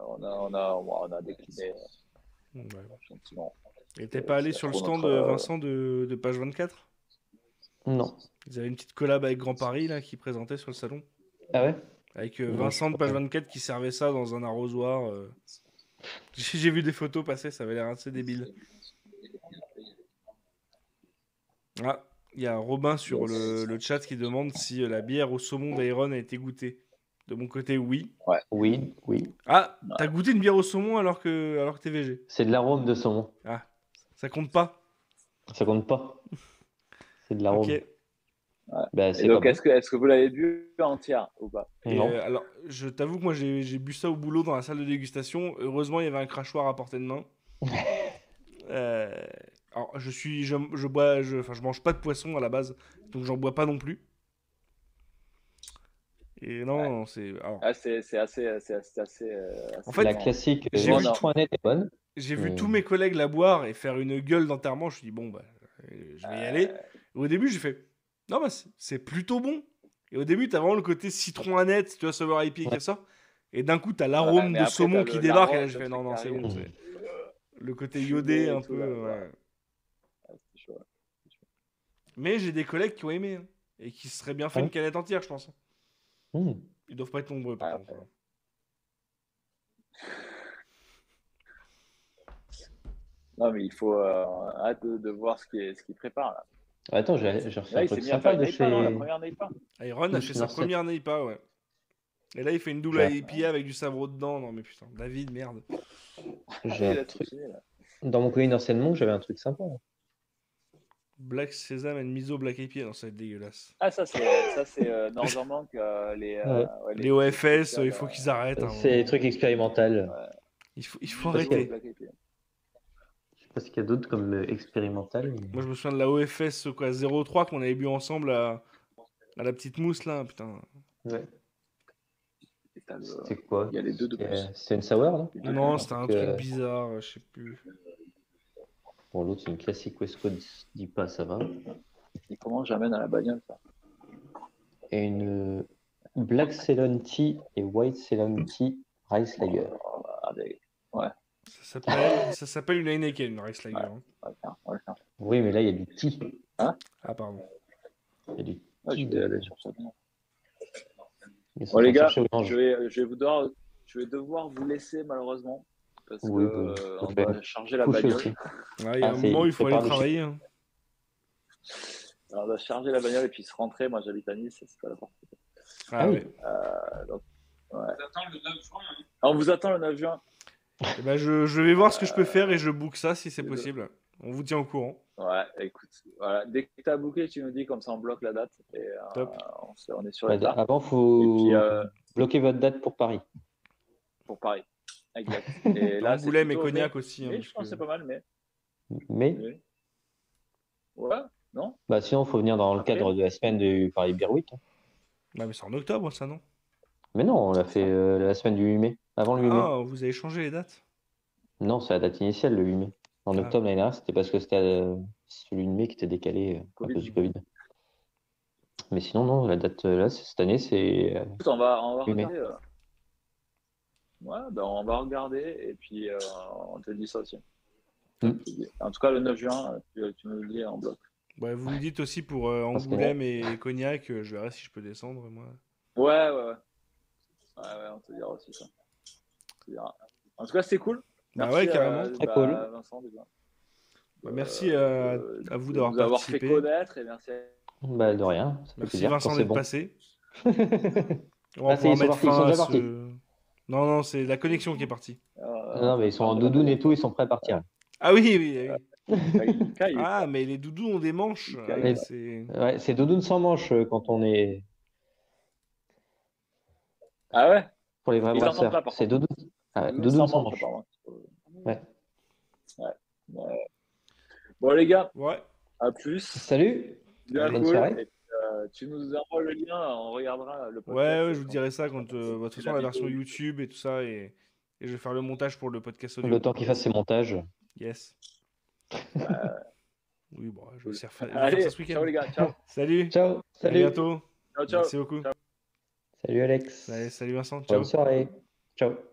on a décliné Ouais. gentiment. Et t'es pas allé C'est sur le trop stand notre, Vincent de page 24? Non. Ils avaient une petite collab avec Grand Paris là qui présentait sur le salon. Ah ouais? Avec Non, Vincent je de crois page pas. 24 qui servait ça dans un arrosoir. J'ai vu des photos passer, ça avait l'air assez débile. Ah, il y a Robin sur le chat qui demande si la bière au saumon d'Iron a été goûtée. De mon côté, oui. Oui. Ah, t'as goûté une bière au saumon alors que t'es végé. C'est de l'arôme de saumon. Ah, ça compte pas. Ça compte pas. C'est de l'arôme. Ok. Bah, Et c'est donc, pas est-ce que vous l'avez bu entière ou pas? Et, Non. alors, je t'avoue que moi j'ai bu ça au boulot dans la salle de dégustation. Heureusement, il y avait un crachoir à portée de main. Alors, je mange pas de poisson à la base, donc j'en bois pas non plus. Et non, c'est. Alors, Ah, c'est assez. En fait, La classique j'ai vu citron net est bonne. j'ai vu tous mes collègues la boire et faire une gueule d'enterrement. Je me suis dit, bon, bah, je vais y aller. Et au début, j'ai fait, non, bah, c'est plutôt bon. Et au début, t'as vraiment le côté citron à net, tu vois, saveur IPA qui ressort. Et d'un coup, t'as l'arôme mais de après, saumon t'as qui le- débarque. Et là, l'arôme, j'ai le fait, non, truc c'est qui bon. arrive. Le côté Fumé iodé, et un tout, peu. là, Ouais. ouais. C'est chaud. Mais j'ai des collègues qui ont aimé. Hein, et qui se seraient bien fait Ah une ouais canette entière, je pense. Mmh. Ils doivent pas être nombreux, par Ah, contre. Hein. Non, mais il faut hâte de voir ce qu'il prépare là. Attends, j'ai reçu Là, un il s'est truc mis à faire sympa une de IPA, non, la chez. première IPA. Iron a Nous, fait c'est sa Narcette. première NEIPA, ouais. Et là, il fait une double J'ai- IPA avec du savreau dedans. Non, mais putain, David, merde. J'ai Il un a tout truc. fini, là. Dans mon colis d'enseignement, j'avais un truc sympa. Black Sesame and Miso Black Eyed Peas. Non, ça va être dégueulasse. Ah, ça, c'est Northern les, Ouais. Les OFS, spéciales, il faut qu'ils arrêtent. C'est des trucs expérimentaux. Il faut Parce arrêter. Black Eyed Peas. Je sais pas ce qu'il y a d'autre comme expérimental. Moi, je me souviens de la OFS quoi, 03 qu'on avait bu ensemble à la petite mousse, là. Putain. Ouais. Et t'as le- C'était quoi? Il y a les deux de plus. C'est une sour, non? Non, c'était un Donc, truc bizarre, je sais plus. Bon, l'autre, c'est une classique West Coast, dis pas, ça va. Et comment j'amène à la bagnole ça? Et une Black Ceylon Tea et White Ceylon Tea Rice Lager. Avec... Ça s'appelle une Heineken, une Rice Lager. hein. on va le faire. Oui, mais là, il y a du tea. Ah, pardon. Il y a du Ah, je vais aller sur ça. Ils sont Bon, les en gars, chercher au je vais devoir vous laisser malheureusement. Parce Oui, que bah, on fait. va charger la Coucher bagnole. aussi. Ouais, il y a Ah, un c'est- moment où il faut c'est aller par le travailler. hein. Alors, on va charger la bagnole et puis se rentrer. Moi, j'habite à Nice, c'est pas la porte. Ah, oui. ouais. Donc, ouais. On vous attend le 9 juin. Eh ben, je vais voir ce que je peux faire et je book ça si c'est possible. On vous tient au courant. Ouais, écoute, voilà. Dès que tu as booké, tu nous dis comme ça on bloque la date et Top. on est sur les dates Avant, il faut Et puis, bloquer votre date pour Paris. pour Paris. Exact. Et là, c'est Angoulême et plutôt Cognac mai. aussi. hein, Mais parce je pense que que- c'est pas mal, mais. Mais Ouais, non? bah, sinon, il faut venir dans le Après. cadre de la semaine du Paris Beer Week. Ouais, mais c'est en octobre, ça, non? Mais non, on l'a fait la semaine du 8 mai. Avant le 8 mai. Ah, vous avez changé les dates? Non, c'est la date initiale, le 8 mai. En Ah. octobre l'année dernière, c'était parce que c'était celui de mai qui était décalé à Covid. cause du Covid. Mais sinon, non, la date là, cette année, c'est. Écoute, on va Oui, mais- regarder. Ouais, ben on va regarder et puis on te dit ça aussi. Hmm. En tout cas, le 9 juin, tu me le dis en bloc. Ouais, vous me dites aussi pour Parce que- Angoulême et Cognac, je verrai si je peux descendre, moi. Ouais, on te dira aussi ça. On te dira. En tout cas, c'était cool. Bah ouais, carrément. Très cool. Vincent, déjà. Bah, merci à vous d'avoir de nous avoir fait participé. connaître et merci. Bah, de rien. Ça fait Merci plaisir Vincent quand c'est d'être bon. passé. On Ah, va c'est- pouvoir ils sont mettre partis, ils sont fin à déjà partis. ce... Non, c'est la connexion qui est partie. Non, mais ils sont en doudoune et tout, ils sont prêts à partir. Ah oui. Caille. Ah, mais les doudous ont des manches. Ok. Ah, Et- c'est... Ouais, c'est doudoune sans manche quand on est. Ah ouais? Pour les vrais Ils t'entendent brasseurs. pas, par C'est contre. doudoune. Ah, doudoune sans manche. apparemment. Ouais. Bon, les gars, Ouais. à plus. Salut. Bien Bonne cool. soirée. Et puis, tu nous envoies le lien, on regardera le podcast. Ouais, je vous dirai ça quand... de toute façon, la version YouTube et tout ça, et je vais faire le montage pour le podcast audio. Le temps qu'il fasse ses montages. Yes. Oui, bon, je vais faire Allez, ça ce week-end. ciao les gars, ciao. Salut. Ciao. À Salut. bientôt. Ciao, ciao. Merci beaucoup. Salut Alex. Allez, salut Vincent. Ciao. Bonne soirée. Ciao.